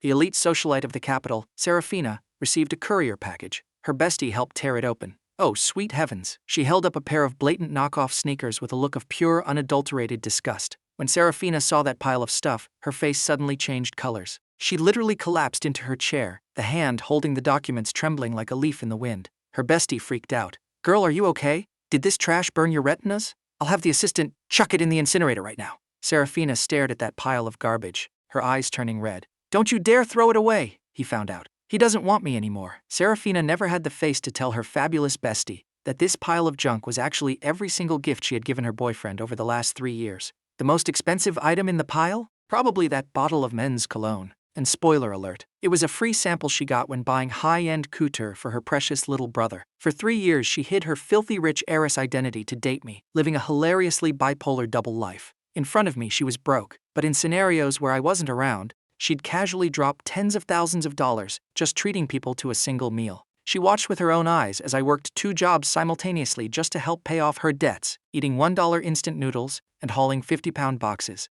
The elite socialite of the capital, Serafina, received a courier package. Her bestie helped tear it open. Oh, sweet heavens. She held up a pair of blatant knockoff sneakers with a look of pure, unadulterated disgust. When Serafina saw that pile of stuff, her face suddenly changed colors. She literally collapsed into her chair, the hand holding the documents trembling like a leaf in the wind. Her bestie freaked out. Girl, are you okay? Did this trash burn your retinas? I'll have the assistant chuck it in the incinerator right now. Serafina stared at that pile of garbage, her eyes turning red. Don't you dare throw it away, he found out. He doesn't want me anymore. Serafina never had the face to tell her fabulous bestie that this pile of junk was actually every single gift she had given her boyfriend over the last 3 years. The most expensive item in the pile? Probably that bottle of men's cologne. And spoiler alert, it was a free sample she got when buying high-end couture for her precious little brother. For 3 years she hid her filthy rich heiress identity to date me, living a hilariously bipolar double life. In front of me she was broke, but in scenarios where I wasn't around, she'd casually drop tens of thousands of dollars just treating people to a single meal. She watched with her own eyes as I worked 2 jobs simultaneously just to help pay off her debts, eating $1 instant noodles and hauling 50-pound boxes.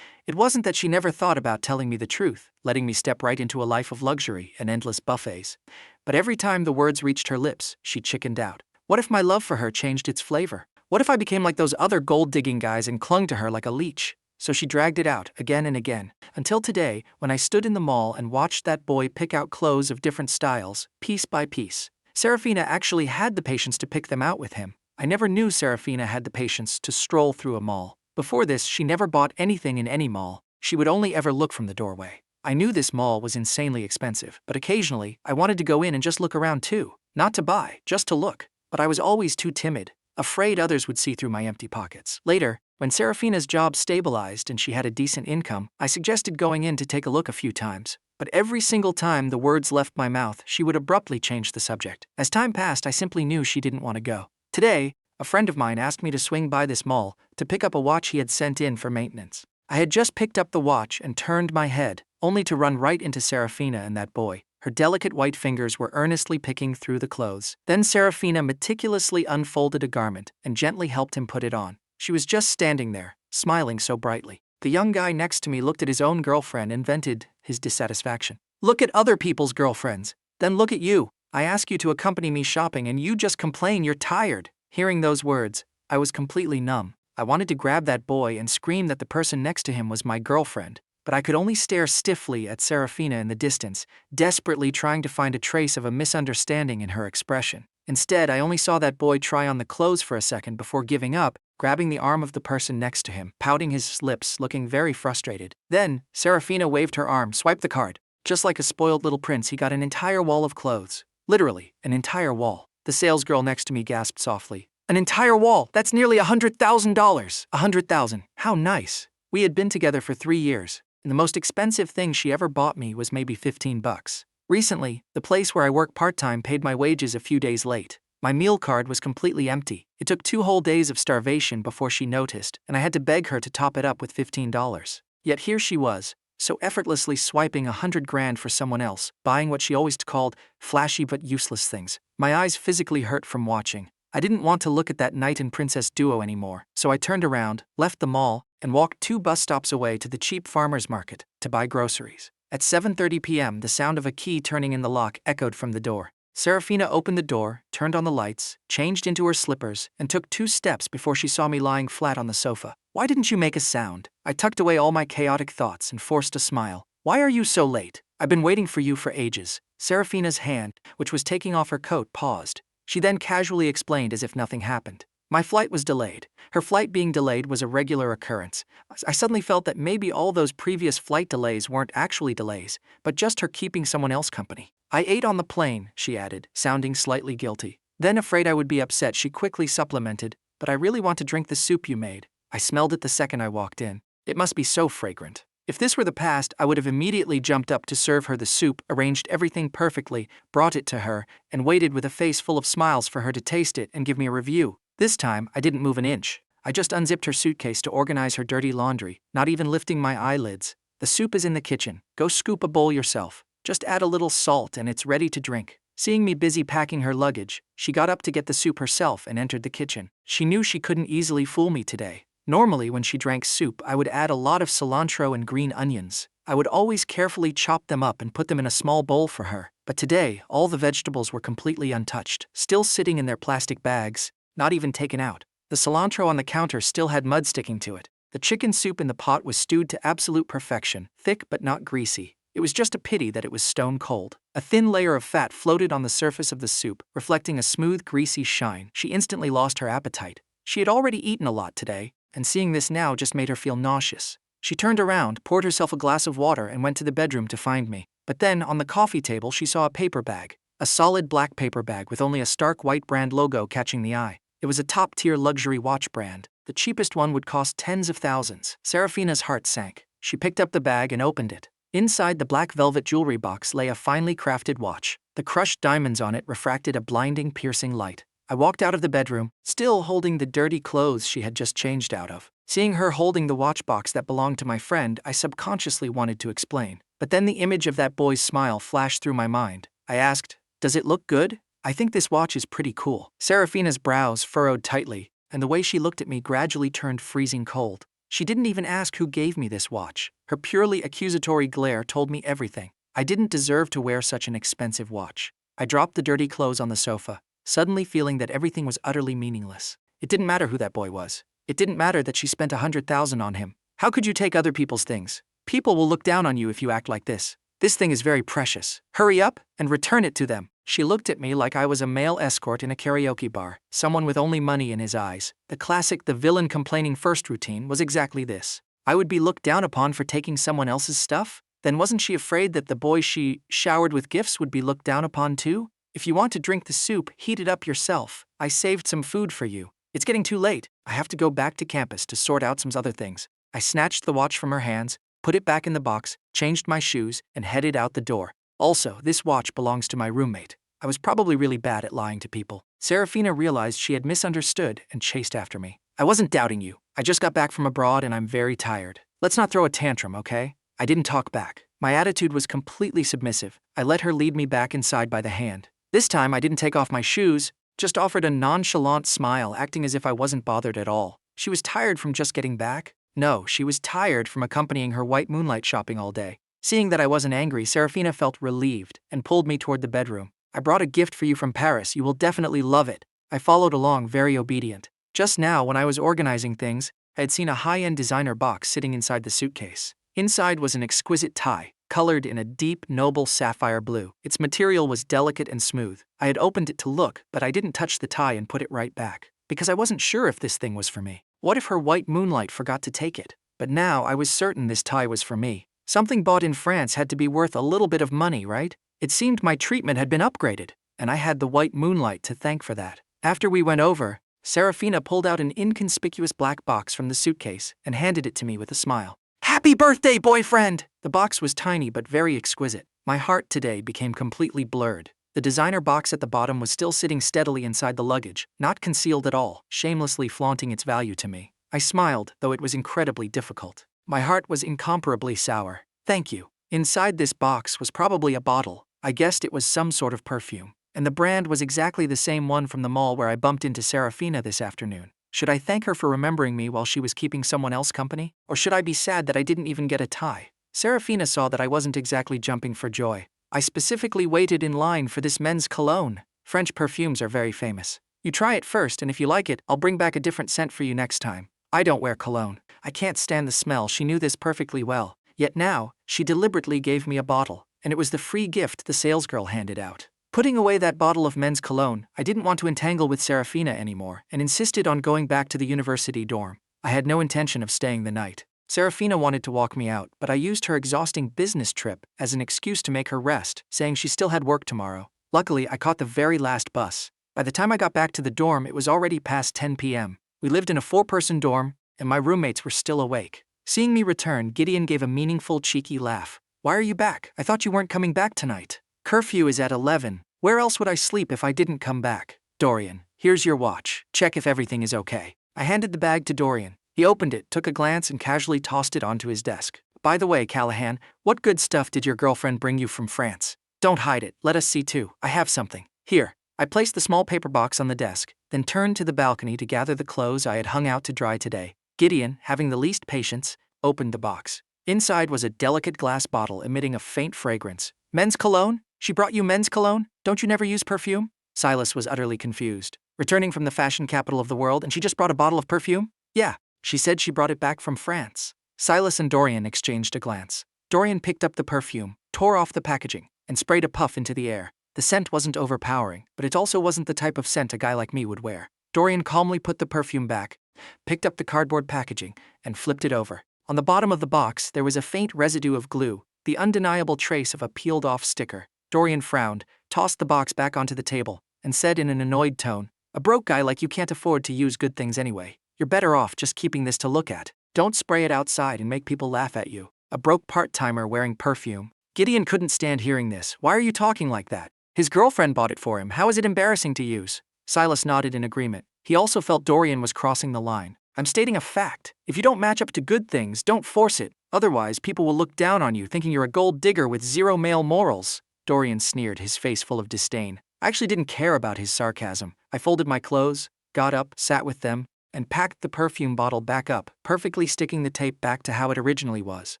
It wasn't that she never thought about telling me the truth, letting me step right into a life of luxury and endless buffets. But every time the words reached her lips, she chickened out. What if my love for her changed its flavor? What if I became like those other gold-digging guys and clung to her like a leech? So she dragged it out again and again, until today, when I stood in the mall and watched that boy pick out clothes of different styles, piece by piece. Serafina actually had the patience to pick them out with him. I never knew Serafina had the patience to stroll through a mall. Before this, she never bought anything in any mall. She would only ever look from the doorway. I knew this mall was insanely expensive, but occasionally, I wanted to go in and just look around too. Not to buy, just to look. But I was always too timid, afraid others would see through my empty pockets. Later, when Serafina's job stabilized and she had a decent income, I suggested going in to take a look a few times. But every single time the words left my mouth, she would abruptly change the subject. As time passed, I simply knew she didn't want to go. Today, a friend of mine asked me to swing by this mall to pick up a watch he had sent in for maintenance. I had just picked up the watch and turned my head, only to run right into Serafina and that boy. Her delicate white fingers were earnestly picking through the clothes. Then Serafina meticulously unfolded a garment and gently helped him put it on. She was just standing there, smiling so brightly. The young guy next to me looked at his own girlfriend and vented his dissatisfaction. Look at other people's girlfriends. Then look at you. I ask you to accompany me shopping and you just complain you're tired. Hearing those words, I was completely numb. I wanted to grab that boy and scream that the person next to him was my girlfriend, but I could only stare stiffly at Serafina in the distance, desperately trying to find a trace of a misunderstanding in her expression. Instead, I only saw that boy try on the clothes for a second before giving up, grabbing the arm of the person next to him, pouting his lips, looking very frustrated. Then, Serafina waved her arm, swiped the card. Just like a spoiled little prince, he got an entire wall of clothes. Literally, an entire wall. The salesgirl next to me gasped softly. An entire wall? That's nearly $100,000. 100,000. How nice. We had been together for 3 years, and the most expensive thing she ever bought me was maybe $15. Recently, the place where I work part-time paid my wages a few days late. My meal card was completely empty. It took 2 whole days of starvation before she noticed, and I had to beg her to top it up with $15. Yet here she was, so effortlessly swiping 100 grand for someone else, buying what she always called flashy but useless things. My eyes physically hurt from watching. I didn't want to look at that knight and princess duo anymore, so I turned around, left the mall, and walked 2 bus stops away to the cheap farmer's market to buy groceries. At 7:30 p.m., the sound of a key turning in the lock echoed from the door. Serafina opened the door, turned on the lights, changed into her slippers, and took 2 steps before she saw me lying flat on the sofa. Why didn't you make a sound? I tucked away all my chaotic thoughts and forced a smile. Why are you so late? I've been waiting for you for ages. Serafina's hand, which was taking off her coat, paused. She then casually explained as if nothing happened. My flight was delayed. Her flight being delayed was a regular occurrence. I suddenly felt that maybe all those previous flight delays weren't actually delays, but just her keeping someone else company. I ate on the plane, she added, sounding slightly guilty. Then, afraid I would be upset, she quickly supplemented, but I really want to drink the soup you made. I smelled it the second I walked in. It must be so fragrant. If this were the past, I would have immediately jumped up to serve her the soup, arranged everything perfectly, brought it to her, and waited with a face full of smiles for her to taste it and give me a review. This time, I didn't move an inch. I just unzipped her suitcase to organize her dirty laundry, not even lifting my eyelids. The soup is in the kitchen. Go scoop a bowl yourself. Just add a little salt and it's ready to drink. Seeing me busy packing her luggage, she got up to get the soup herself and entered the kitchen. She knew she couldn't easily fool me today. Normally, when she drank soup, I would add a lot of cilantro and green onions. I would always carefully chop them up and put them in a small bowl for her. But today, all the vegetables were completely untouched, still sitting in their plastic bags, not even taken out. The cilantro on the counter still had mud sticking to it. The chicken soup in the pot was stewed to absolute perfection, thick but not greasy. It was just a pity that it was stone cold. A thin layer of fat floated on the surface of the soup, reflecting a smooth, greasy shine. She instantly lost her appetite. She had already eaten a lot today, and seeing this now just made her feel nauseous. She turned around, poured herself a glass of water, and went to the bedroom to find me. But then, on the coffee table, she saw a paper bag. A solid black paper bag with only a stark white brand logo catching the eye. It was a top-tier luxury watch brand. The cheapest one would cost tens of thousands. Serafina's heart sank. She picked up the bag and opened it. Inside the black velvet jewelry box lay a finely crafted watch. The crushed diamonds on it refracted a blinding, piercing light. I walked out of the bedroom, still holding the dirty clothes she had just changed out of. Seeing her holding the watch box that belonged to my friend, I subconsciously wanted to explain. But then the image of that boy's smile flashed through my mind. I asked, "Does it look good? I think this watch is pretty cool." Serafina's brows furrowed tightly, and the way she looked at me gradually turned freezing cold. She didn't even ask who gave me this watch. Her purely accusatory glare told me everything. I didn't deserve to wear such an expensive watch. I dropped the dirty clothes on the sofa, suddenly feeling that everything was utterly meaningless. It didn't matter who that boy was. It didn't matter that she spent 100,000 on him. How could you take other people's things? People will look down on you if you act like this. This thing is very precious. Hurry up and return it to them. She looked at me like I was a male escort in a karaoke bar, someone with only money in his eyes. The classic "the villain complaining first" routine was exactly this. I would be looked down upon for taking someone else's stuff? Then wasn't she afraid that the boy she showered with gifts would be looked down upon too? If you want to drink the soup, heat it up yourself. I saved some food for you. It's getting too late. I have to go back to campus to sort out some other things. I snatched the watch from her hands, put it back in the box, changed my shoes, and headed out the door. Also, this watch belongs to my roommate. I was probably really bad at lying to people. Serafina realized she had misunderstood and chased after me. I wasn't doubting you. I just got back from abroad and I'm very tired. Let's not throw a tantrum, okay? I didn't talk back. My attitude was completely submissive. I let her lead me back inside by the hand. This time I didn't take off my shoes, just offered a nonchalant smile, acting as if I wasn't bothered at all. She was tired from just getting back? No, she was tired from accompanying her white moonlight shopping all day. Seeing that I wasn't angry, Serafina felt relieved and pulled me toward the bedroom. I brought a gift for you from Paris. You will definitely love it. I followed along, very obedient. Just now, when I was organizing things, I had seen a high-end designer box sitting inside the suitcase. Inside was an exquisite tie, colored in a deep, noble sapphire blue. Its material was delicate and smooth. I had opened it to look, but I didn't touch the tie and put it right back, because I wasn't sure if this thing was for me. What if her white moonlight forgot to take it? But now I was certain this tie was for me. Something bought in France had to be worth a little bit of money, right? It seemed my treatment had been upgraded, and I had the white moonlight to thank for that. After we went over, Serafina pulled out an inconspicuous black box from the suitcase and handed it to me with a smile. "Happy birthday, boyfriend!" The box was tiny but very exquisite. My heart today became completely blurred. The designer box at the bottom was still sitting steadily inside the luggage, not concealed at all, shamelessly flaunting its value to me. I smiled, though it was incredibly difficult. My heart was incomparably sour. Thank you. Inside this box was probably a bottle. I guessed it was some sort of perfume. And the brand was exactly the same one from the mall where I bumped into Serafina this afternoon. Should I thank her for remembering me while she was keeping someone else company? Or should I be sad that I didn't even get a tie? Serafina saw that I wasn't exactly jumping for joy. I specifically waited in line for this men's cologne. French perfumes are very famous. You try it first, and if you like it, I'll bring back a different scent for you next time. I don't wear cologne. I can't stand the smell. She knew this perfectly well. Yet now, she deliberately gave me a bottle, and it was the free gift the salesgirl handed out. Putting away that bottle of men's cologne, I didn't want to entangle with Serafina anymore and insisted on going back to the university dorm. I had no intention of staying the night. Serafina wanted to walk me out, but I used her exhausting business trip as an excuse to make her rest, saying she still had work tomorrow. Luckily, I caught the very last bus. By the time I got back to the dorm, it was already past 10 p.m. We lived in a 4-person dorm, and my roommates were still awake. Seeing me return, Gideon gave a meaningful, cheeky laugh. "Why are you back? I thought you weren't coming back tonight. Curfew is at 11. Where else would I sleep if I didn't come back? Dorian, here's your watch. Check if everything is okay." I handed the bag to Dorian. He opened it, took a glance, and casually tossed it onto his desk. "By the way, Callahan, what good stuff did your girlfriend bring you from France? Don't hide it. Let us see too. I have something. Here." I placed the small paper box on the desk, then turned to the balcony to gather the clothes I had hung out to dry today. Gideon, having the least patience, opened the box. Inside was a delicate glass bottle emitting a faint fragrance. Men's cologne? She brought you men's cologne? Don't you never use perfume? Silas was utterly confused. Returning from the fashion capital of the world, and she just brought a bottle of perfume? Yeah, she said she brought it back from France. Silas and Dorian exchanged a glance. Dorian picked up the perfume, tore off the packaging, and sprayed a puff into the air. The scent wasn't overpowering, but it also wasn't the type of scent a guy like me would wear. Dorian calmly put the perfume back, picked up the cardboard packaging, and flipped it over. On the bottom of the box, there was a faint residue of glue, the undeniable trace of a peeled-off sticker. Dorian frowned, tossed the box back onto the table, and said in an annoyed tone, "A broke guy like you can't afford to use good things anyway. You're better off just keeping this to look at. Don't spray it outside and make people laugh at you. A broke part-timer wearing perfume." Gideon couldn't stand hearing this. "Why are you talking like that? His girlfriend bought it for him. How is it embarrassing to use?" Silas nodded in agreement. He also felt Dorian was crossing the line. "I'm stating a fact. If you don't match up to good things, don't force it. Otherwise, people will look down on you thinking you're a gold digger with zero male morals." Dorian sneered, his face full of disdain. I actually didn't care about his sarcasm. I folded my clothes, got up, sat with them, and packed the perfume bottle back up, perfectly sticking the tape back to how it originally was.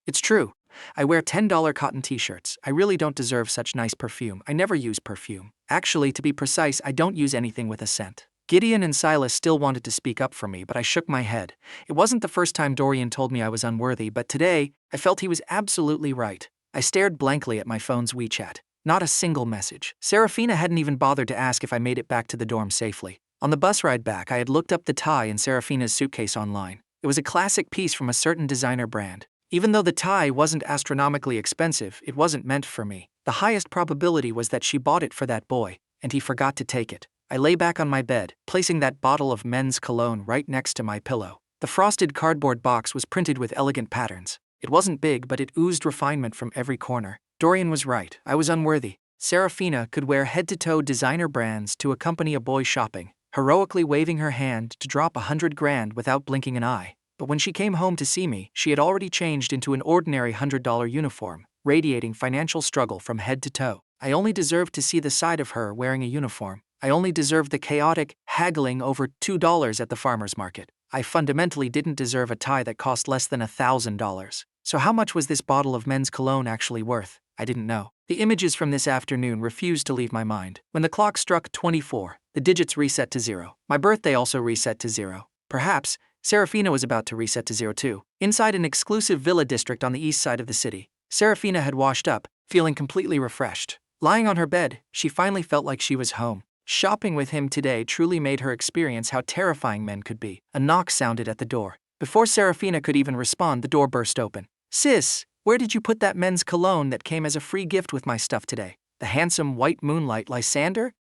It's true. I wear $10 cotton t-shirts. I really don't deserve such nice perfume. I never use perfume. Actually, to be precise, I don't use anything with a scent. Gideon and Silas still wanted to speak up for me, but I shook my head. It wasn't the first time Dorian told me I was unworthy, but today, I felt he was absolutely right. I stared blankly at my phone's WeChat. Not a single message. Serafina hadn't even bothered to ask if I made it back to the dorm safely. On the bus ride back, I had looked up the tie in Serafina's suitcase online. It was a classic piece from a certain designer brand. Even though the tie wasn't astronomically expensive, it wasn't meant for me. The highest probability was that she bought it for that boy, and he forgot to take it. I lay back on my bed, placing that bottle of men's cologne right next to my pillow. The frosted cardboard box was printed with elegant patterns. It wasn't big, but it oozed refinement from every corner. Dorian was right. I was unworthy. Serafina could wear head-to-toe designer brands to accompany a boy shopping, heroically waving her hand to drop $100,000 without blinking an eye. But when she came home to see me, she had already changed into an ordinary $100 uniform, radiating financial struggle from head to toe. I only deserved to see the side of her wearing a uniform. I only deserved the chaotic haggling over $2 at the farmer's market. I fundamentally didn't deserve a tie that cost less than $1,000. So how much was this bottle of men's cologne actually worth? I didn't know. The images from this afternoon refused to leave my mind. When the clock struck 24, the digits reset to 0. My birthday also reset to 0. Perhaps Serafina was about to reset to 0 too. Inside an exclusive villa district on the east side of the city, Serafina had washed up, feeling completely refreshed. Lying on her bed, she finally felt like she was home. Shopping with him today truly made her experience how terrifying men could be. A knock sounded at the door. Before Serafina could even respond, the door burst open. "Sis, where did you put that men's cologne that came as a free gift with my stuff today?" The handsome white moonlight Lysander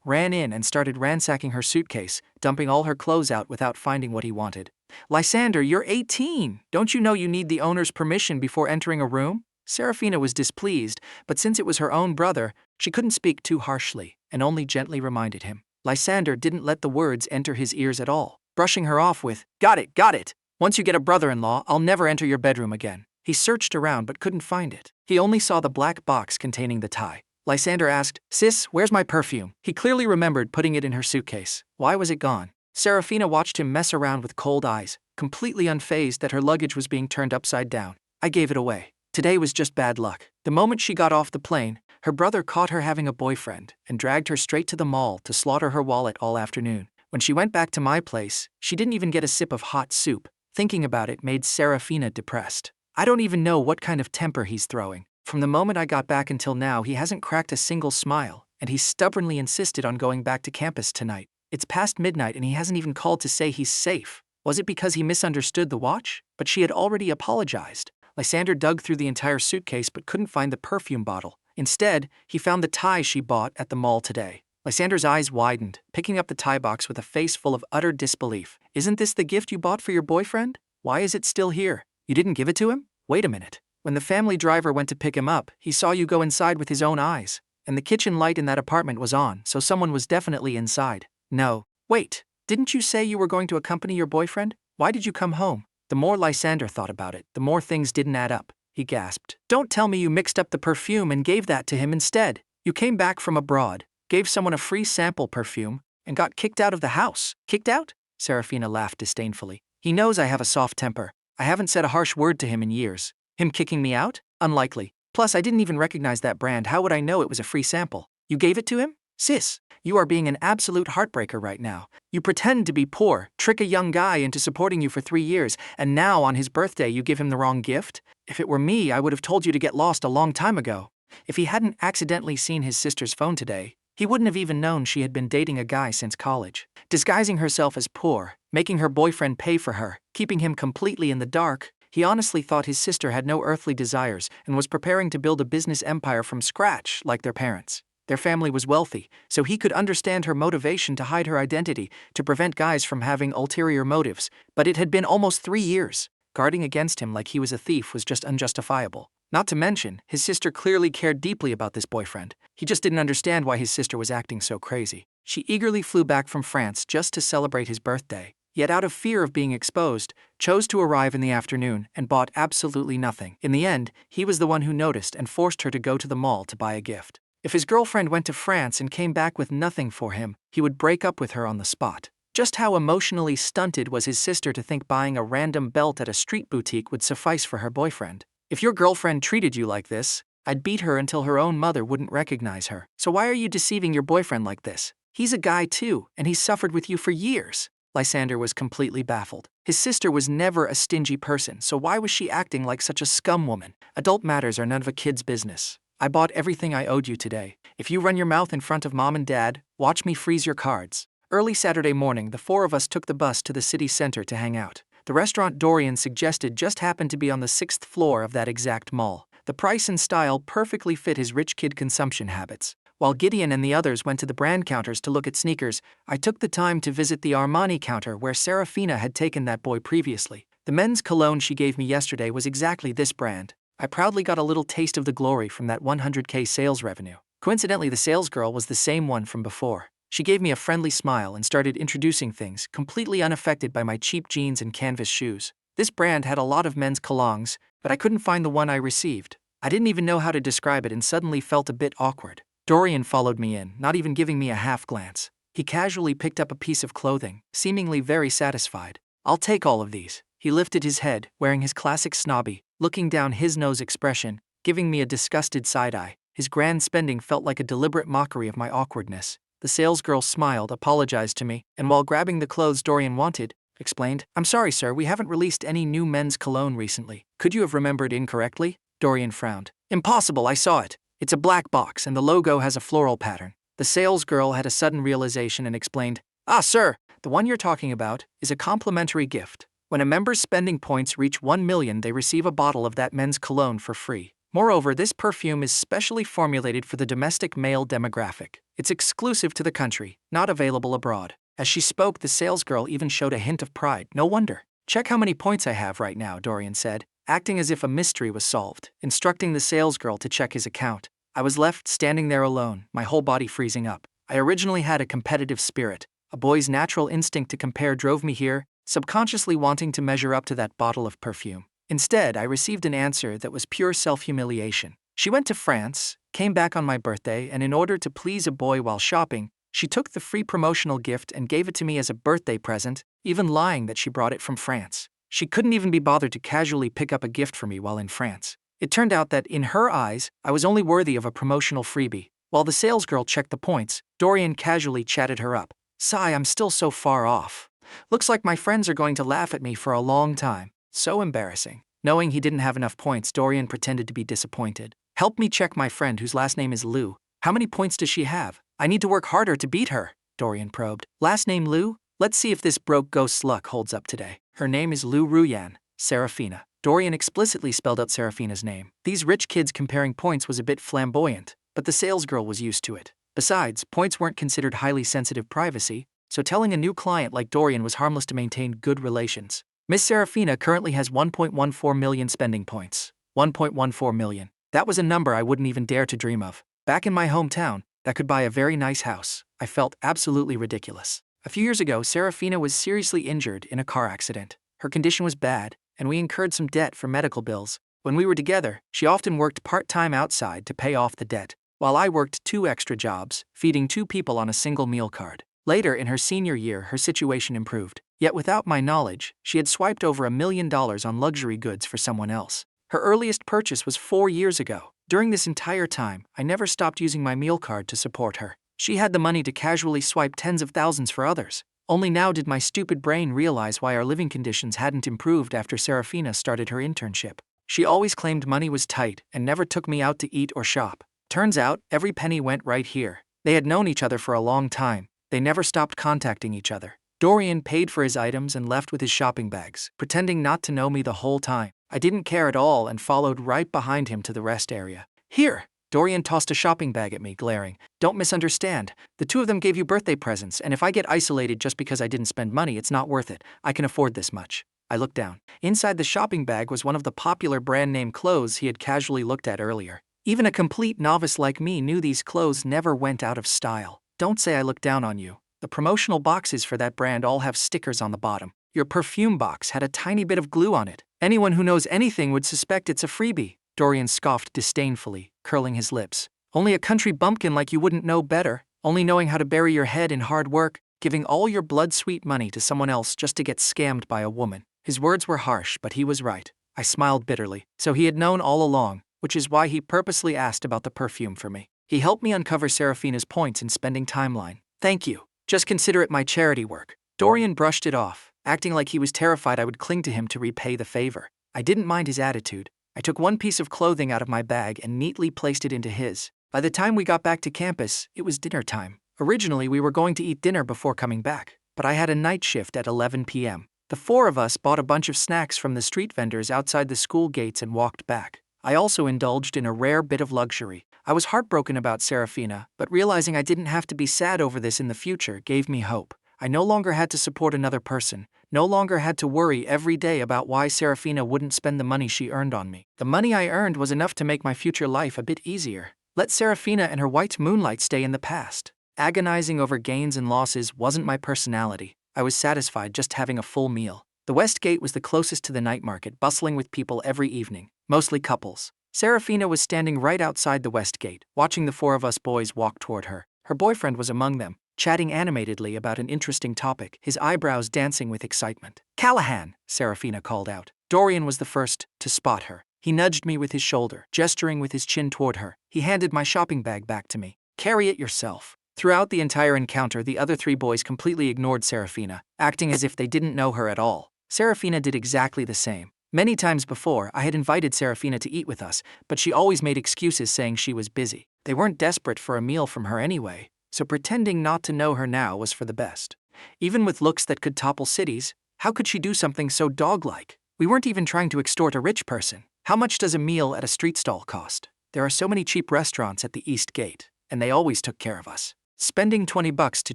ran in and started ransacking her suitcase, dumping all her clothes out without finding what he wanted. "Lysander, you're 18. Don't you know you need the owner's permission before entering a room?" Serafina was displeased, but since it was her own brother, she couldn't speak too harshly, and only gently reminded him. Lysander didn't let the words enter his ears at all, brushing her off with, got it. Once you get a brother-in-law, I'll never enter your bedroom again." He searched around but couldn't find it. He only saw the black box containing the tie. Lysander asked, "Sis, where's my perfume?" He clearly remembered putting it in her suitcase. Why was it gone? Serafina watched him mess around with cold eyes, completely unfazed that her luggage was being turned upside down. "I gave it away. Today was just bad luck." The moment she got off the plane, her brother caught her having a boyfriend and dragged her straight to the mall to slaughter her wallet all afternoon. When she went back to my place, she didn't even get a sip of hot soup. Thinking about it made Serafina depressed. I don't even know what kind of temper he's throwing. From the moment I got back until now, he hasn't cracked a single smile, and he stubbornly insisted on going back to campus tonight. It's past midnight and he hasn't even called to say he's safe. Was it because he misunderstood the watch? But she had already apologized. Lysander dug through the entire suitcase but couldn't find the perfume bottle. Instead, he found the tie she bought at the mall today. Lysander's eyes widened, picking up the tie box with a face full of utter disbelief. "Isn't this the gift you bought for your boyfriend? Why is it still here? You didn't give it to him? Wait a minute. When the family driver went to pick him up, he saw you go inside with his own eyes. And the kitchen light in that apartment was on, so someone was definitely inside." "No. Wait. Didn't you say you were going to accompany your boyfriend? Why did you come home?" The more Lysander thought about it, the more things didn't add up. He gasped. "Don't tell me you mixed up the perfume and gave that to him instead. You came back from abroad, gave someone a free sample perfume, and got kicked out of the house." "Kicked out?" Serafina laughed disdainfully. "He knows I have a soft temper. I haven't said a harsh word to him in years. Him kicking me out? Unlikely. Plus, I didn't even recognize that brand. How would I know it was a free sample? You gave it to him? Sis, you are being an absolute heartbreaker right now. You pretend to be poor, trick a young guy into supporting you for 3 years, and now on his birthday you give him the wrong gift? If it were me, I would have told you to get lost a long time ago. If he hadn't accidentally seen his sister's phone today, he wouldn't have even known she had been dating a guy since college. Disguising herself as poor, making her boyfriend pay for her, keeping him completely in the dark, he honestly thought his sister had no earthly desires and was preparing to build a business empire from scratch like their parents. Their family was wealthy, so he could understand her motivation to hide her identity, to prevent guys from having ulterior motives, but it had been almost 3 years. Guarding against him like he was a thief was just unjustifiable. Not to mention, his sister clearly cared deeply about this boyfriend. He just didn't understand why his sister was acting so crazy. She eagerly flew back from France just to celebrate his birthday, yet out of fear of being exposed, chose to arrive in the afternoon and bought absolutely nothing. In the end, he was the one who noticed and forced her to go to the mall to buy a gift. If his girlfriend went to France and came back with nothing for him, he would break up with her on the spot. Just how emotionally stunted was his sister to think buying a random belt at a street boutique would suffice for her boyfriend? If your girlfriend treated you like this, I'd beat her until her own mother wouldn't recognize her. So why are you deceiving your boyfriend like this? He's a guy too, and he's suffered with you for years. Lysander was completely baffled. His sister was never a stingy person, so why was she acting like such a scum woman? Adult matters are none of a kid's business. I bought everything I owed you today. If you run your mouth in front of Mom and Dad, watch me freeze your cards. Early Saturday morning, the 4 of us took the bus to the city center to hang out. The restaurant Dorian suggested just happened to be on the 6th floor of that exact mall. The price and style perfectly fit his rich kid consumption habits. While Gideon and the others went to the brand counters to look at sneakers, I took the time to visit the Armani counter where Serafina had taken that boy previously. The men's cologne she gave me yesterday was exactly this brand. I proudly got a little taste of the glory from that 100K sales revenue. Coincidentally, the salesgirl was the same one from before. She gave me a friendly smile and started introducing things, completely unaffected by my cheap jeans and canvas shoes. This brand had a lot of men's colognes, but I couldn't find the one I received. I didn't even know how to describe it and suddenly felt a bit awkward. Dorian followed me in, not even giving me a half glance. He casually picked up a piece of clothing, seemingly very satisfied. I'll take all of these. He lifted his head, wearing his classic snobby, looking down his nose expression, giving me a disgusted side-eye. His grand spending felt like a deliberate mockery of my awkwardness. The salesgirl smiled, apologized to me, and while grabbing the clothes Dorian wanted, explained, "I'm sorry, sir, we haven't released any new men's cologne recently. Could you have remembered incorrectly?" Dorian frowned. "Impossible, I saw it. It's a black box and the logo has a floral pattern." The salesgirl had a sudden realization and explained, "Ah, sir, the one you're talking about is a complimentary gift. When a member's spending points reach 1 million, they receive a bottle of that men's cologne for free. Moreover, this perfume is specially formulated for the domestic male demographic. It's exclusive to the country, not available abroad." As she spoke, the salesgirl even showed a hint of pride. "No wonder. Check how many points I have right now," Dorian said, acting as if a mystery was solved, instructing the salesgirl to check his account. I was left standing there alone, my whole body freezing up. I originally had a competitive spirit. A boy's natural instinct to compare drove me here, subconsciously wanting to measure up to that bottle of perfume. Instead, I received an answer that was pure self-humiliation. She went to France, came back on my birthday, and in order to please a boy while shopping, she took the free promotional gift and gave it to me as a birthday present, even lying that she brought it from France. She couldn't even be bothered to casually pick up a gift for me while in France. It turned out that, in her eyes, I was only worthy of a promotional freebie. While the salesgirl checked the points, Dorian casually chatted her up. "Sigh, I'm still so far off. Looks like my friends are going to laugh at me for a long time. So embarrassing." Knowing he didn't have enough points, Dorian pretended to be disappointed. "Help me check my friend whose last name is Liu. How many points does she have? I need to work harder to beat her," Dorian probed. "Last name Liu? Let's see if this broke ghost's luck holds up today. Her name is Liu Ruyan, Serafina." Dorian explicitly spelled out Serafina's name. These rich kids comparing points was a bit flamboyant, but the salesgirl was used to it. Besides, points weren't considered highly sensitive privacy, so telling a new client like Dorian was harmless to maintain good relations. Miss Serafina currently has 1.14 million spending points. 1.14 million. That was a number I wouldn't even dare to dream of. Back in my hometown, that could buy a very nice house. I felt absolutely ridiculous. A few years ago, Serafina was seriously injured in a car accident. Her condition was bad, and we incurred some debt for medical bills. When we were together, she often worked part-time outside to pay off the debt, while I worked 2 extra jobs, feeding 2 people on a single meal card. Later, in her senior year, her situation improved. Yet without my knowledge, she had swiped over $1 million on luxury goods for someone else. Her earliest purchase was 4 years ago. During this entire time, I never stopped using my meal card to support her. She had the money to casually swipe tens of thousands for others. Only now did my stupid brain realize why our living conditions hadn't improved after Serafina started her internship. She always claimed money was tight and never took me out to eat or shop. Turns out, every penny went right here. They had known each other for a long time. They never stopped contacting each other. Dorian paid for his items and left with his shopping bags, pretending not to know me the whole time. I didn't care at all and followed right behind him to the rest area. Here! Dorian tossed a shopping bag at me, glaring. Don't misunderstand. The two of them gave you birthday presents, and if I get isolated just because I didn't spend money, it's not worth it. I can afford this much. I looked down. Inside the shopping bag was one of the popular brand name clothes he had casually looked at earlier. Even a complete novice like me knew these clothes never went out of style. Don't say I looked down on you. The promotional boxes for that brand all have stickers on the bottom. Your perfume box had a tiny bit of glue on it. Anyone who knows anything would suspect it's a freebie. Dorian scoffed disdainfully, curling his lips. Only a country bumpkin like you wouldn't know better, only knowing how to bury your head in hard work, giving all your blood-sweet money to someone else just to get scammed by a woman. His words were harsh, but he was right. I smiled bitterly. So he had known all along, which is why he purposely asked about the perfume for me. He helped me uncover Serafina's points in spending timeline. Thank you. Just consider it my charity work. Dorian brushed it off, acting like he was terrified I would cling to him to repay the favor. I didn't mind his attitude. I took one piece of clothing out of my bag and neatly placed it into his. By the time we got back to campus, it was dinner time. Originally, we were going to eat dinner before coming back, but I had a night shift at 11 p.m. The four of us bought a bunch of snacks from the street vendors outside the school gates and walked back. I also indulged in a rare bit of luxury. I was heartbroken about Serafina, but realizing I didn't have to be sad over this in the future gave me hope. I no longer had to support another person, no longer had to worry every day about why Serafina wouldn't spend the money she earned on me. The money I earned was enough to make my future life a bit easier. Let Serafina and her white moonlight stay in the past. Agonizing over gains and losses wasn't my personality. I was satisfied just having a full meal. The West Gate was the closest to the night market, bustling with people every evening, mostly couples. Serafina was standing right outside the West Gate, watching the four of us boys walk toward her. Her boyfriend was among them, chatting animatedly about an interesting topic, his eyebrows dancing with excitement. Callahan, Serafina called out. Dorian was the first to spot her. He nudged me with his shoulder, gesturing with his chin toward her. He handed my shopping bag back to me. Carry it yourself. Throughout the entire encounter, the other three boys completely ignored Serafina, acting as if they didn't know her at all. Serafina did exactly the same. Many times before, I had invited Serafina to eat with us, but she always made excuses saying she was busy. They weren't desperate for a meal from her anyway, so pretending not to know her now was for the best. Even with looks that could topple cities, how could she do something so dog-like? We weren't even trying to extort a rich person. How much does a meal at a street stall cost? There are so many cheap restaurants at the East Gate, and they always took care of us. Spending $20 to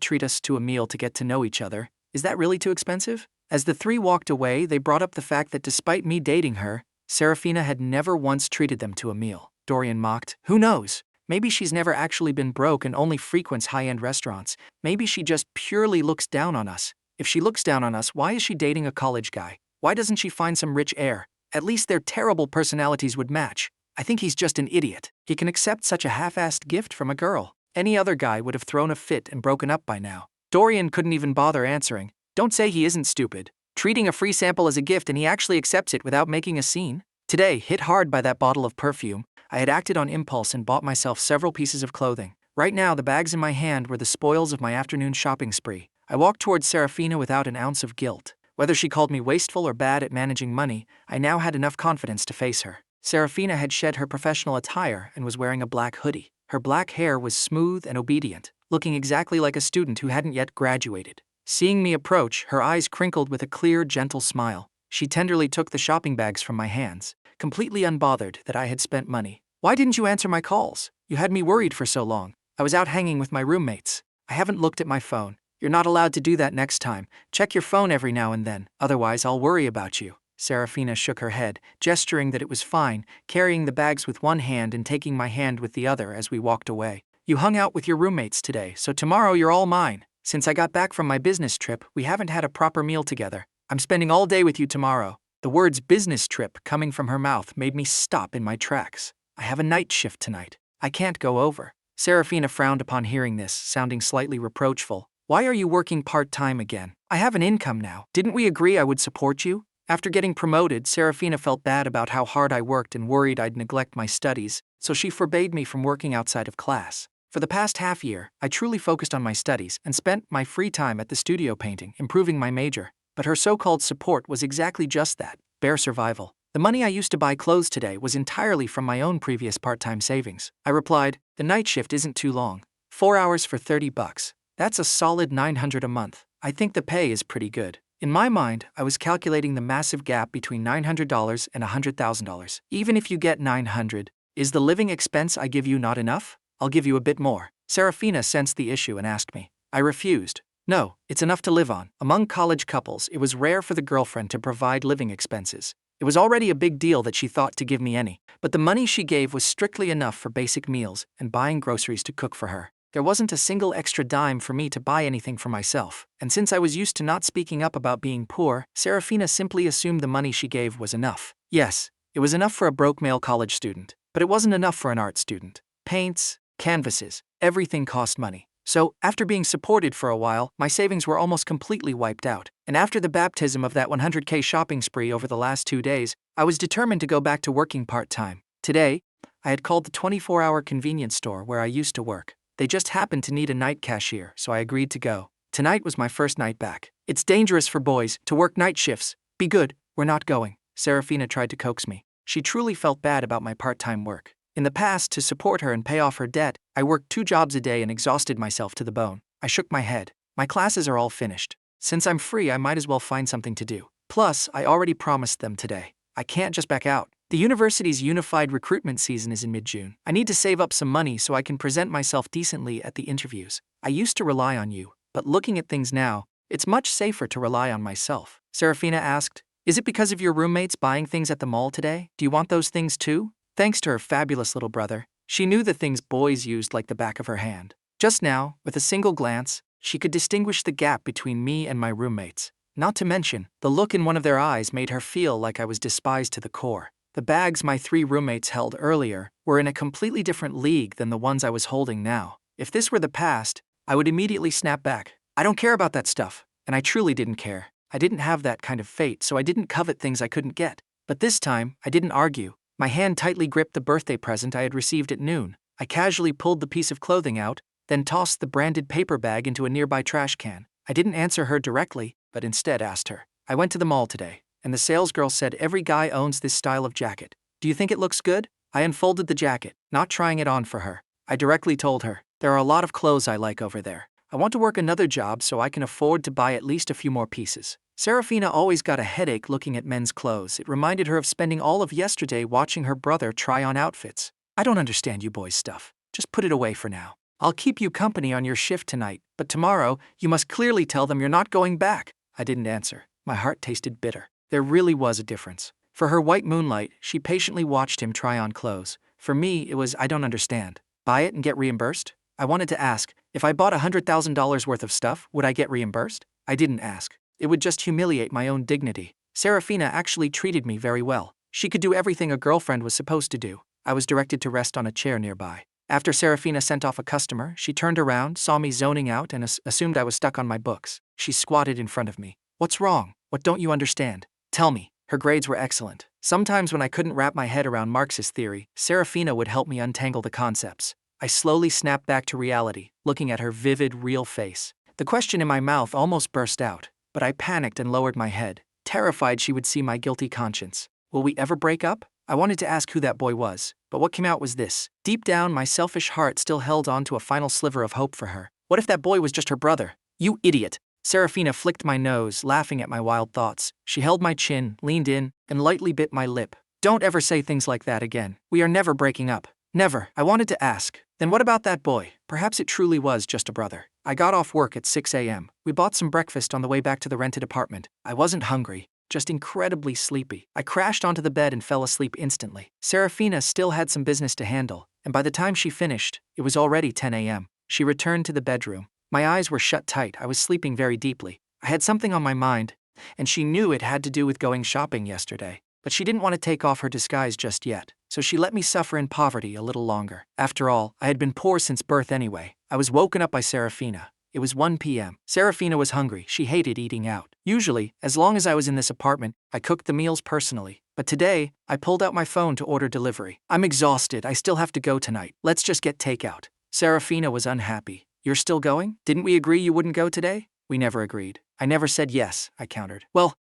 treat us to a meal to get to know each other, is that really too expensive? As the three walked away, they brought up the fact that despite me dating her, Serafina had never once treated them to a meal. Dorian mocked. Who knows? Maybe she's never actually been broke and only frequents high-end restaurants. Maybe she just purely looks down on us. If she looks down on us, why is she dating a college guy? Why doesn't she find some rich heir? At least their terrible personalities would match. I think he's just an idiot. He can accept such a half-assed gift from a girl. Any other guy would have thrown a fit and broken up by now. Dorian couldn't even bother answering. Don't say he isn't stupid. Treating a free sample as a gift and he actually accepts it without making a scene? Today, hit hard by that bottle of perfume, I had acted on impulse and bought myself several pieces of clothing. Right now, the bags in my hand were the spoils of my afternoon shopping spree. I walked towards Serafina without an ounce of guilt. Whether she called me wasteful or bad at managing money, I now had enough confidence to face her. Serafina had shed her professional attire and was wearing a black hoodie. Her black hair was smooth and obedient, looking exactly like a student who hadn't yet graduated. Seeing me approach, her eyes crinkled with a clear, gentle smile. She tenderly took the shopping bags from my hands, completely unbothered that I had spent money. Why didn't you answer my calls? You had me worried for so long. I was out hanging with my roommates. I haven't looked at my phone. You're not allowed to do that next time. Check your phone every now and then, otherwise I'll worry about you. Serafina shook her head, gesturing that it was fine, carrying the bags with one hand and taking my hand with the other as we walked away. You hung out with your roommates today, so tomorrow you're all mine. Since I got back from my business trip, we haven't had a proper meal together. I'm spending all day with you tomorrow. The words business trip coming from her mouth made me stop in my tracks. I have a night shift tonight. I can't go over. Serafina frowned upon hearing this, sounding slightly reproachful. Why are you working part-time again? I have an income now. Didn't we agree I would support you? After getting promoted, Serafina felt bad about how hard I worked and worried I'd neglect my studies, so she forbade me from working outside of class. For the past half year, I truly focused on my studies and spent my free time at the studio painting, improving my major. But her so-called support was exactly just that, bare survival. The money I used to buy clothes today was entirely from my own previous part-time savings. I replied, the night shift isn't too long. 4 hours for $30. That's a solid $900 a month. I think the pay is pretty good. In my mind, I was calculating the massive gap between $900 and $100,000. Even if you get $900, is the living expense I give you not enough? I'll give you a bit more. Serafina sensed the issue and asked me. I refused. No, it's enough to live on. Among college couples, it was rare for the girlfriend to provide living expenses. It was already a big deal that she thought to give me any, but the money she gave was strictly enough for basic meals and buying groceries to cook for her. There wasn't a single extra dime for me to buy anything for myself, and since I was used to not speaking up about being poor, Serafina simply assumed the money she gave was enough. Yes, it was enough for a broke male college student, but it wasn't enough for an art student. Paints, canvases, everything cost money. So, after being supported for a while, my savings were almost completely wiped out, and after the baptism of that 100K shopping spree over the last 2 days, I was determined to go back to working part-time. Today, I had called the 24-hour convenience store where I used to work. They just happened to need a night cashier, so I agreed to go. Tonight was my first night back. It's dangerous for boys to work night shifts. Be good, we're not going. Serafina tried to coax me. She truly felt bad about my part-time work. In the past, to support her and pay off her debt, I worked 2 jobs a day and exhausted myself to the bone. I shook my head. My classes are all finished. Since I'm free, I might as well find something to do. Plus, I already promised them today. I can't just back out. The university's unified recruitment season is in mid-June. I need to save up some money so I can present myself decently at the interviews. I used to rely on you, but looking at things now, it's much safer to rely on myself. Serafina asked, is it because of your roommates buying things at the mall today? Do you want those things too? Thanks to her fabulous little brother, she knew the things boys used like the back of her hand. Just now, with a single glance, she could distinguish the gap between me and my roommates. Not to mention, the look in one of their eyes made her feel like I was despised to the core. The bags my 3 roommates held earlier were in a completely different league than the ones I was holding now. If this were the past, I would immediately snap back. I don't care about that stuff, and I truly didn't care. I didn't have that kind of fate, so I didn't covet things I couldn't get. But this time, I didn't argue. My hand tightly gripped the birthday present I had received at noon. I casually pulled the piece of clothing out, then tossed the branded paper bag into a nearby trash can. I didn't answer her directly, but instead asked her. I went to the mall today, and the salesgirl said every guy owns this style of jacket. Do you think it looks good? I unfolded the jacket, not trying it on for her. I directly told her, there are a lot of clothes I like over there. I want to work another job so I can afford to buy at least a few more pieces. Serafina always got a headache looking at men's clothes. It reminded her of spending all of yesterday watching her brother try on outfits. I don't understand you boys' stuff. Just put it away for now. I'll keep you company on your shift tonight, but tomorrow, you must clearly tell them you're not going back. I didn't answer. My heart tasted bitter. There really was a difference. For her white moonlight, she patiently watched him try on clothes. For me, it was, I don't understand. Buy it and get reimbursed? I wanted to ask, if I bought $100,000 worth of stuff, would I get reimbursed? I didn't ask. It would just humiliate my own dignity. Serafina actually treated me very well. She could do everything a girlfriend was supposed to do. I was directed to rest on a chair nearby. After Serafina sent off a customer, she turned around, saw me zoning out, and assumed I was stuck on my books. She squatted in front of me. What's wrong? What don't you understand? Tell me. Her grades were excellent. Sometimes when I couldn't wrap my head around Marxist theory, Serafina would help me untangle the concepts. I slowly snapped back to reality, looking at her vivid, real face. The question in my mouth almost burst out, but I panicked and lowered my head, terrified she would see my guilty conscience. Will we ever break up? I wanted to ask who that boy was, but what came out was this. Deep down, my selfish heart still held on to a final sliver of hope for her. What if that boy was just her brother? You idiot! Serafina flicked my nose, laughing at my wild thoughts. She held my chin, leaned in, and lightly bit my lip. Don't ever say things like that again. We are never breaking up. Never. I wanted to ask. Then what about that boy? Perhaps it truly was just a brother. I got off work at 6 a.m. We bought some breakfast on the way back to the rented apartment. I wasn't hungry, just incredibly sleepy. I crashed onto the bed and fell asleep instantly. Serafina still had some business to handle, and by the time she finished, it was already 10 a.m. She returned to the bedroom. My eyes were shut tight. I was sleeping very deeply. I had something on my mind, and she knew it had to do with going shopping yesterday. But she didn't want to take off her disguise just yet, so she let me suffer in poverty a little longer. After all, I had been poor since birth anyway. I was woken up by Serafina. It was 1 p.m. Serafina was hungry. She hated eating out. Usually, as long as I was in this apartment, I cooked the meals personally. But today, I pulled out my phone to order delivery. I'm exhausted. I still have to go tonight. Let's just get takeout. Serafina was unhappy. You're still going? Didn't we agree you wouldn't go today? We never agreed. I never said yes, I countered. Well,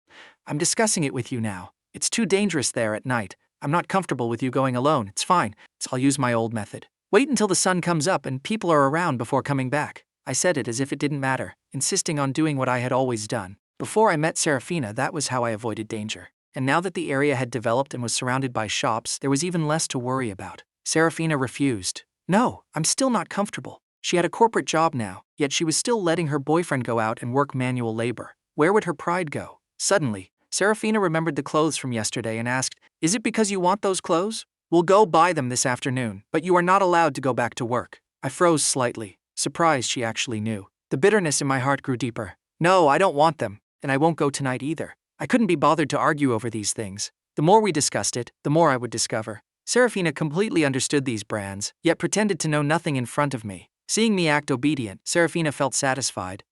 I'm discussing it with you now. It's too dangerous there at night. I'm not comfortable with you going alone. It's fine. I'll use my old method. Wait until the sun comes up and people are around before coming back. I said it as if it didn't matter, insisting on doing what I had always done. Before I met Serafina, that was how I avoided danger. And now that the area had developed and was surrounded by shops, there was even less to worry about. Serafina refused. No, I'm still not comfortable. She had a corporate job now, yet she was still letting her boyfriend go out and work manual labor. Where would her pride go? Suddenly, Serafina remembered the clothes from yesterday and asked, "Is it because you want those clothes? We'll go buy them this afternoon, but you are not allowed to go back to work." I froze slightly, surprised she actually knew. The bitterness in my heart grew deeper. No, I don't want them, and I won't go tonight either. I couldn't be bothered to argue over these things. The more we discussed it, the more I would discover. Serafina completely understood these brands, yet pretended to know nothing in front of me. Seeing me act obedient, Serafina felt satisfied,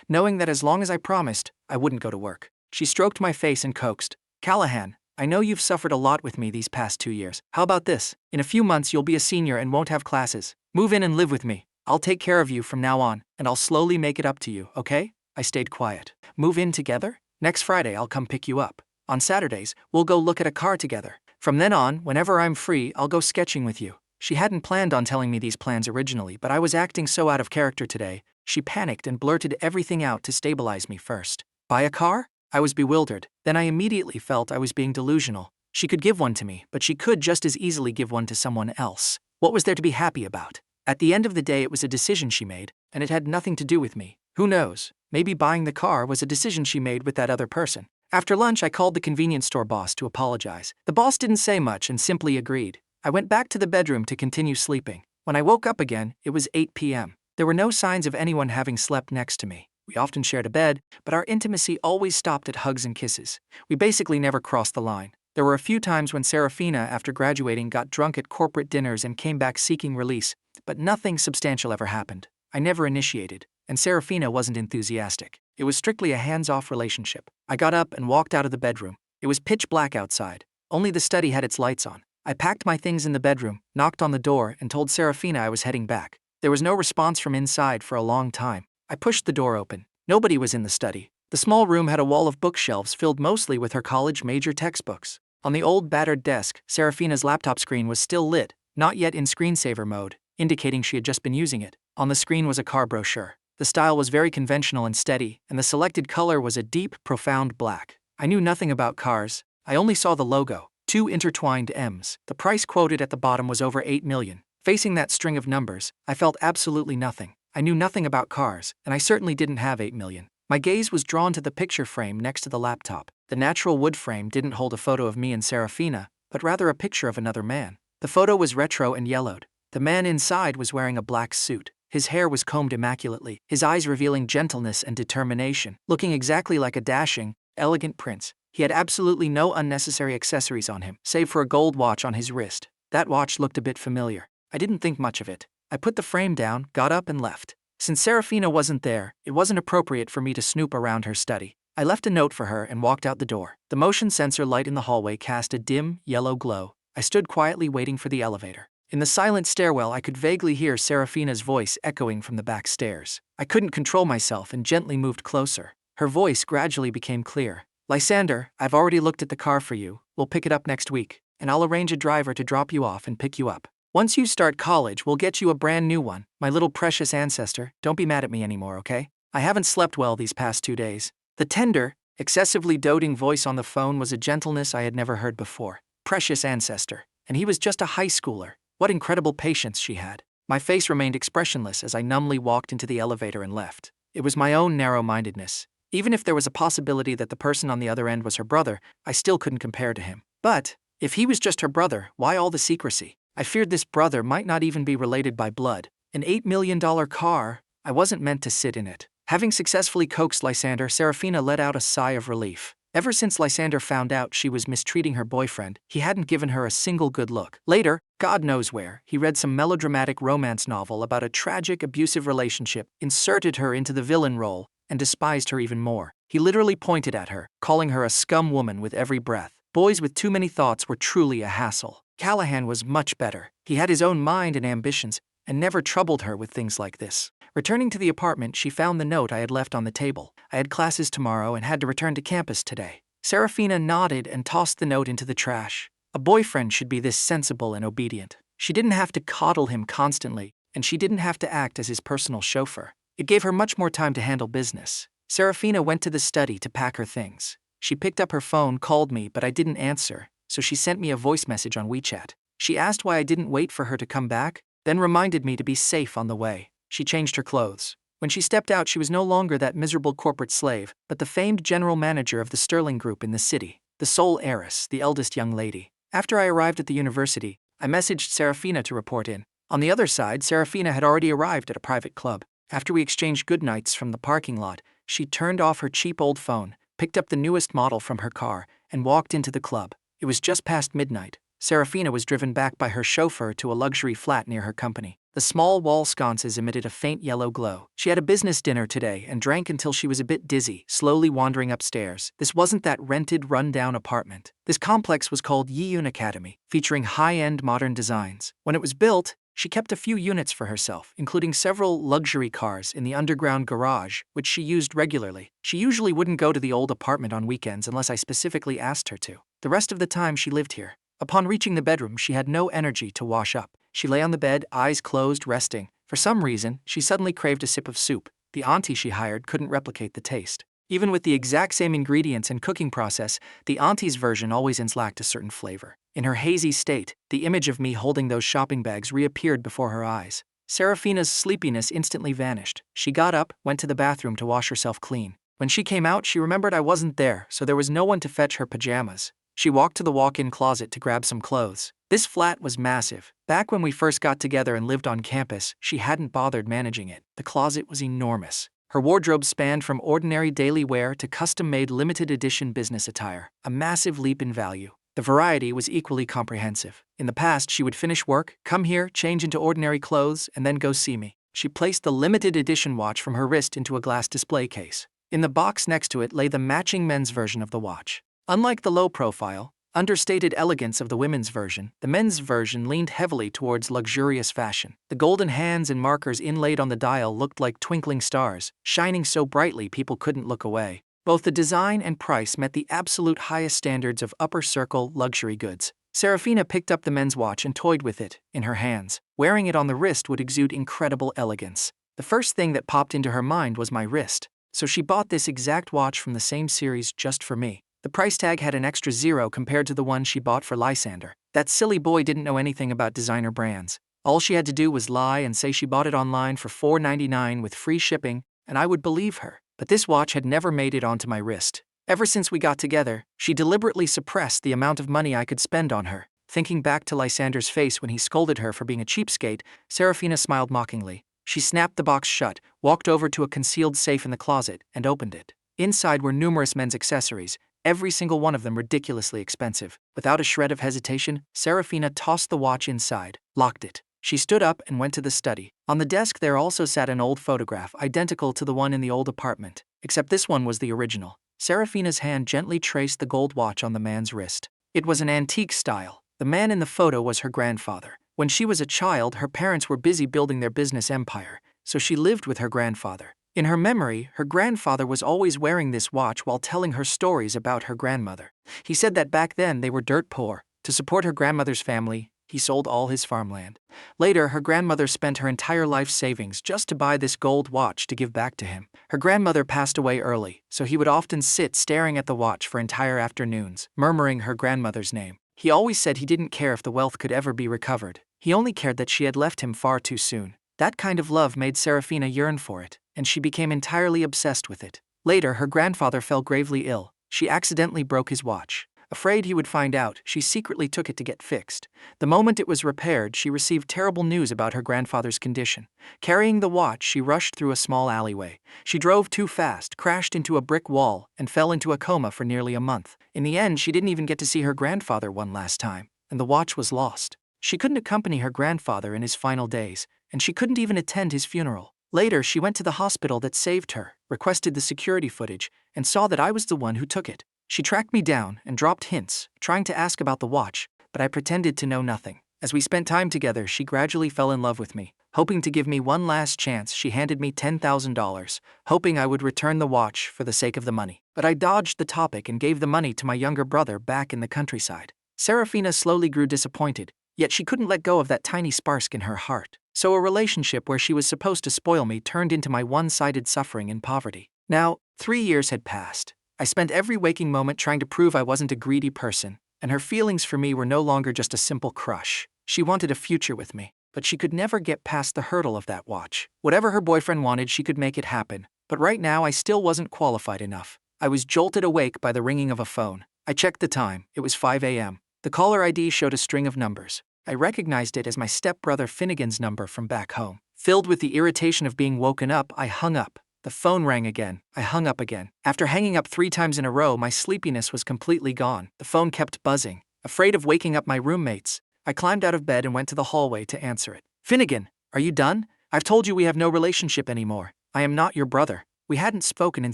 knowing that as long as I promised, I wouldn't go to work. She stroked my face and coaxed. Callahan, I know you've suffered a lot with me these past 2 years. How about this? In a few months you'll be a senior and won't have classes. Move in and live with me. I'll take care of you from now on, and I'll slowly make it up to you, okay? I stayed quiet. Move in together? Next Friday I'll come pick you up. On Saturdays, we'll go look at a car together. From then on, whenever I'm free, I'll go sketching with you. She hadn't planned on telling me these plans originally, but I was acting so out of character today. She panicked and blurted everything out to stabilize me first. Buy a car? I was bewildered. Then I immediately felt I was being delusional. She could give one to me, but she could just as easily give one to someone else. What was there to be happy about? At the end of the day, it was a decision she made, and it had nothing to do with me. Who knows? Maybe buying the car was a decision she made with that other person. After lunch, I called the convenience store boss to apologize. The boss didn't say much and simply agreed. I went back to the bedroom to continue sleeping. When I woke up again, it was 8 p.m. There were no signs of anyone having slept next to me. We often shared a bed, but our intimacy always stopped at hugs and kisses. We basically never crossed the line. There were a few times when Serafina, after graduating, got drunk at corporate dinners and came back seeking release, but nothing substantial ever happened. I never initiated, and Serafina wasn't enthusiastic. It was strictly a hands-off relationship. I got up and walked out of the bedroom. It was pitch black outside. Only the study had its lights on. I packed my things in the bedroom, knocked on the door, and told Serafina I was heading back. There was no response from inside for a long time. I pushed the door open. Nobody was in the study. The small room had a wall of bookshelves filled mostly with her college major textbooks. On the old battered desk, Serafina's laptop screen was still lit, not yet in screensaver mode, indicating she had just been using it. On the screen was a car brochure. The style was very conventional and steady, and the selected color was a deep, profound black. I knew nothing about cars. I only saw the logo. 2 intertwined M's. The price quoted at the bottom was over 8 million. Facing that string of numbers, I felt absolutely nothing. I knew nothing about cars, and I certainly didn't have 8 million. My gaze was drawn to the picture frame next to the laptop. The natural wood frame didn't hold a photo of me and Serafina, but rather a picture of another man. The photo was retro and yellowed. The man inside was wearing a black suit. His hair was combed immaculately, his eyes revealing gentleness and determination, looking exactly like a dashing, elegant prince. He had absolutely no unnecessary accessories on him, save for a gold watch on his wrist. That watch looked a bit familiar. I didn't think much of it. I put the frame down, got up, and left. Since Serafina wasn't there, it wasn't appropriate for me to snoop around her study. I left a note for her and walked out the door. The motion sensor light in the hallway cast a dim, yellow glow. I stood quietly waiting for the elevator. In the silent stairwell, I could vaguely hear Serafina's voice echoing from the back stairs. I couldn't control myself and gently moved closer. Her voice gradually became clear. "Lysander, I've already looked at the car for you. We'll pick it up next week, and I'll arrange a driver to drop you off and pick you up. Once you start college, we'll get you a brand new one. My little precious ancestor, don't be mad at me anymore, okay? I haven't slept well these past 2 days." The tender, excessively doting voice on the phone was a gentleness I had never heard before. Precious ancestor. And he was just a high schooler. What incredible patience she had. My face remained expressionless as I numbly walked into the elevator and left. It was my own narrow-mindedness. Even if there was a possibility that the person on the other end was her brother, I still couldn't compare to him. But, if he was just her brother, why all the secrecy? I feared this brother might not even be related by blood. An $8 million car? I wasn't meant to sit in it. Having successfully coaxed Lysander, Serafina let out a sigh of relief. Ever since Lysander found out she was mistreating her boyfriend, he hadn't given her a single good look. Later, God knows where, he read some melodramatic romance novel about a tragic, abusive relationship, inserted her into the villain role, and despised her even more. He literally pointed at her, calling her a scum woman with every breath. Boys with too many thoughts were truly a hassle. Callahan was much better. He had his own mind and ambitions, and never troubled her with things like this. Returning to the apartment, she found the note I had left on the table. I had classes tomorrow and had to return to campus today. Serafina nodded and tossed the note into the trash. A boyfriend should be this sensible and obedient. She didn't have to coddle him constantly, and she didn't have to act as his personal chauffeur. It gave her much more time to handle business. Serafina went to the study to pack her things. She picked up her phone, called me, but I didn't answer, so she sent me a voice message on WeChat. She asked why I didn't wait for her to come back, then reminded me to be safe on the way. She changed her clothes. When she stepped out, she was no longer that miserable corporate slave, but the famed general manager of the Sterling Group in the city, the sole heiress, the eldest young lady. After I arrived at the university, I messaged Serafina to report in. On the other side, Serafina had already arrived at a private club. After we exchanged goodnights from the parking lot, she turned off her cheap old phone, picked up the newest model from her car, and walked into the club. It was just past midnight. Serafina was driven back by her chauffeur to a luxury flat near her company. The small wall sconces emitted a faint yellow glow. She had a business dinner today and drank until she was a bit dizzy, slowly wandering upstairs. This wasn't that rented, run-down apartment. This complex was called Yiyun Academy, featuring high-end modern designs. When it was built, she kept a few units for herself, including several luxury cars in the underground garage, which she used regularly. She usually wouldn't go to the old apartment on weekends unless I specifically asked her to. The rest of the time she lived here. Upon reaching the bedroom, she had no energy to wash up. She lay on the bed, eyes closed, resting. For some reason, she suddenly craved a sip of soup. The auntie she hired couldn't replicate the taste. Even with the exact same ingredients and cooking process, the auntie's version always lacked a certain flavor. In her hazy state, the image of me holding those shopping bags reappeared before her eyes. Serafina's sleepiness instantly vanished. She got up, went to the bathroom to wash herself clean. When she came out, she remembered I wasn't there, so there was no one to fetch her pajamas. She walked to the walk-in closet to grab some clothes. This flat was massive. Back when we first got together and lived on campus, she hadn't bothered managing it. The closet was enormous. Her wardrobe spanned from ordinary daily wear to custom-made limited edition business attire, a massive leap in value. The variety was equally comprehensive. In the past, she would finish work, come here, change into ordinary clothes, and then go see me. She placed the limited edition watch from her wrist into a glass display case. In the box next to it lay the matching men's version of the watch. Unlike the low-profile, understated elegance of the women's version, the men's version leaned heavily towards luxurious fashion. The golden hands and markers inlaid on the dial looked like twinkling stars, shining so brightly people couldn't look away. Both the design and price met the absolute highest standards of upper-circle luxury goods. Serafina picked up the men's watch and toyed with it in her hands. Wearing it on the wrist would exude incredible elegance. The first thing that popped into her mind was my wrist, so she bought this exact watch from the same series just for me. The price tag had an extra 0 compared to the one she bought for Lysander. That silly boy didn't know anything about designer brands. All she had to do was lie and say she bought it online for $4.99 with free shipping, and I would believe her. But this watch had never made it onto my wrist. Ever since we got together, she deliberately suppressed the amount of money I could spend on her. Thinking back to Lysander's face when he scolded her for being a cheapskate, Serafina smiled mockingly. She snapped the box shut, walked over to a concealed safe in the closet, and opened it. Inside were numerous men's accessories, every single one of them ridiculously expensive. Without a shred of hesitation, Serafina tossed the watch inside, locked it. She stood up and went to the study. On the desk there also sat an old photograph identical to the one in the old apartment, except this one was the original. Serafina's hand gently traced the gold watch on the man's wrist. It was an antique style. The man in the photo was her grandfather. When she was a child, her parents were busy building their business empire, so she lived with her grandfather. In her memory, her grandfather was always wearing this watch while telling her stories about her grandmother. He said that back then they were dirt poor. To support her grandmother's family, he sold all his farmland. Later, her grandmother spent her entire life savings just to buy this gold watch to give back to him. Her grandmother passed away early, so he would often sit staring at the watch for entire afternoons, murmuring her grandmother's name. He always said he didn't care if the wealth could ever be recovered. He only cared that she had left him far too soon. That kind of love made Serafina yearn for it, and she became entirely obsessed with it. Later, her grandfather fell gravely ill. She accidentally broke his watch. Afraid he would find out, she secretly took it to get fixed. The moment it was repaired, she received terrible news about her grandfather's condition. Carrying the watch, she rushed through a small alleyway. She drove too fast, crashed into a brick wall, and fell into a coma for nearly a month. In the end, she didn't even get to see her grandfather one last time, and the watch was lost. She couldn't accompany her grandfather in his final days, and she couldn't even attend his funeral. Later, she went to the hospital that saved her, requested the security footage, and saw that I was the one who took it. She tracked me down and dropped hints, trying to ask about the watch, but I pretended to know nothing. As we spent time together, she gradually fell in love with me. Hoping to give me one last chance, she handed me $10,000, hoping I would return the watch for the sake of the money. But I dodged the topic and gave the money to my younger brother back in the countryside. Serafina slowly grew disappointed, yet she couldn't let go of that tiny spark in her heart. So a relationship where she was supposed to spoil me turned into my one-sided suffering and poverty. Now, 3 years had passed. I spent every waking moment trying to prove I wasn't a greedy person, and her feelings for me were no longer just a simple crush. She wanted a future with me, but she could never get past the hurdle of that watch. Whatever her boyfriend wanted, she could make it happen, but right now I still wasn't qualified enough. I was jolted awake by the ringing of a phone. I checked the time. It was 5 a.m. The caller ID showed a string of numbers. I recognized it as my stepbrother Finnegan's number from back home. Filled with the irritation of being woken up, I hung up. The phone rang again. I hung up again. After hanging up 3 times in a row, my sleepiness was completely gone. The phone kept buzzing. Afraid of waking up my roommates, I climbed out of bed and went to the hallway to answer it. Finnegan, are you done? I've told you we have no relationship anymore. I am not your brother. We hadn't spoken in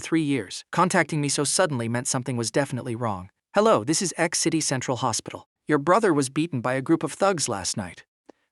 3 years. Contacting me so suddenly meant something was definitely wrong. Hello, this is X City Central Hospital. Your brother was beaten by a group of thugs last night.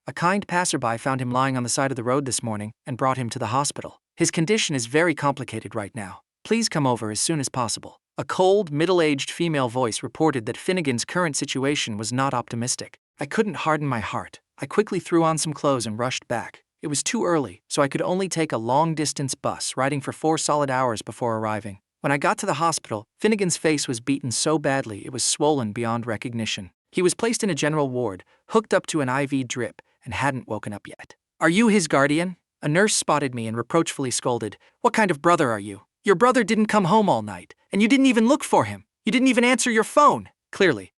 A kind passerby found him lying on the side of the road this morning and brought him to the hospital. His condition is very complicated right now. Please come over as soon as possible. A cold, middle-aged female voice reported that Finnegan's current situation was not optimistic. I couldn't harden my heart. I quickly threw on some clothes and rushed back. It was too early, so I could only take a long-distance bus, riding for 4 solid hours before arriving. When I got to the hospital, Finnegan's face was beaten so badly it was swollen beyond recognition. He was placed in a general ward, hooked up to an IV drip, and hadn't woken up yet. Are you his guardian? A nurse spotted me and reproachfully scolded. What kind of brother are you? Your brother didn't come home all night, and you didn't even look for him. You didn't even answer your phone. Clearly,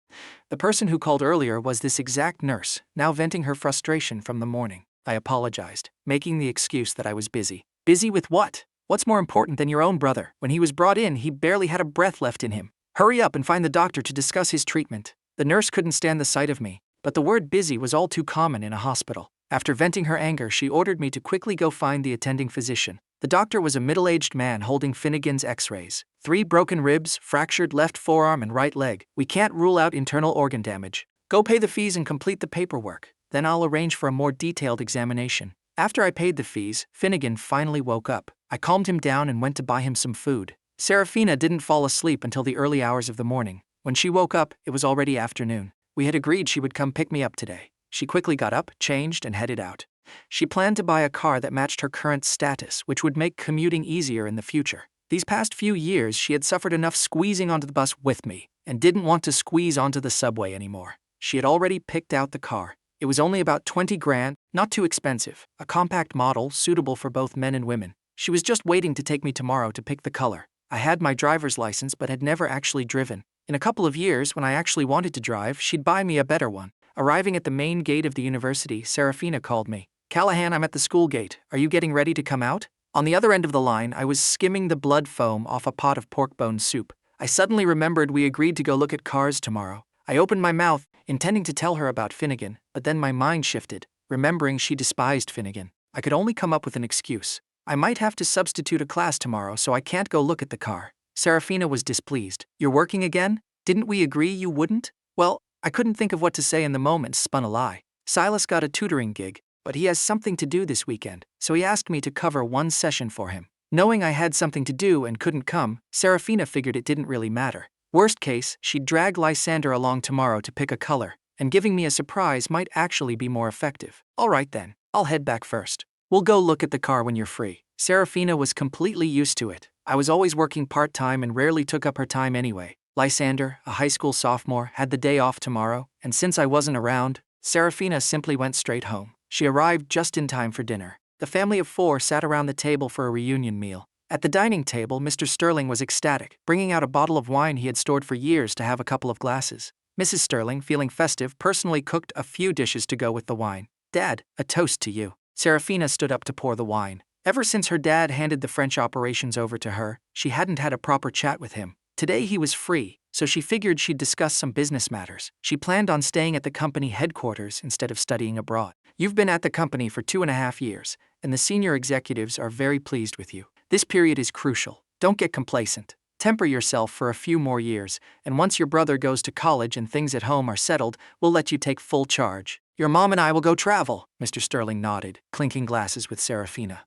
the person who called earlier was this exact nurse, now venting her frustration from the morning. I apologized, making the excuse that I was busy. Busy with what? What's more important than your own brother? When he was brought in, he barely had a breath left in him. Hurry up and find the doctor to discuss his treatment. The nurse couldn't stand the sight of me, but the word busy was all too common in a hospital. After venting her anger, she ordered me to quickly go find the attending physician. The doctor was a middle-aged man holding Finnegan's x-rays. 3 broken ribs, fractured left forearm and right leg. We can't rule out internal organ damage. Go pay the fees and complete the paperwork. Then I'll arrange for a more detailed examination. After I paid the fees, Finnegan finally woke up. I calmed him down and went to buy him some food. Serafina didn't fall asleep until the early hours of the morning. When she woke up, it was already afternoon. We had agreed she would come pick me up today. She quickly got up, changed, and headed out. She planned to buy a car that matched her current status, which would make commuting easier in the future. These past few years, she had suffered enough squeezing onto the bus with me, and didn't want to squeeze onto the subway anymore. She had already picked out the car. It was only about 20 grand, not too expensive, a compact model suitable for both men and women. She was just waiting to take me tomorrow to pick the color. I had my driver's license but had never actually driven. In a couple of years, when I actually wanted to drive, she'd buy me a better one. Arriving at the main gate of the university, Serafina called me. Callahan, I'm at the school gate. Are you getting ready to come out? On the other end of the line, I was skimming the blood foam off a pot of pork bone soup. I suddenly remembered we agreed to go look at cars tomorrow. I opened my mouth, intending to tell her about Finnegan, but then my mind shifted, remembering she despised Finnegan. I could only come up with an excuse. I might have to substitute a class tomorrow, so I can't go look at the car. Serafina was displeased. You're working again? Didn't we agree you wouldn't? Well, I couldn't think of what to say in the moment, spun a lie. Silas got a tutoring gig, but he has something to do this weekend, so he asked me to cover 1 session for him. Knowing I had something to do and couldn't come, Serafina figured it didn't really matter. Worst case, she'd drag Lysander along tomorrow to pick a color, and giving me a surprise might actually be more effective. All right then, I'll head back first. We'll go look at the car when you're free. Serafina was completely used to it. I was always working part-time and rarely took up her time anyway. Lysander, a high school sophomore, had the day off tomorrow, and since I wasn't around, Serafina simply went straight home. She arrived just in time for dinner. The family of 4 sat around the table for a reunion meal. At the dining table, Mr. Sterling was ecstatic, bringing out a bottle of wine he had stored for years to have a couple of glasses. Mrs. Sterling, feeling festive, personally cooked a few dishes to go with the wine. Dad, a toast to you. Serafina stood up to pour the wine. Ever since her dad handed the French operations over to her, she hadn't had a proper chat with him. Today he was free, so she figured she'd discuss some business matters. She planned on staying at the company headquarters instead of studying abroad. You've been at the company for 2.5 years, and the senior executives are very pleased with you. This period is crucial. Don't get complacent. Temper yourself for a few more years, and once your brother goes to college and things at home are settled, we'll let you take full charge. Your mom and I will go travel. Mr. Sterling nodded, clinking glasses with Serafina.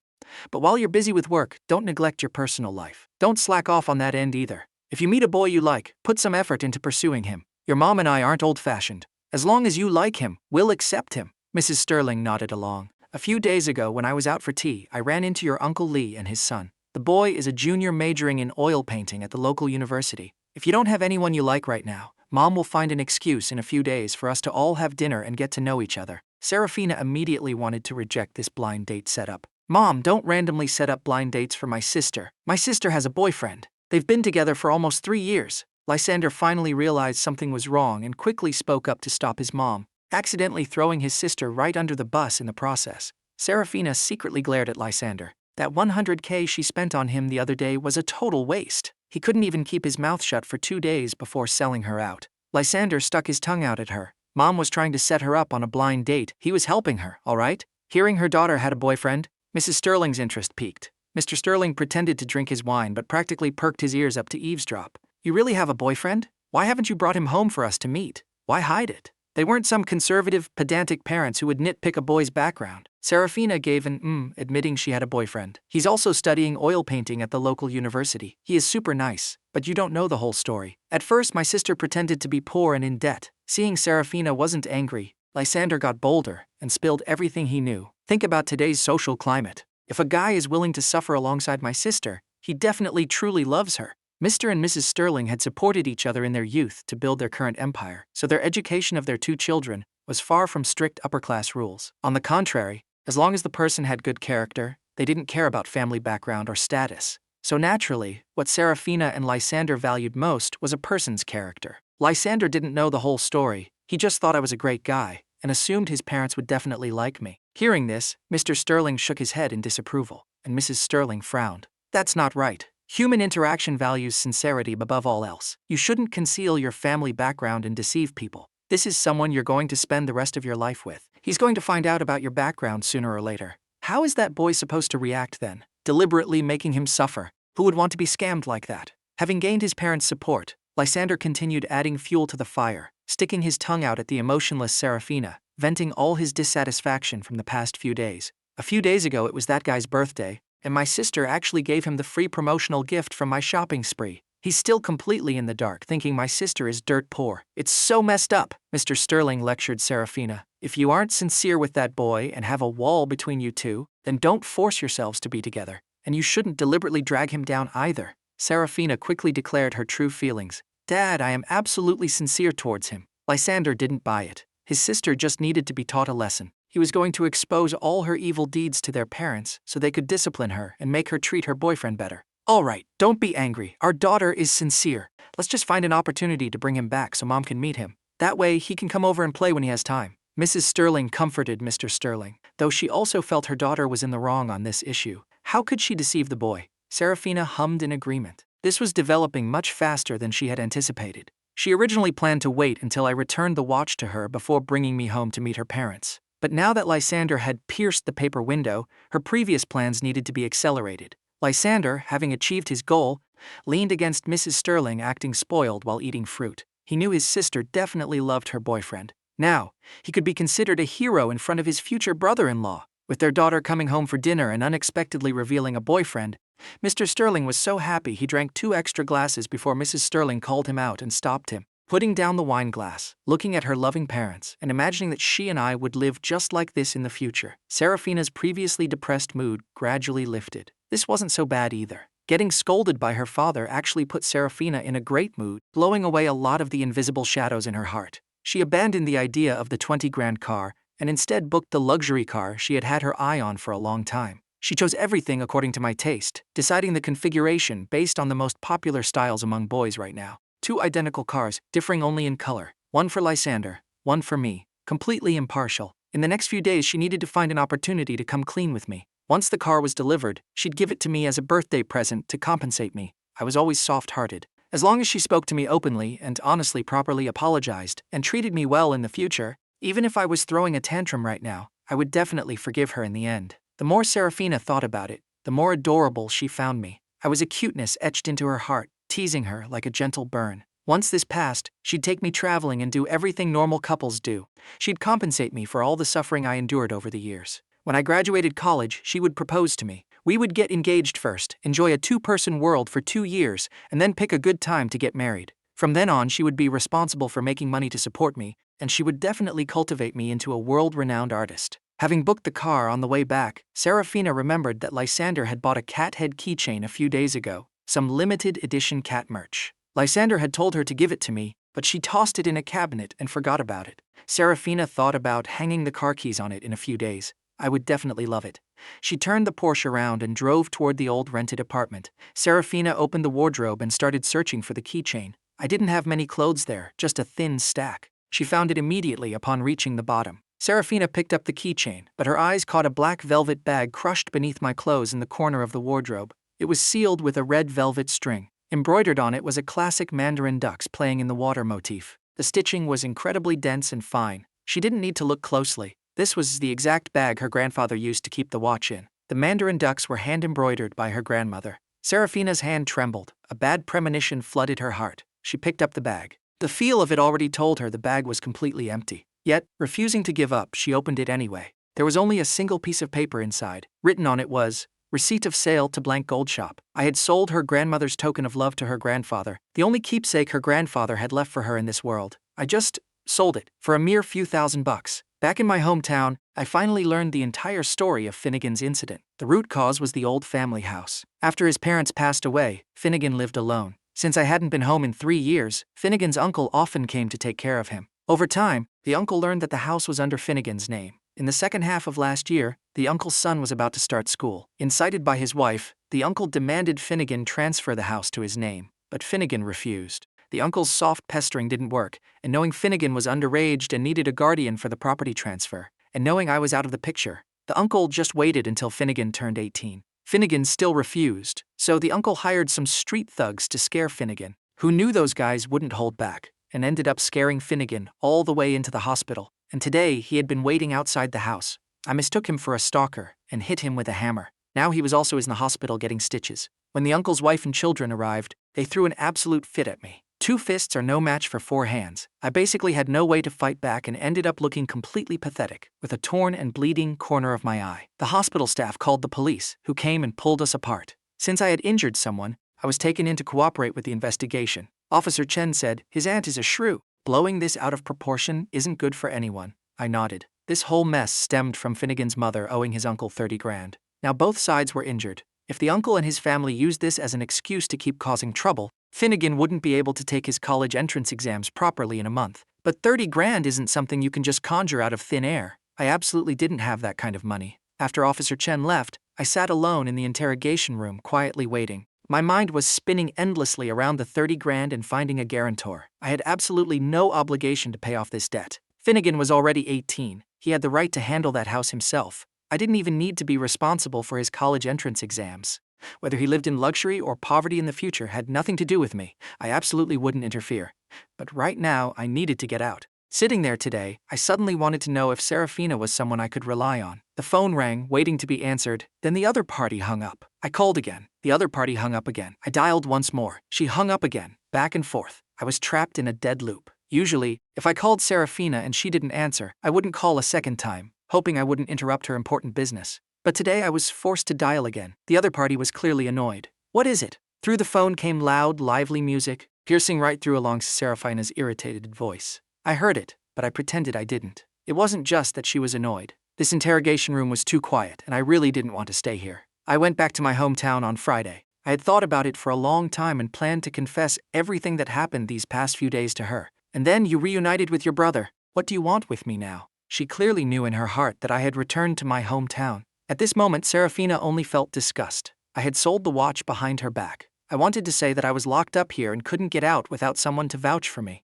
But while you're busy with work, don't neglect your personal life. Don't slack off on that end either. If you meet a boy you like, put some effort into pursuing him. Your mom and I aren't old-fashioned. As long as you like him, we'll accept him. Mrs. Sterling nodded along. A few days ago, when I was out for tea, I ran into your Uncle Lee and his son. The boy is a junior majoring in oil painting at the local university. If you don't have anyone you like right now, Mom will find an excuse in a few days for us to all have dinner and get to know each other. Serafina immediately wanted to reject this blind date setup. Mom, don't randomly set up blind dates for my sister. My sister has a boyfriend. They've been together for almost 3 years. Lysander finally realized something was wrong and quickly spoke up to stop his mom, accidentally throwing his sister right under the bus in the process. Serafina secretly glared at Lysander. That $100K she spent on him the other day was a total waste. He couldn't even keep his mouth shut for 2 days before selling her out. Lysander stuck his tongue out at her. Mom was trying to set her up on a blind date. He was helping her, all right? Hearing her daughter had a boyfriend, Mrs. Sterling's interest piqued. Mr. Sterling pretended to drink his wine but practically perked his ears up to eavesdrop. You really have a boyfriend? Why haven't you brought him home for us to meet? Why hide it? They weren't some conservative, pedantic parents who would nitpick a boy's background. Serafina gave an admitting she had a boyfriend. He's also studying oil painting at the local university. He is super nice, but you don't know the whole story. At first, my sister pretended to be poor and in debt. Seeing Serafina wasn't angry, Lysander got bolder and spilled everything he knew. Think about today's social climate. If a guy is willing to suffer alongside my sister, he definitely truly loves her. Mr. and Mrs. Sterling had supported each other in their youth to build their current empire, so their education of their 2 children was far from strict upper-class rules. On the contrary, as long as the person had good character, they didn't care about family background or status. So naturally, what Serafina and Lysander valued most was a person's character. Lysander didn't know the whole story. He just thought I was a great guy and assumed his parents would definitely like me. Hearing this, Mr. Sterling shook his head in disapproval, and Mrs. Sterling frowned. That's not right. Human interaction values sincerity above all else. You shouldn't conceal your family background and deceive people. This is someone you're going to spend the rest of your life with. He's going to find out about your background sooner or later. How is that boy supposed to react then? Deliberately making him suffer. Who would want to be scammed like that? Having gained his parents' support, Lysander continued adding fuel to the fire, sticking his tongue out at the emotionless Serafina, venting all his dissatisfaction from the past few days. A few days ago it was that guy's birthday, and my sister actually gave him the free promotional gift from my shopping spree. He's still completely in the dark, thinking my sister is dirt poor. It's so messed up, Mr. Sterling lectured Serafina. If you aren't sincere with that boy and have a wall between you two, then don't force yourselves to be together. And you shouldn't deliberately drag him down either. Serafina quickly declared her true feelings. Dad, I am absolutely sincere towards him. Lysander didn't buy it. His sister just needed to be taught a lesson. He was going to expose all her evil deeds to their parents so they could discipline her and make her treat her boyfriend better. All right, don't be angry. Our daughter is sincere. Let's just find an opportunity to bring him back so Mom can meet him. That way, he can come over and play when he has time. Mrs. Sterling comforted Mr. Sterling, though she also felt her daughter was in the wrong on this issue. How could she deceive the boy? Serafina hummed in agreement. This was developing much faster than she had anticipated. She originally planned to wait until I returned the watch to her before bringing me home to meet her parents. But now that Lysander had pierced the paper window, her previous plans needed to be accelerated. Lysander, having achieved his goal, leaned against Mrs. Sterling, acting spoiled while eating fruit. He knew his sister definitely loved her boyfriend. Now, he could be considered a hero in front of his future brother-in-law. With their daughter coming home for dinner and unexpectedly revealing a boyfriend, Mr. Sterling was so happy he drank 2 extra glasses before Mrs. Sterling called him out and stopped him. Putting down the wine glass, looking at her loving parents, and imagining that she and I would live just like this in the future, Serafina's previously depressed mood gradually lifted. This wasn't so bad either. Getting scolded by her father actually put Serafina in a great mood, blowing away a lot of the invisible shadows in her heart. She abandoned the idea of the 20 grand car and instead booked the luxury car she had had her eye on for a long time. She chose everything according to my taste, deciding the configuration based on the most popular styles among boys right now. 2 identical cars, differing only in color. One for Lysander, one for me. Completely impartial. In the next few days, she needed to find an opportunity to come clean with me. Once the car was delivered, she'd give it to me as a birthday present to compensate me. I was always soft-hearted. As long as she spoke to me openly and honestly properly apologized and treated me well in the future, even if I was throwing a tantrum right now, I would definitely forgive her in the end. The more Serafina thought about it, the more adorable she found me. I was a cuteness etched into her heart, teasing her like a gentle burn. Once this passed, she'd take me traveling and do everything normal couples do. She'd compensate me for all the suffering I endured over the years. When I graduated college, she would propose to me. We would get engaged first, enjoy a 2-person world for 2 years, and then pick a good time to get married. From then on, she would be responsible for making money to support me, and she would definitely cultivate me into a world-renowned artist. Having booked the car on the way back, Serafina remembered that Lysander had bought a cat head keychain a few days ago, some limited edition cat merch. Lysander had told her to give it to me, but she tossed it in a cabinet and forgot about it. Serafina thought about hanging the car keys on it in a few days. I would definitely love it. She turned the Porsche around and drove toward the old rented apartment. Serafina opened the wardrobe and started searching for the keychain. I didn't have many clothes there, just a thin stack. She found it immediately upon reaching the bottom. Serafina picked up the keychain, but her eyes caught a black velvet bag crushed beneath my clothes in the corner of the wardrobe. It was sealed with a red velvet string. Embroidered on it was a classic mandarin ducks playing in the water motif. The stitching was incredibly dense and fine. She didn't need to look closely. This was the exact bag her grandfather used to keep the watch in. The mandarin ducks were hand-embroidered by her grandmother. Serafina's hand trembled. A bad premonition flooded her heart. She picked up the bag. The feel of it already told her the bag was completely empty. Yet, refusing to give up, she opened it anyway. There was only a single piece of paper inside. Written on it was, "Receipt of sale to blank gold shop." I had sold her grandmother's token of love to her grandfather, the only keepsake her grandfather had left for her in this world. I just sold it for a mere few $1,000s. Back in my hometown, I finally learned the entire story of Finnegan's incident. The root cause was the old family house. After his parents passed away, Finnegan lived alone. Since I hadn't been home in 3 years, Finnegan's uncle often came to take care of him. Over time, the uncle learned that the house was under Finnegan's name. In the second half of last year, the uncle's son was about to start school. Incited by his wife, the uncle demanded Finnegan transfer the house to his name, but Finnegan refused. The uncle's soft pestering didn't work, and knowing Finnegan was underage and needed a guardian for the property transfer, and knowing I was out of the picture, the uncle just waited until Finnegan turned 18. Finnegan still refused, so the uncle hired some street thugs to scare Finnegan, who knew those guys wouldn't hold back, and ended up scaring Finnegan all the way into the hospital. And today, he had been waiting outside the house. I mistook him for a stalker and hit him with a hammer. Now he was also in the hospital getting stitches. When the uncle's wife and children arrived, they threw an absolute fit at me. 2 fists are no match for 4 hands. I basically had no way to fight back and ended up looking completely pathetic, with a torn and bleeding corner of my eye. The hospital staff called the police, who came and pulled us apart. Since I had injured someone, I was taken in to cooperate with the investigation. Officer Chen said, "His aunt is a shrew. Blowing this out of proportion isn't good for anyone." I nodded. This whole mess stemmed from Finnegan's mother owing his uncle 30 grand. Now both sides were injured. If the uncle and his family used this as an excuse to keep causing trouble, Finnegan wouldn't be able to take his college entrance exams properly in a month. But 30 grand isn't something you can just conjure out of thin air. I absolutely didn't have that kind of money. After Officer Chen left, I sat alone in the interrogation room quietly waiting. My mind was spinning endlessly around the 30 grand and finding a guarantor. I had absolutely no obligation to pay off this debt. Finnegan was already 18. He had the right to handle that house himself. I didn't even need to be responsible for his college entrance exams. Whether he lived in luxury or poverty in the future had nothing to do with me. I absolutely wouldn't interfere. But right now, I needed to get out. Sitting there today, I suddenly wanted to know if Serafina was someone I could rely on. The phone rang, waiting to be answered. Then the other party hung up. I called again. The other party hung up again. I dialed once more. She hung up again. Back and forth. I was trapped in a dead loop. Usually, if I called Serafina and she didn't answer, I wouldn't call a second time, hoping I wouldn't interrupt her important business. But today I was forced to dial again. The other party was clearly annoyed. "What is it?" Through the phone came loud, lively music, piercing right through along Serafina's irritated voice. I heard it, but I pretended I didn't. It wasn't just that she was annoyed. This interrogation room was too quiet, and I really didn't want to stay here. I went back to my hometown on Friday. I had thought about it for a long time and planned to confess everything that happened these past few days to her. "And then you reunited with your brother. What do you want with me now?" She clearly knew in her heart that I had returned to my hometown. At this moment, Serafina only felt disgust. I had sold the watch behind her back. I wanted to say that I was locked up here and couldn't get out without someone to vouch for me.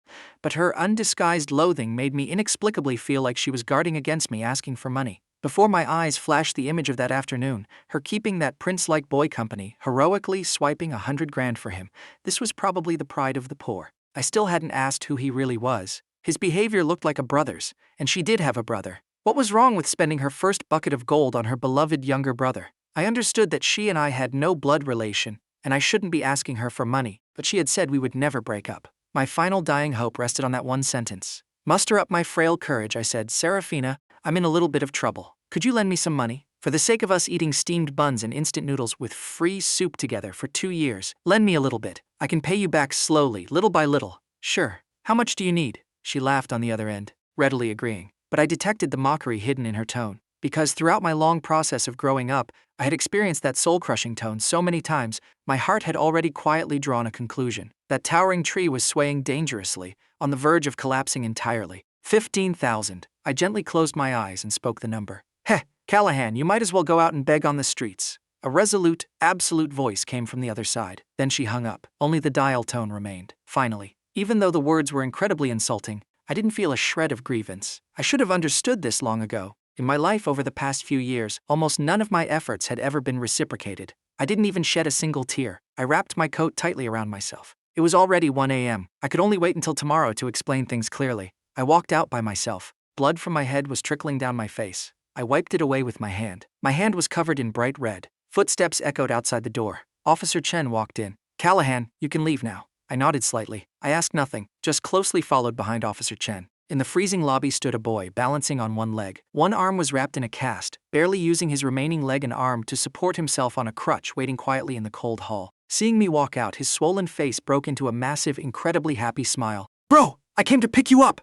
But her undisguised loathing made me inexplicably feel like she was guarding against me asking for money. Before my eyes flashed the image of that afternoon, her keeping that prince-like boy company, heroically swiping 100 grand for him. This was probably the pride of the poor. I still hadn't asked who he really was. His behavior looked like a brother's, and she did have a brother. What was wrong with spending her first bucket of gold on her beloved younger brother? I understood that she and I had no blood relation, and I shouldn't be asking her for money, but she had said we would never break up. My final dying hope rested on that one sentence. Muster up my frail courage, I said. Serafina, I'm in a little bit of trouble. Could you lend me some money? For the sake of us eating steamed buns and instant noodles with free soup together for 2 years, lend me a little bit. I can pay you back slowly, little by little. Sure. How much do you need? She laughed on the other end, readily agreeing. But I detected the mockery hidden in her tone. Because throughout my long process of growing up, I had experienced that soul-crushing tone so many times, my heart had already quietly drawn a conclusion. That towering tree was swaying dangerously, on the verge of collapsing entirely. 15,000. I gently closed my eyes and spoke the number. Heh, Callahan, you might as well go out and beg on the streets. A resolute, absolute voice came from the other side. Then she hung up. Only the dial tone remained. Finally, even though the words were incredibly insulting, I didn't feel a shred of grievance. I should have understood this long ago. In my life over the past few years, almost none of my efforts had ever been reciprocated. I didn't even shed a single tear. I wrapped my coat tightly around myself. It was already 1 a.m. I could only wait until tomorrow to explain things clearly. I walked out by myself. Blood from my head was trickling down my face. I wiped it away with my hand. My hand was covered in bright red. Footsteps echoed outside the door. Officer Chen walked in. Callahan, you can leave now. I nodded slightly. I asked nothing, just closely followed behind Officer Chen. In the freezing lobby stood a boy, balancing on one leg. One arm was wrapped in a cast, barely using his remaining leg and arm to support himself on a crutch, waiting quietly in the cold hall. Seeing me walk out, his swollen face broke into a massive, incredibly happy smile. Bro, I came to pick you up!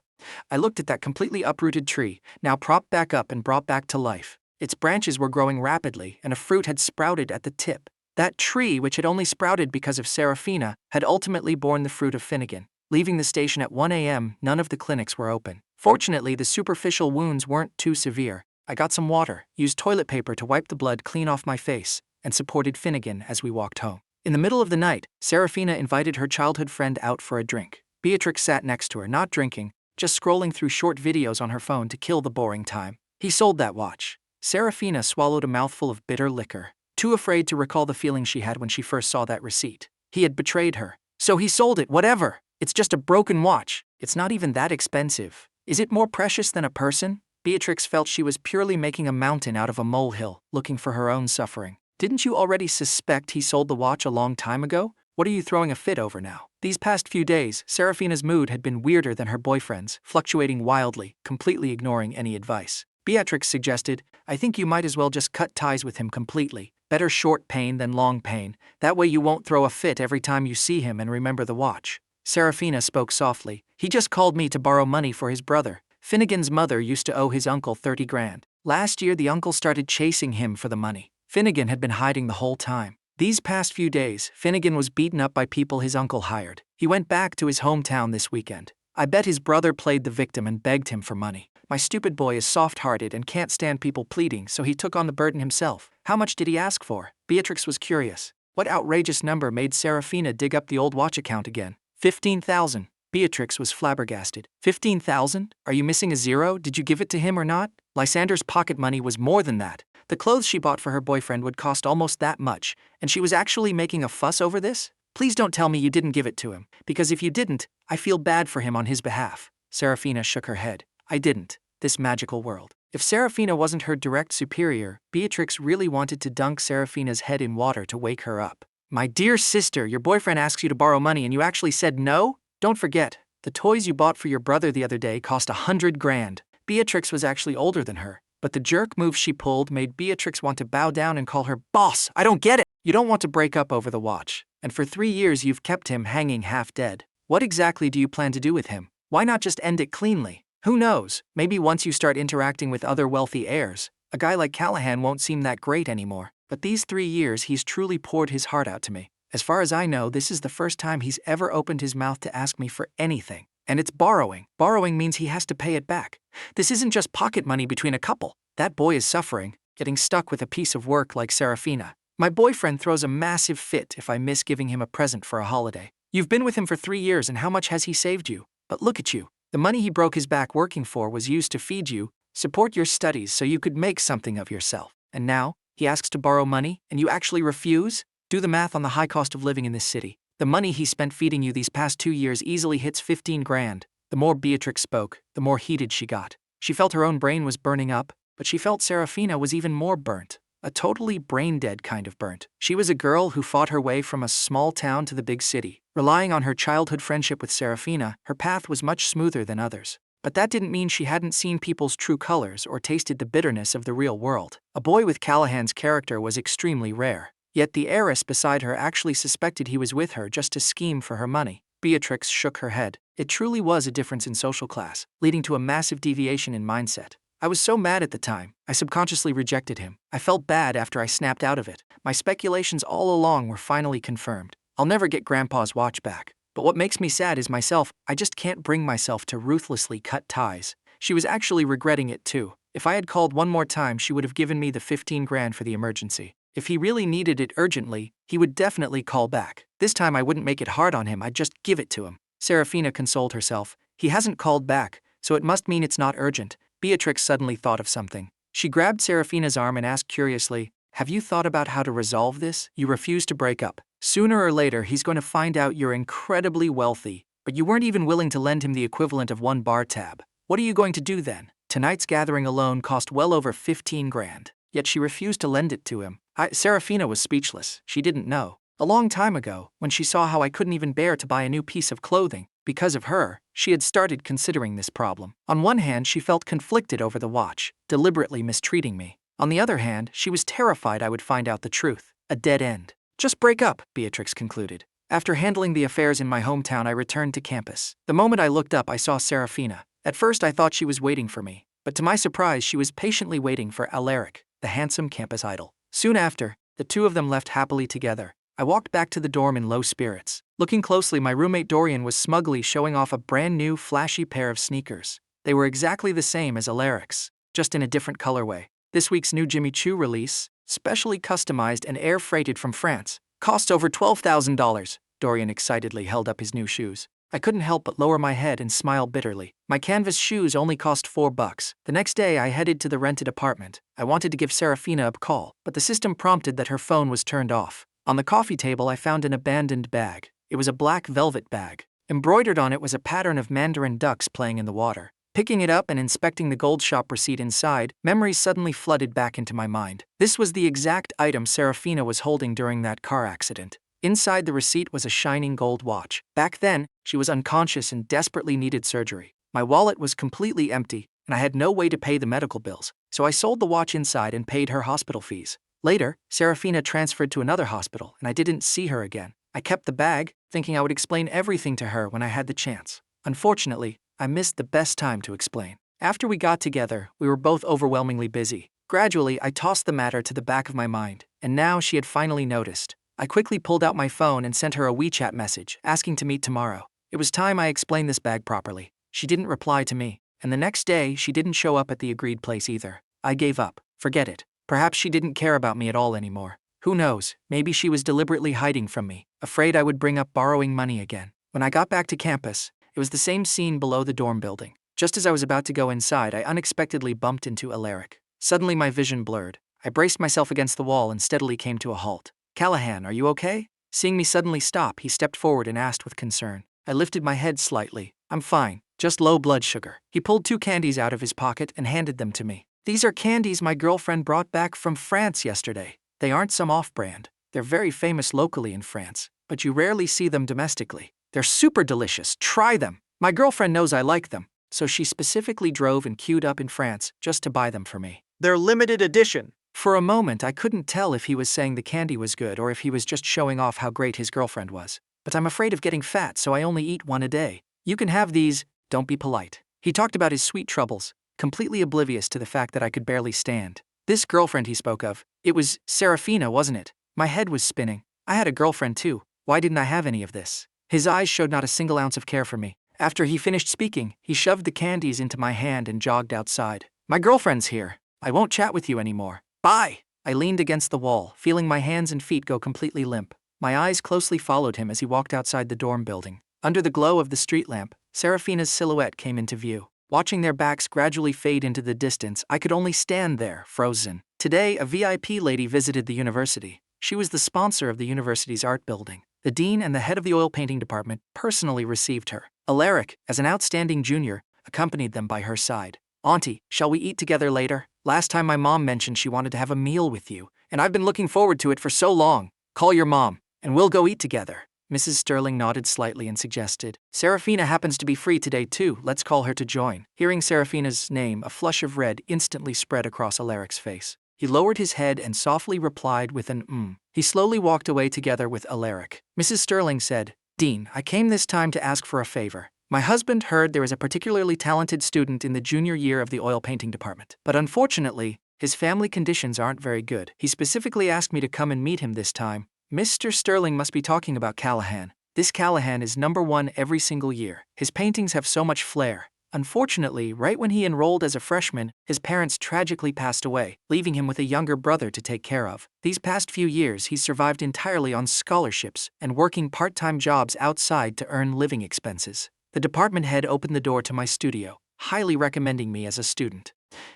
I looked at that completely uprooted tree, now propped back up and brought back to life. Its branches were growing rapidly, and a fruit had sprouted at the tip. That tree, which had only sprouted because of Serafina, had ultimately borne the fruit of Finnegan. Leaving the station at 1 a.m., none of the clinics were open. Fortunately, the superficial wounds weren't too severe. I got some water, used toilet paper to wipe the blood clean off my face, and supported Finnegan as we walked home. In the middle of the night, Serafina invited her childhood friend out for a drink. Beatrix sat next to her, not drinking, just scrolling through short videos on her phone to kill the boring time. He sold that watch. Serafina swallowed a mouthful of bitter liquor, too afraid to recall the feeling she had when she first saw that receipt. He had betrayed her. So he sold it, whatever. It's just a broken watch. It's not even that expensive. Is it more precious than a person? Beatrix felt she was purely making a mountain out of a molehill, looking for her own suffering. Didn't you already suspect he sold the watch a long time ago? What are you throwing a fit over now? These past few days, Serafina's mood had been weirder than her boyfriend's, fluctuating wildly, completely ignoring any advice. Beatrix suggested, I think you might as well just cut ties with him completely. Better short pain than long pain. That way you won't throw a fit every time you see him and remember the watch. Serafina spoke softly. He just called me to borrow money for his brother. Finnegan's mother used to owe his uncle 30 grand. Last year the uncle started chasing him for the money. Finnegan had been hiding the whole time. These past few days, Finnegan was beaten up by people his uncle hired. He went back to his hometown this weekend. I bet his brother played the victim and begged him for money. My stupid boy is soft-hearted and can't stand people pleading, so he took on the burden himself. How much did he ask for? Beatrix was curious. What outrageous number made Serafina dig up the old watch account again? 15,000. Beatrix was flabbergasted. 15,000? Are you missing a zero? Did you give it to him or not? Lysander's pocket money was more than that. The clothes she bought for her boyfriend would cost almost that much, and she was actually making a fuss over this? Please don't tell me you didn't give it to him, because if you didn't, I feel bad for him on his behalf. Serafina shook her head. I didn't. This magical world. If Serafina wasn't her direct superior, Beatrix really wanted to dunk Serafina's head in water to wake her up. My dear sister, your boyfriend asks you to borrow money and you actually said no? Don't forget, the toys you bought for your brother the other day cost 100 grand. Beatrix was actually older than her, but the jerk move she pulled made Beatrix want to bow down and call her boss. I don't get it! You don't want to break up over the watch, and for 3 years you've kept him hanging half dead. What exactly do you plan to do with him? Why not just end it cleanly? Who knows, maybe once you start interacting with other wealthy heirs, a guy like Callahan won't seem that great anymore. But these 3 years he's truly poured his heart out to me. As far as I know, this is the first time he's ever opened his mouth to ask me for anything. And it's borrowing. Borrowing means he has to pay it back. This isn't just pocket money between a couple. That boy is suffering, getting stuck with a piece of work like Serafina. My boyfriend throws a massive fit if I miss giving him a present for a holiday. You've been with him for 3 years and how much has he saved you? But look at you. The money he broke his back working for was used to feed you, support your studies so you could make something of yourself. And now, he asks to borrow money and you actually refuse? Do the math on the high cost of living in this city. The money he spent feeding you these past 2 years easily hits 15 grand. The more Beatrix spoke, the more heated she got. She felt her own brain was burning up, but she felt Serafina was even more burnt. A totally brain-dead kind of burnt. She was a girl who fought her way from a small town to the big city. Relying on her childhood friendship with Serafina, her path was much smoother than others. But that didn't mean she hadn't seen people's true colors or tasted the bitterness of the real world. A boy with Callahan's character was extremely rare. Yet the heiress beside her actually suspected he was with her just to scheme for her money. Beatrix shook her head. It truly was a difference in social class, leading to a massive deviation in mindset. I was so mad at the time, I subconsciously rejected him. I felt bad after I snapped out of it. My speculations all along were finally confirmed. I'll never get Grandpa's watch back. But what makes me sad is myself. I just can't bring myself to ruthlessly cut ties. She was actually regretting it too. If I had called one more time, she would have given me the 15 grand for the emergency. If he really needed it urgently, he would definitely call back. This time I wouldn't make it hard on him, I'd just give it to him. Serafina consoled herself. He hasn't called back, so it must mean it's not urgent. Beatrix suddenly thought of something. She grabbed Serafina's arm and asked curiously, "Have you thought about how to resolve this? You refuse to break up. Sooner or later he's going to find out you're incredibly wealthy, but you weren't even willing to lend him the equivalent of 1 bar tab. What are you going to do then? Tonight's gathering alone cost well over 15 grand. Yet she refused to lend it to him. Serafina was speechless. She didn't know. A long time ago, when she saw how I couldn't even bear to buy a new piece of clothing, because of her, she had started considering this problem. On one hand, she felt conflicted over the watch, deliberately mistreating me. On the other hand, she was terrified I would find out the truth. A dead end. Just break up, Beatrix concluded. After handling the affairs in my hometown, I returned to campus. The moment I looked up, I saw Serafina. At first, I thought she was waiting for me, but to my surprise, she was patiently waiting for Elara, the handsome campus idol. Soon after, the two of them left happily together. I walked back to the dorm in low spirits. Looking closely, my roommate Dorian was smugly showing off a brand new, flashy pair of sneakers. They were exactly the same as Elara's, just in a different colorway. This week's new Jimmy Choo release, specially customized and air-freighted from France, costs over $12,000. Dorian excitedly held up his new shoes. I couldn't help but lower my head and smile bitterly. My canvas shoes only cost $4. The next day, I headed to the rented apartment. I wanted to give Serafina a call, but the system prompted that her phone was turned off. On the coffee table, I found an abandoned bag. It was a black velvet bag. Embroidered on it was a pattern of mandarin ducks playing in the water. Picking it up and inspecting the gold shop receipt inside, memories suddenly flooded back into my mind. This was the exact item Serafina was holding during that car accident. Inside the receipt was a shining gold watch. Back then, she was unconscious and desperately needed surgery. My wallet was completely empty, and I had no way to pay the medical bills, so I sold the watch inside and paid her hospital fees. Later, Serafina transferred to another hospital, and I didn't see her again. I kept the bag, thinking I would explain everything to her when I had the chance. Unfortunately, I missed the best time to explain. After we got together, we were both overwhelmingly busy. Gradually, I tossed the matter to the back of my mind, and now she had finally noticed. I quickly pulled out my phone and sent her a WeChat message, asking to meet tomorrow. It was time I explained this bag properly. She didn't reply to me, and the next day, she didn't show up at the agreed place either. I gave up. Forget it. Perhaps she didn't care about me at all anymore. Who knows, maybe she was deliberately hiding from me, afraid I would bring up borrowing money again. When I got back to campus, it was the same scene below the dorm building. Just as I was about to go inside, I unexpectedly bumped into Elara. Suddenly my vision blurred. I braced myself against the wall and steadily came to a halt. "Callahan, are you okay?" Seeing me suddenly stop, he stepped forward and asked with concern. I lifted my head slightly. "I'm fine, just low blood sugar." He pulled 2 candies out of his pocket and handed them to me. "These are candies my girlfriend brought back from France yesterday. They aren't some off-brand. They're very famous locally in France, but you rarely see them domestically. They're super delicious. Try them. My girlfriend knows I like them, so she specifically drove and queued up in France just to buy them for me. They're limited edition." For a moment, I couldn't tell if he was saying the candy was good or if he was just showing off how great his girlfriend was. But I'm afraid of getting fat, so I only eat 1 a day. "You can have these, don't be polite." He talked about his sweet troubles, completely oblivious to the fact that I could barely stand. This girlfriend he spoke of, it was Serafina, wasn't it? My head was spinning. I had a girlfriend too. Why didn't I have any of this? His eyes showed not a single ounce of care for me. After he finished speaking, he shoved the candies into my hand and jogged outside. "My girlfriend's here. I won't chat with you anymore." Bye! I leaned against the wall, feeling my hands and feet go completely limp. My eyes closely followed him as he walked outside the dorm building. Under the glow of the street lamp, Serafina's silhouette came into view. Watching their backs gradually fade into the distance, I could only stand there, frozen. Today, a VIP lady visited the university. She was the sponsor of the university's art building. The dean and the head of the oil painting department personally received her. Elara, as an outstanding junior, accompanied them by her side. Auntie, shall we eat together later? Last time my mom mentioned she wanted to have a meal with you, and I've been looking forward to it for so long. Call your mom, and we'll go eat together. Mrs. Sterling nodded slightly and suggested, Serafina happens to be free today too, let's call her to join. Hearing Serafina's name, a flush of red instantly spread across Alaric's face. He lowered his head and softly replied with an He slowly walked away together with Alaric. Mrs. Sterling said, Dean, I came this time to ask for a favor. My husband heard there is a particularly talented student in the junior year of the oil painting department. But unfortunately, his family conditions aren't very good. He specifically asked me to come and meet him this time. Mr. Sterling must be talking about Callahan. This Callahan is #1 every single year. His paintings have so much flair. Unfortunately, right when he enrolled as a freshman, his parents tragically passed away, leaving him with a younger brother to take care of. These past few years, he's survived entirely on scholarships and working part-time jobs outside to earn living expenses. The department head opened the door to my studio, highly recommending me as a student.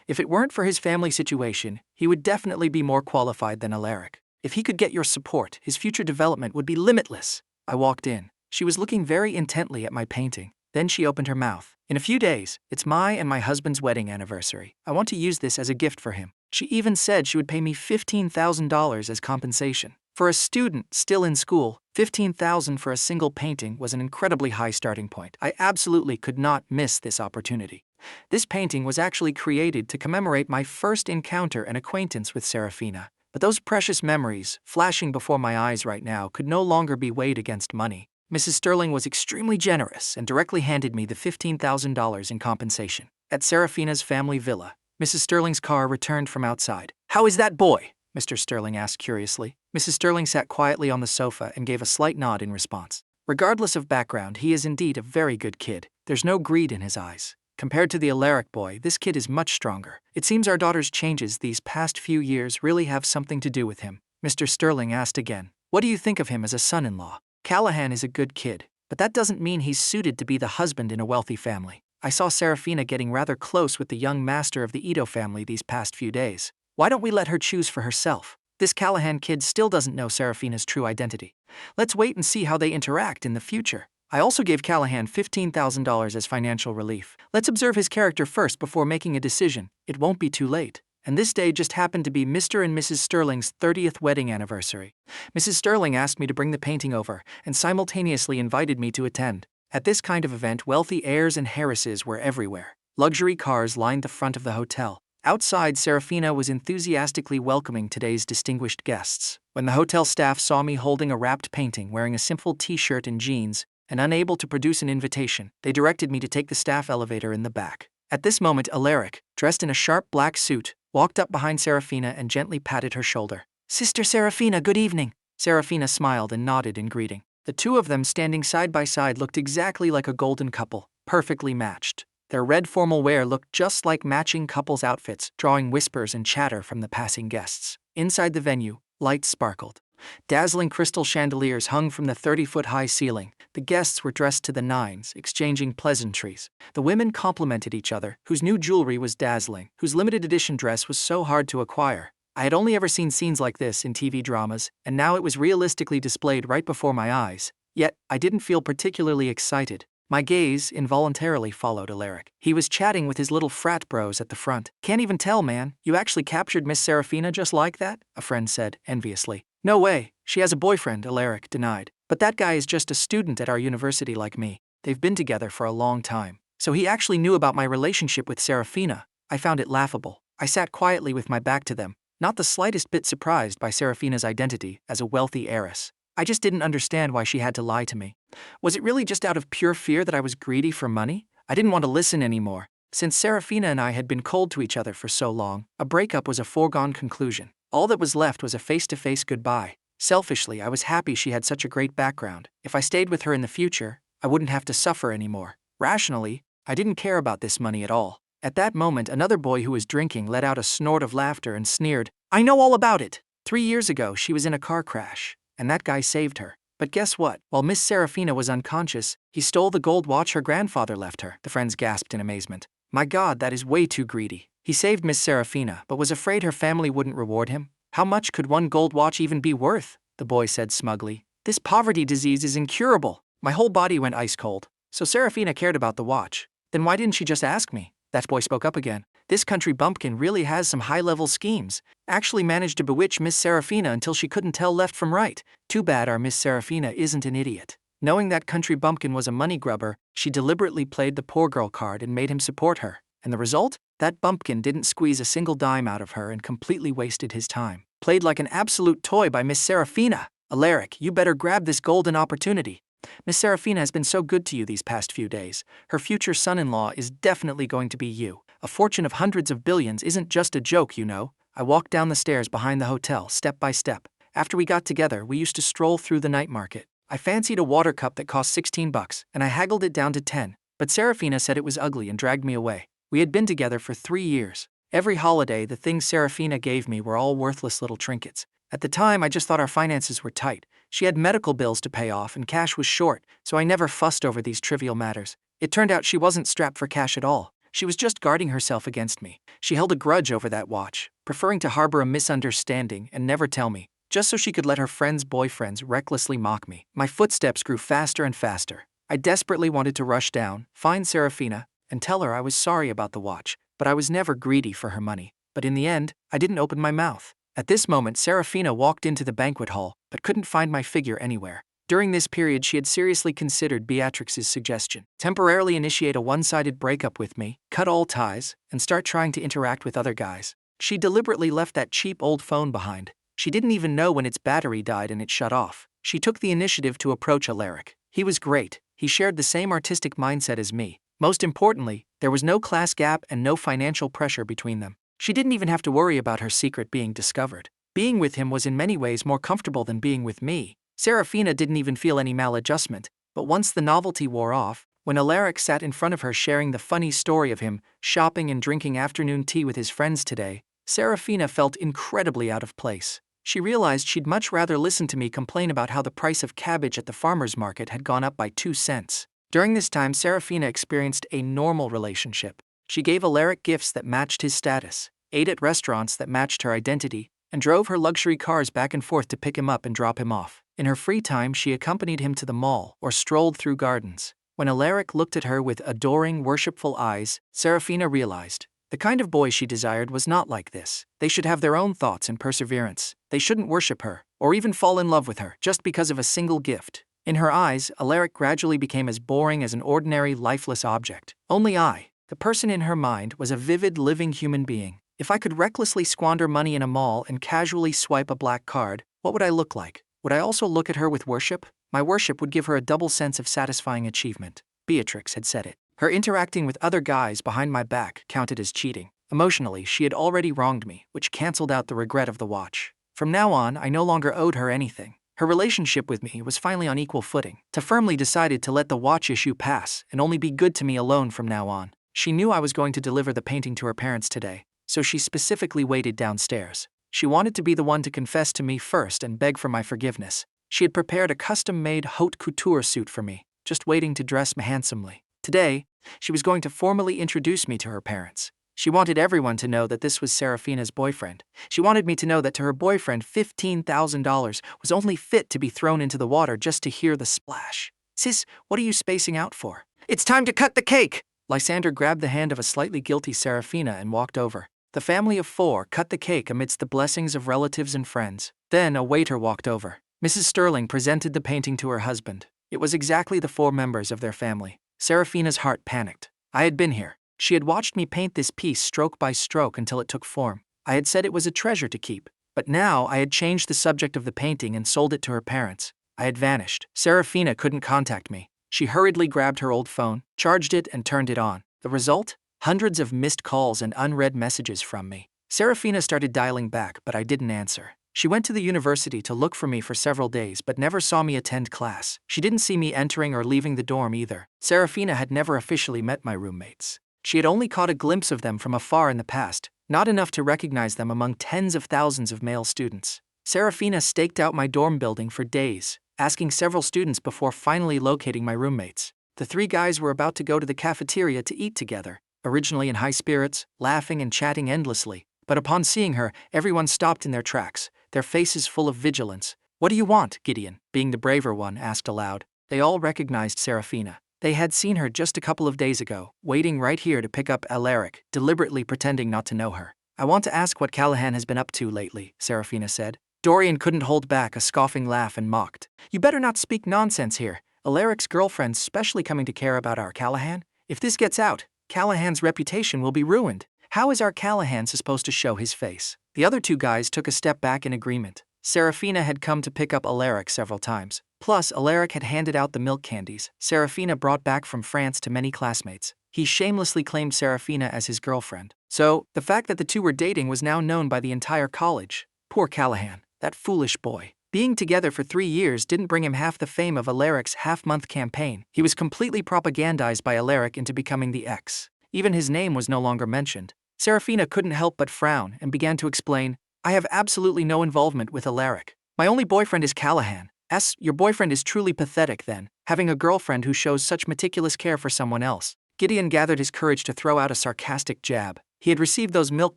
If it weren't for his family situation, he would definitely be more qualified than Alaric. If he could get your support, his future development would be limitless. I walked in. She was looking very intently at my painting. Then she opened her mouth. In a few days, it's my and my husband's wedding anniversary. I want to use this as a gift for him. She even said she would pay me $15,000 as compensation. For a student still in school, $15,000 for a single painting was an incredibly high starting point. I absolutely could not miss this opportunity. This painting was actually created to commemorate my first encounter and acquaintance with Serafina. But those precious memories, flashing before my eyes right now, could no longer be weighed against money. Mrs. Sterling was extremely generous and directly handed me the $15,000 in compensation. At Serafina's family villa, Mrs. Sterling's car returned from outside. How is that boy? Mr. Sterling asked curiously. Mrs. Sterling sat quietly on the sofa and gave a slight nod in response. Regardless of background, he is indeed a very good kid. There's no greed in his eyes. Compared to the Alaric boy, this kid is much stronger. It seems our daughter's changes these past few years really have something to do with him. Mr. Sterling asked again, what do you think of him as a son-in-law? Callahan is a good kid, but that doesn't mean he's suited to be the husband in a wealthy family. I saw Serafina getting rather close with the young master of the Ito family these past few days. Why don't we let her choose for herself? This Callahan kid still doesn't know Serafina's true identity. Let's wait and see how they interact in the future. I also gave Callahan $15,000 as financial relief. Let's observe his character first before making a decision. It won't be too late. And this day just happened to be Mr. and Mrs. Sterling's 30th wedding anniversary. Mrs. Sterling asked me to bring the painting over and simultaneously invited me to attend. At this kind of event, wealthy heirs and heiresses were everywhere. Luxury cars lined the front of the hotel. Outside, Serafina was enthusiastically welcoming today's distinguished guests. When the hotel staff saw me holding a wrapped painting, wearing a simple t-shirt and jeans, and unable to produce an invitation, they directed me to take the staff elevator in the back. At this moment, Alaric, dressed in a sharp black suit, walked up behind Serafina and gently patted her shoulder. Sister Serafina, good evening. Serafina smiled and nodded in greeting. The two of them standing side by side looked exactly like a golden couple, perfectly matched. Their red formal wear looked just like matching couples' outfits, drawing whispers and chatter from the passing guests. Inside the venue, lights sparkled. Dazzling crystal chandeliers hung from the 30-foot-high ceiling. The guests were dressed to the nines, exchanging pleasantries. The women complimented each other, whose new jewelry was dazzling, whose limited edition dress was so hard to acquire. I had only ever seen scenes like this in TV dramas, and now it was realistically displayed right before my eyes. Yet, I didn't feel particularly excited. My gaze involuntarily followed Alaric. He was chatting with his little frat bros at the front. Can't even tell, man. You actually captured Miss Serafina just like that? A friend said, enviously. No way. She has a boyfriend, Alaric denied. But that guy is just a student at our university like me. They've been together for a long time. So he actually knew about my relationship with Serafina. I found it laughable. I sat quietly with my back to them, not the slightest bit surprised by Serafina's identity as a wealthy heiress. I just didn't understand why she had to lie to me. Was it really just out of pure fear that I was greedy for money? I didn't want to listen anymore. Since Serafina and I had been cold to each other for so long, a breakup was a foregone conclusion. All that was left was a face-to-face goodbye. Selfishly, I was happy she had such a great background. If I stayed with her in the future, I wouldn't have to suffer anymore. Rationally, I didn't care about this money at all. At that moment, another boy who was drinking let out a snort of laughter and sneered, I know all about it. 3 years ago, she was in a car crash, and that guy saved her. But guess what? While Miss Serafina was unconscious, he stole the gold watch her grandfather left her. The friends gasped in amazement. My God, that is way too greedy. He saved Miss Serafina, but was afraid her family wouldn't reward him. How much could one gold watch even be worth? The boy said smugly. This poverty disease is incurable. My whole body went ice cold. So Serafina cared about the watch. Then why didn't she just ask me? That boy spoke up again. This country bumpkin really has some high-level schemes. Actually managed to bewitch Miss Serafina until she couldn't tell left from right. Too bad our Miss Serafina isn't an idiot. Knowing that country bumpkin was a money grubber, she deliberately played the poor girl card and made him support her. And the result? That bumpkin didn't squeeze a single dime out of her and completely wasted his time. Played like an absolute toy by Miss Serafina. Alaric, you better grab this golden opportunity. Miss Serafina has been so good to you these past few days. Her future son-in-law is definitely going to be you. A fortune of hundreds of billions isn't just a joke, you know. I walked down the stairs behind the hotel, step by step. After we got together, we used to stroll through the night market. I fancied a water cup that cost $16, and I haggled it down to 10. But Serafina said it was ugly and dragged me away. We had been together for 3 years. Every holiday, the things Serafina gave me were all worthless little trinkets. At the time, I just thought our finances were tight. She had medical bills to pay off and cash was short, so I never fussed over these trivial matters. It turned out she wasn't strapped for cash at all. She was just guarding herself against me. She held a grudge over that watch, preferring to harbor a misunderstanding and never tell me, just so she could let her friends' boyfriends recklessly mock me. My footsteps grew faster and faster. I desperately wanted to rush down, find Serafina, and tell her I was sorry about the watch, but I was never greedy for her money. But in the end, I didn't open my mouth. At this moment, Serafina walked into the banquet hall, but couldn't find my figure anywhere. During this period, she had seriously considered Beatrix's suggestion. Temporarily initiate a one-sided breakup with me, cut all ties, and start trying to interact with other guys. She deliberately left that cheap old phone behind. She didn't even know when its battery died and it shut off. She took the initiative to approach Alaric. He was great. He shared the same artistic mindset as me. Most importantly, there was no class gap and no financial pressure between them. She didn't even have to worry about her secret being discovered. Being with him was in many ways more comfortable than being with me. Serafina didn't even feel any maladjustment, but once the novelty wore off, when Alaric sat in front of her sharing the funny story of him shopping and drinking afternoon tea with his friends today, Serafina felt incredibly out of place. She realized she'd much rather listen to me complain about how the price of cabbage at the farmer's market had gone up by 2 cents. During this time, Serafina experienced a normal relationship. She gave Alaric gifts that matched his status, ate at restaurants that matched her identity, and drove her luxury cars back and forth to pick him up and drop him off. In her free time, she accompanied him to the mall or strolled through gardens. When Alaric looked at her with adoring, worshipful eyes, Serafina realized the kind of boy she desired was not like this. They should have their own thoughts and perseverance. They shouldn't worship her, or even fall in love with her, just because of a single gift. In her eyes, Alaric gradually became as boring as an ordinary, lifeless object. Only I, the person in her mind, was a vivid, living human being. If I could recklessly squander money in a mall and casually swipe a black card, what would I look like? Would I also look at her with worship? My worship would give her a double sense of satisfying achievement. Beatrix had said it. Her interacting with other guys behind my back counted as cheating. Emotionally, she had already wronged me, which canceled out the regret of the watch. From now on, I no longer owed her anything. Her relationship with me was finally on equal footing. I firmly decided to let the watch issue pass and only be good to me alone from now on. She knew I was going to deliver the painting to her parents today, so she specifically waited downstairs. She wanted to be the one to confess to me first and beg for my forgiveness. She had prepared a custom-made haute couture suit for me, just waiting to dress me handsomely. Today, she was going to formally introduce me to her parents. She wanted everyone to know that this was Serafina's boyfriend. She wanted me to know that to her boyfriend, $15,000 was only fit to be thrown into the water just to hear the splash. Sis, what are you spacing out for? It's time to cut the cake! Lysander grabbed the hand of a slightly guilty Serafina and walked over. The family of 4 cut the cake amidst the blessings of relatives and friends. Then a waiter walked over. Mrs. Sterling presented the painting to her husband. It was exactly the 4 members of their family. Serafina's heart panicked. I had been here. She had watched me paint this piece stroke by stroke until it took form. I had said it was a treasure to keep. But now I had changed the subject of the painting and sold it to her parents. I had vanished. Serafina couldn't contact me. She hurriedly grabbed her old phone, charged it, and turned it on. The result? Hundreds of missed calls and unread messages from me. Serafina started dialing back, but I didn't answer. She went to the university to look for me for several days but never saw me attend class. She didn't see me entering or leaving the dorm either. Serafina had never officially met my roommates. She had only caught a glimpse of them from afar in the past, not enough to recognize them among tens of thousands of male students. Serafina staked out my dorm building for days, asking several students before finally locating my roommates. The three guys were about to go to the cafeteria to eat together, originally in high spirits, laughing and chatting endlessly. But upon seeing her, everyone stopped in their tracks, their faces full of vigilance. "What do you want?" Gideon, being the braver one, asked aloud. They all recognized Serafina. They had seen her just a couple of days ago, waiting right here to pick up Elara, deliberately pretending not to know her. "I want to ask what Callahan has been up to lately," Serafina said. Dorian couldn't hold back a scoffing laugh and mocked. "You better not speak nonsense here. Elara's girlfriend's specially coming to care about our Callahan? If this gets out, Callahan's reputation will be ruined. How is our Callahan supposed to show his face?" The other two guys took a step back in agreement. Serafina had come to pick up Elara several times. Plus, Elara had handed out the milk candies Serafina brought back from France to many classmates. He shamelessly claimed Serafina as his girlfriend. So, the fact that the two were dating was now known by the entire college. Poor Callahan, that foolish boy. Being together for 3 years didn't bring him half the fame of Elara's half-month campaign. He was completely propagandized by Elara into becoming the ex. Even his name was no longer mentioned. Serafina couldn't help but frown and began to explain, "I have absolutely no involvement with Elara. My only boyfriend is Callahan." Your boyfriend is truly pathetic then, having a girlfriend who shows such meticulous care for someone else." Gideon gathered his courage to throw out a sarcastic jab. He had received those milk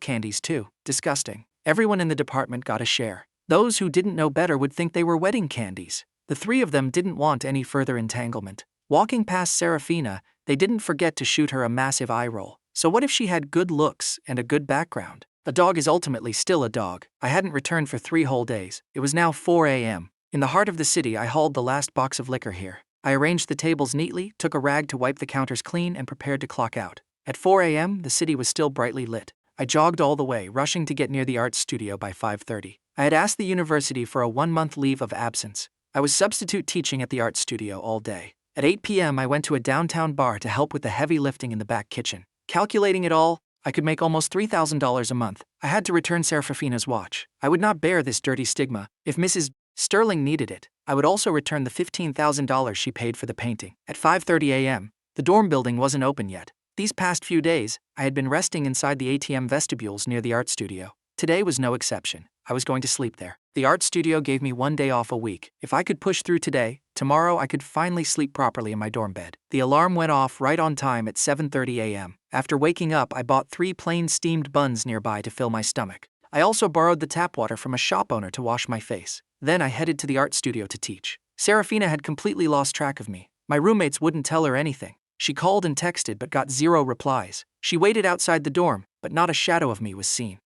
candies too. Disgusting. Everyone in the department got a share. Those who didn't know better would think they were wedding candies. The three of them didn't want any further entanglement. Walking past Serafina, they didn't forget to shoot her a massive eye roll. So what if she had good looks and a good background? A dog is ultimately still a dog. I hadn't returned for 3 whole days. It was now 4 a.m. In the heart of the city, I hauled the last box of liquor here. I arranged the tables neatly, took a rag to wipe the counters clean, and prepared to clock out. At 4 a.m., the city was still brightly lit. I jogged all the way, rushing to get near the art studio by 5:30. I had asked the university for a 1-month leave of absence. I was substitute teaching at the art studio all day. At 8 p.m., I went to a downtown bar to help with the heavy lifting in the back kitchen. Calculating it all, I could make almost $3,000 a month. I had to return Serafina's watch. I would not bear this dirty stigma. If Mrs. Sterling needed it, I would also return the $15,000 she paid for the painting. At 5:30 a.m., the dorm building wasn't open yet. These past few days, I had been resting inside the ATM vestibules near the art studio. Today was no exception. I was going to sleep there. The art studio gave me 1 day off a week. If I could push through today, tomorrow I could finally sleep properly in my dorm bed. The alarm went off right on time at 7:30 a.m. After waking up, I bought 3 plain steamed buns nearby to fill my stomach. I also borrowed the tap water from a shop owner to wash my face. Then I headed to the art studio to teach. Serafina had completely lost track of me. My roommates wouldn't tell her anything. She called and texted but got 0 replies. She waited outside the dorm, but not a shadow of me was seen.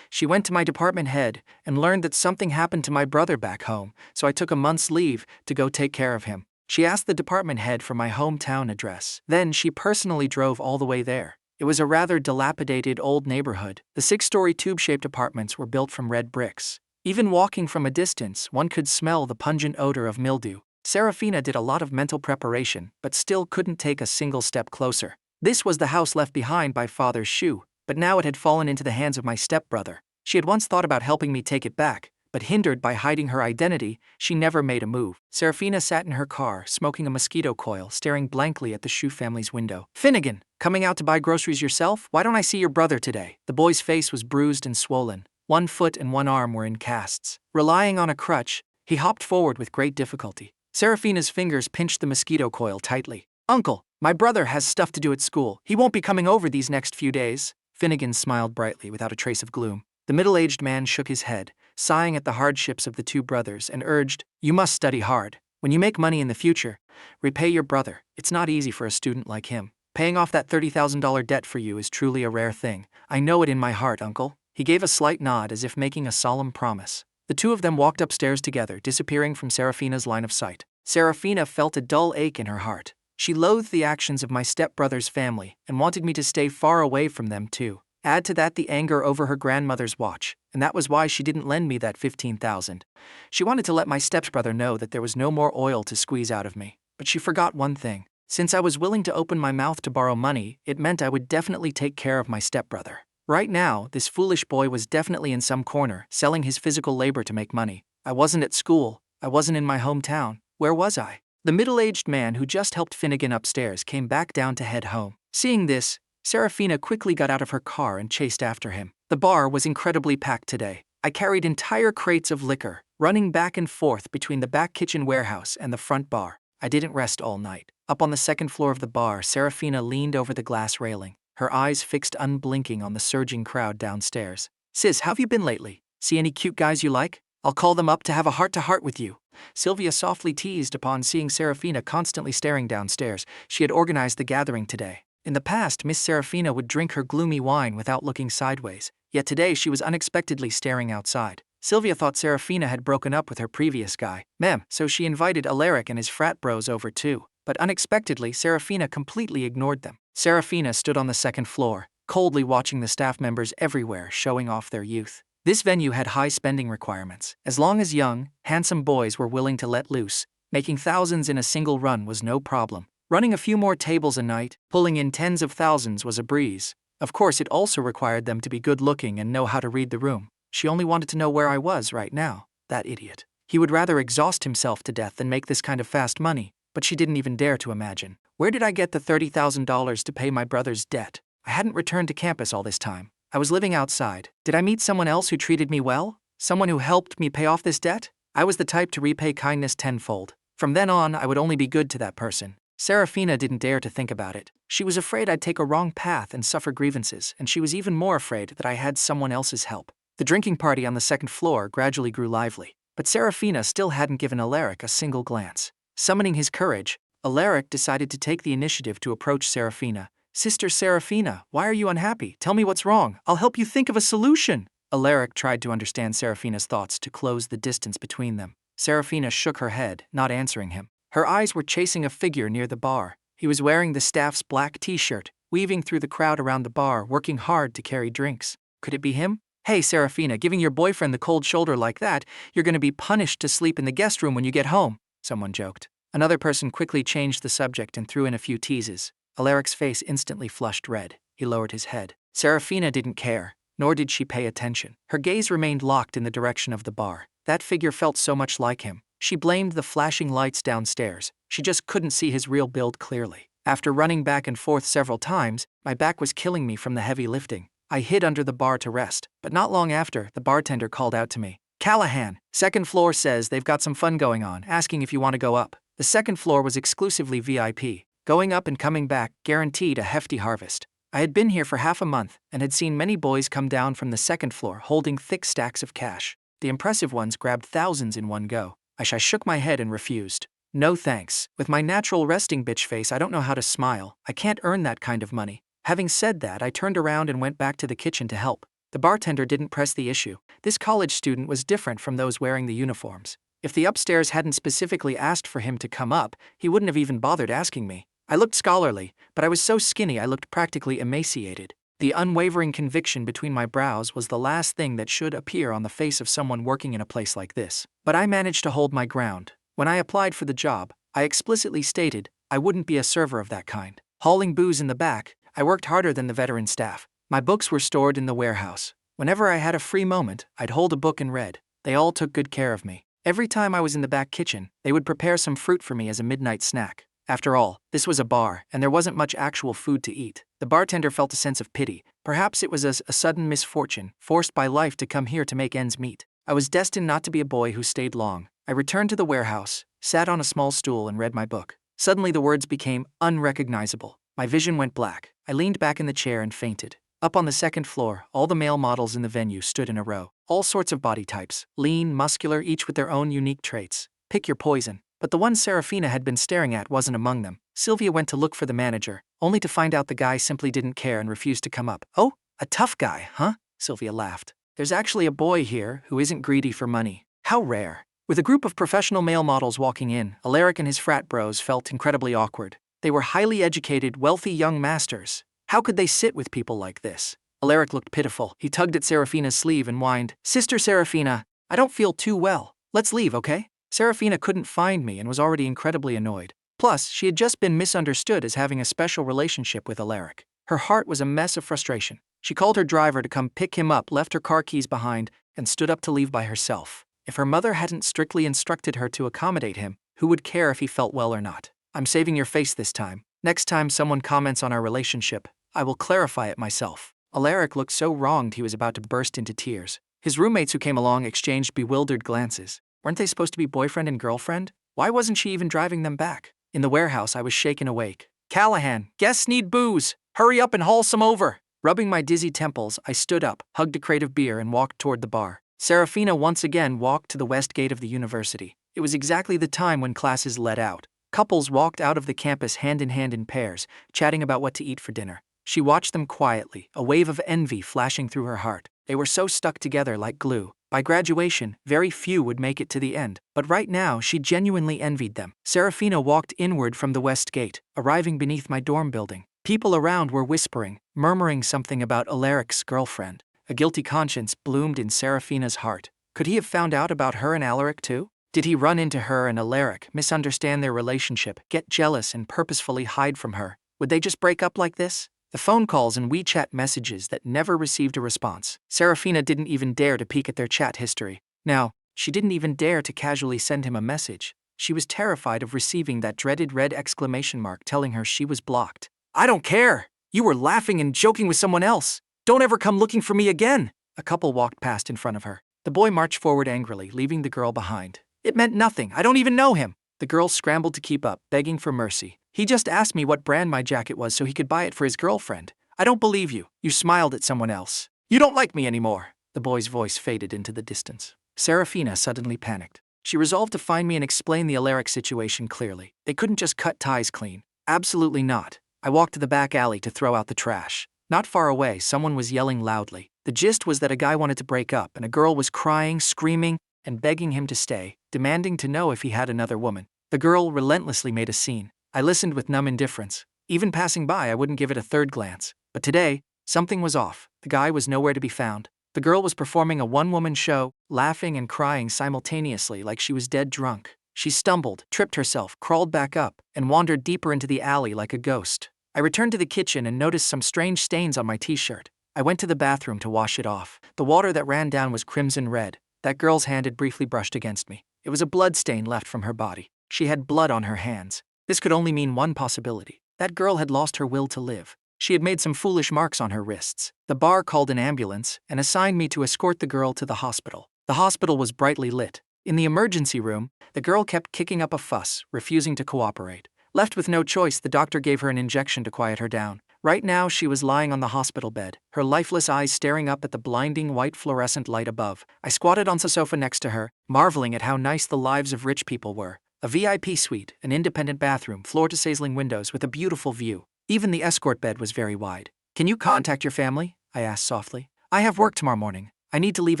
She went to my department head and learned that something happened to my brother back home, so I took a month's leave to go take care of him. She asked the department head for my hometown address. Then she personally drove all the way there. It was a rather dilapidated old neighborhood. The 6-story tube-shaped apartments were built from red bricks. Even walking from a distance, one could smell the pungent odor of mildew. Serafina did a lot of mental preparation, but still couldn't take a single step closer. This was the house left behind by father's shoe, but now it had fallen into the hands of my stepbrother. She had once thought about helping me take it back, but hindered by hiding her identity, she never made a move. Serafina sat in her car, smoking a mosquito coil, staring blankly at the Shu family's window. "Finnegan, coming out to buy groceries yourself? Why don't I see your brother today?" The boy's face was bruised and swollen. 1 foot and 1 arm were in casts. Relying on a crutch, he hopped forward with great difficulty. Serafina's fingers pinched the mosquito coil tightly. "Uncle, my brother has stuff to do at school. He won't be coming over these next few days." Finnegan smiled brightly without a trace of gloom. The middle-aged man shook his head, sighing at the hardships of the 2 brothers, and urged, "You must study hard. When you make money in the future, repay your brother. It's not easy for a student like him. Paying off that $30,000 debt for you is truly a rare thing. I know it in my heart, uncle." He gave a slight nod as if making a solemn promise. The 2 of them walked upstairs together, disappearing from Serafina's line of sight. Serafina felt a dull ache in her heart. She loathed the actions of my stepbrother's family and wanted me to stay far away from them too. Add to that the anger over her grandmother's watch, and that was why she didn't lend me that $15,000. She wanted to let my stepbrother know that there was no more oil to squeeze out of me. But she forgot one thing. Since I was willing to open my mouth to borrow money, it meant I would definitely take care of my stepbrother. Right now, this foolish boy was definitely in some corner, selling his physical labor to make money. I wasn't at school. I wasn't in my hometown. Where was I? The middle-aged man who just helped Finnegan upstairs came back down to head home. Seeing this, Serafina quickly got out of her car and chased after him. The bar was incredibly packed today. I carried entire crates of liquor, running back and forth between the back kitchen warehouse and the front bar. I didn't rest all night. Up on the second floor of the bar, Serafina leaned over the glass railing, her eyes fixed unblinking on the surging crowd downstairs. Sis, how have you been lately? See any cute guys you like? I'll call them up to have a heart-to-heart with you. Sylvia softly teased upon seeing Serafina constantly staring downstairs. She had organized the gathering today. In the past, Miss Serafina would drink her gloomy wine without looking sideways, yet today she was unexpectedly staring outside. Sylvia thought Serafina had broken up with her previous guy, so she invited Elara and his frat bros over too. But unexpectedly, Serafina completely ignored them. Serafina stood on the second floor, coldly watching the staff members everywhere showing off their youth. This venue had high spending requirements. As long as young, handsome boys were willing to let loose, making thousands in a single run was no problem. Running a few more tables a night, pulling in tens of thousands was a breeze. Of course, it also required them to be good-looking and know how to read the room. She only wanted to know where I was right now. That idiot. He would rather exhaust himself to death than make this kind of fast money, but she didn't even dare to imagine. Where did I get the $30,000 to pay my brother's debt? I hadn't returned to campus all this time. I was living outside. Did I meet someone else who treated me well? Someone who helped me pay off this debt? I was the type to repay kindness tenfold. From then on, I would only be good to that person. Serafina didn't dare to think about it. She was afraid I'd take a wrong path and suffer grievances, and she was even more afraid that I had someone else's help. The drinking party on the second floor gradually grew lively, but Serafina still hadn't given Alaric a single glance. Summoning his courage, Alaric decided to take the initiative to approach Serafina. Sister Serafina, why are you unhappy? Tell me what's wrong. I'll help you think of a solution. Alaric tried to understand Serafina's thoughts to close the distance between them. Serafina shook her head, not answering him. Her eyes were chasing a figure near the bar. He was wearing the staff's black t-shirt, weaving through the crowd around the bar, working hard to carry drinks. Could it be him? Hey, Serafina, giving your boyfriend the cold shoulder like that, you're going to be punished to sleep in the guest room when you get home, someone joked. Another person quickly changed the subject and threw in a few teases. Alaric's face instantly flushed red. He lowered his head. Serafina didn't care, nor did she pay attention. Her gaze remained locked in the direction of the bar. That figure felt so much like him. She blamed the flashing lights downstairs. She just couldn't see his real build clearly. After running back and forth several times, my back was killing me from the heavy lifting. I hid under the bar to rest, but not long after, the bartender called out to me. Callahan, second floor says they've got some fun going on, asking if you want to go up. The second floor was exclusively VIP. Going up and coming back guaranteed a hefty harvest. I had been here for half a month and had seen many boys come down from the second floor holding thick stacks of cash. The impressive ones grabbed thousands in one go. I shook my head and refused. No thanks. With my natural resting bitch face, I don't know how to smile. I can't earn that kind of money. Having said that, I turned around and went back to the kitchen to help. The bartender didn't press the issue. This college student was different from those wearing the uniforms. If the upstairs hadn't specifically asked for him to come up, he wouldn't have even bothered asking me. I looked scholarly, but I was so skinny I looked practically emaciated. The unwavering conviction between my brows was the last thing that should appear on the face of someone working in a place like this. But I managed to hold my ground. When I applied for the job, I explicitly stated I wouldn't be a server of that kind. Hauling booze in the back, I worked harder than the veteran staff. My books were stored in the warehouse. Whenever I had a free moment, I'd hold a book and read. They all took good care of me. Every time I was in the back kitchen, they would prepare some fruit for me as a midnight snack. After all, this was a bar, and there wasn't much actual food to eat. The bartender felt a sense of pity. Perhaps it was a sudden misfortune, forced by life to come here to make ends meet. I was destined not to be a boy who stayed long. I returned to the warehouse, sat on a small stool and read my book. Suddenly the words became unrecognizable. My vision went black. I leaned back in the chair and fainted. Up on the second floor, all the male models in the venue stood in a row. All sorts of body types, lean, muscular, each with their own unique traits. Pick your poison. But the one Serafina had been staring at wasn't among them. Sylvia went to look for the manager, only to find out the guy simply didn't care and refused to come up. Oh, a tough guy, huh? Sylvia laughed. There's actually a boy here who isn't greedy for money. How rare. With a group of professional male models walking in, Alaric and his frat bros felt incredibly awkward. They were highly educated, wealthy young masters. How could they sit with people like this? Alaric looked pitiful. He tugged at Serafina's sleeve and whined, Sister Serafina, I don't feel too well. Let's leave, okay? Serafina couldn't find me and was already incredibly annoyed. Plus, she had just been misunderstood as having a special relationship with Alaric. Her heart was a mess of frustration. She called her driver to come pick him up, left her car keys behind, and stood up to leave by herself. If her mother hadn't strictly instructed her to accommodate him, who would care if he felt well or not? I'm saving your face this time. Next time someone comments on our relationship, I will clarify it myself. Alaric looked so wronged he was about to burst into tears. His roommates who came along exchanged bewildered glances. Weren't they supposed to be boyfriend and girlfriend? Why wasn't she even driving them back? In the warehouse, I was shaken awake. Callahan, guests need booze. Hurry up and haul some over. Rubbing my dizzy temples, I stood up, hugged a crate of beer, and walked toward the bar. Serafina once again walked to the west gate of the university. It was exactly the time when classes let out. Couples walked out of the campus hand in pairs, chatting about what to eat for dinner. She watched them quietly, a wave of envy flashing through her heart. They were so stuck together like glue. By graduation, very few would make it to the end, but right now she genuinely envied them. Serafina walked inward from the west gate, arriving beneath my dorm building. People around were whispering, murmuring something about Alaric's girlfriend. A guilty conscience bloomed in Serafina's heart. Could he have found out about her and Alaric too? Did he run into her and Alaric, misunderstand their relationship, get jealous and purposefully hide from her? Would they just break up like this? The phone calls and WeChat messages that never received a response. Serafina didn't even dare to peek at their chat history. Now, she didn't even dare to casually send him a message. She was terrified of receiving that dreaded red exclamation mark telling her she was blocked. I don't care! You were laughing and joking with someone else! Don't ever come looking for me again! A couple walked past in front of her. The boy marched forward angrily, leaving the girl behind. It meant nothing. I don't even know him. The girl scrambled to keep up, begging for mercy. He just asked me what brand my jacket was so he could buy it for his girlfriend. I don't believe you. You smiled at someone else. You don't like me anymore. The boy's voice faded into the distance. Serafina suddenly panicked. She resolved to find me and explain the Alaric situation clearly. They couldn't just cut ties clean. Absolutely not. I walked to the back alley to throw out the trash. Not far away, someone was yelling loudly. The gist was that a guy wanted to break up and a girl was crying, screaming, and begging him to stay, demanding to know if he had another woman. The girl relentlessly made a scene. I listened with numb indifference. Even passing by, I wouldn't give it a third glance. But today, something was off. The guy was nowhere to be found. The girl was performing a one-woman show, laughing and crying simultaneously like she was dead drunk. She stumbled, tripped herself, crawled back up, and wandered deeper into the alley like a ghost. I returned to the kitchen and noticed some strange stains on my t-shirt. I went to the bathroom to wash it off. The water that ran down was crimson red. That girl's hand had briefly brushed against me. It was a blood stain left from her body. She had blood on her hands. This could only mean one possibility. That girl had lost her will to live. She had made some foolish marks on her wrists. The bar called an ambulance and assigned me to escort the girl to the hospital. The hospital was brightly lit. In the emergency room, the girl kept kicking up a fuss, refusing to cooperate. Left with no choice, the doctor gave her an injection to quiet her down. Right now, she was lying on the hospital bed, her lifeless eyes staring up at the blinding white fluorescent light above. I squatted on the sofa next to her, marveling at how nice the lives of rich people were. A VIP suite, an independent bathroom, floor-to-ceiling windows with a beautiful view. Even the escort bed was very wide. Can you contact your family? I asked softly. I have work tomorrow morning. I need to leave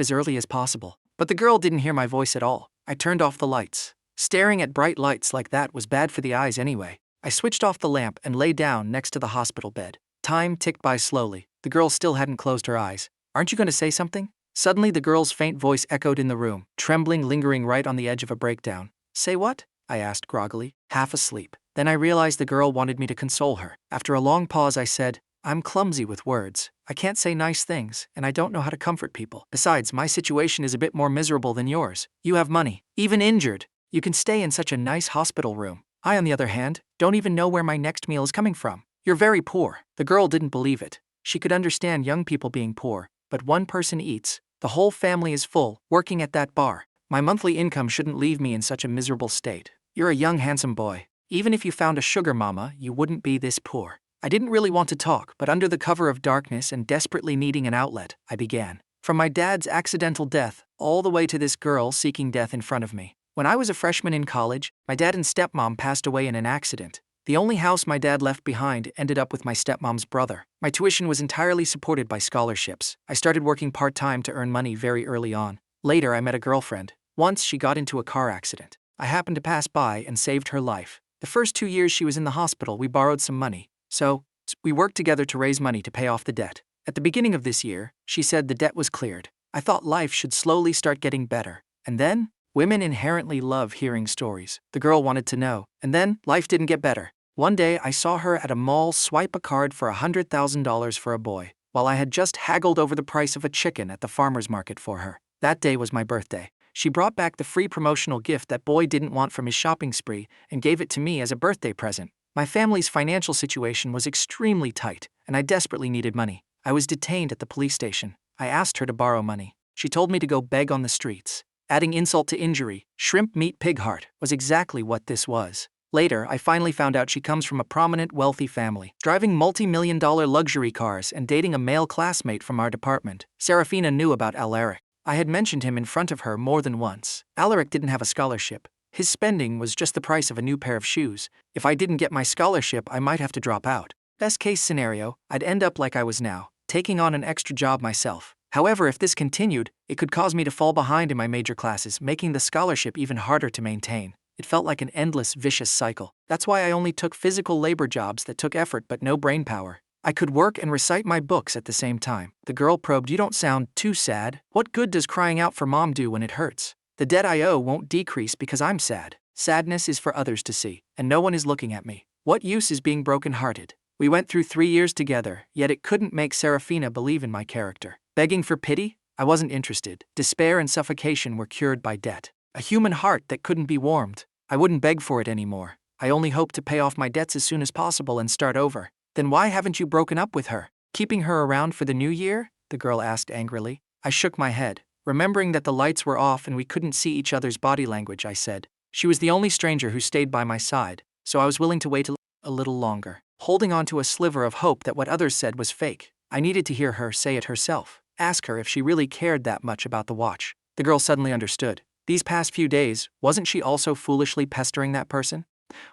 as early as possible. But the girl didn't hear my voice at all. I turned off the lights. Staring at bright lights like that was bad for the eyes anyway. I switched off the lamp and lay down next to the hospital bed. Time ticked by slowly. The girl still hadn't closed her eyes. Aren't you going to say something? Suddenly the girl's faint voice echoed in the room, trembling, lingering right on the edge of a breakdown. Say what? I asked groggily, half asleep. Then I realized the girl wanted me to console her. After a long pause I said, I'm clumsy with words. I can't say nice things, and I don't know how to comfort people. Besides, my situation is a bit more miserable than yours. You have money, even injured. You can stay in such a nice hospital room. I, on the other hand, don't even know where my next meal is coming from. You're very poor. The girl didn't believe it. She could understand young people being poor, but one person eats. The whole family is full, working at that bar. My monthly income shouldn't leave me in such a miserable state. You're a young, handsome boy. Even if you found a sugar mama, you wouldn't be this poor. I didn't really want to talk, but under the cover of darkness and desperately needing an outlet, I began. From my dad's accidental death, all the way to this girl seeking death in front of me. When I was a freshman in college, my dad and stepmom passed away in an accident. The only house my dad left behind ended up with my stepmom's brother. My tuition was entirely supported by scholarships. I started working part-time to earn money very early on. Later, I met a girlfriend. Once, she got into a car accident. I happened to pass by and saved her life. The first 2 years she was in the hospital, we borrowed some money. So, we worked together to raise money to pay off the debt. At the beginning of this year, she said the debt was cleared. I thought life should slowly start getting better. And then, women inherently love hearing stories. The girl wanted to know. And then, life didn't get better. One day, I saw her at a mall swipe a card for $100,000 for a boy, while I had just haggled over the price of a chicken at the farmer's market for her. That day was my birthday. She brought back the free promotional gift that boy didn't want from his shopping spree and gave it to me as a birthday present. My family's financial situation was extremely tight, and I desperately needed money. I was detained at the police station. I asked her to borrow money. She told me to go beg on the streets. Adding insult to injury, shrimp meat pig heart was exactly what this was. Later, I finally found out she comes from a prominent, wealthy family, driving multi-million-dollar luxury cars and dating a male classmate from our department. Serafina knew about Elara. I had mentioned him in front of her more than once. Alaric didn't have a scholarship. His spending was just the price of a new pair of shoes. If I didn't get my scholarship, I might have to drop out. Best case scenario, I'd end up like I was now, taking on an extra job myself. However, if this continued, it could cause me to fall behind in my major classes, making the scholarship even harder to maintain. It felt like an endless, vicious cycle. That's why I only took physical labor jobs that took effort but no brain power. I could work and recite my books at the same time. The girl probed, "You don't sound too sad. What good does crying out for mom do when it hurts? The debt I owe won't decrease because I'm sad. Sadness is for others to see, and no one is looking at me. What use is being broken-hearted?" We went through 3 years together, yet it couldn't make Serafina believe in my character. Begging for pity? I wasn't interested. Despair and suffocation were cured by debt. A human heart that couldn't be warmed. I wouldn't beg for it anymore. I only hoped to pay off my debts as soon as possible and start over. Then why haven't you broken up with her? Keeping her around for the new year? The girl asked angrily. I shook my head. Remembering that the lights were off and we couldn't see each other's body language, I said. She was the only stranger who stayed by my side, so I was willing to wait a little longer, holding on to a sliver of hope that what others said was fake. I needed to hear her say it herself. Ask her if she really cared that much about the watch. The girl suddenly understood. These past few days, wasn't she also foolishly pestering that person?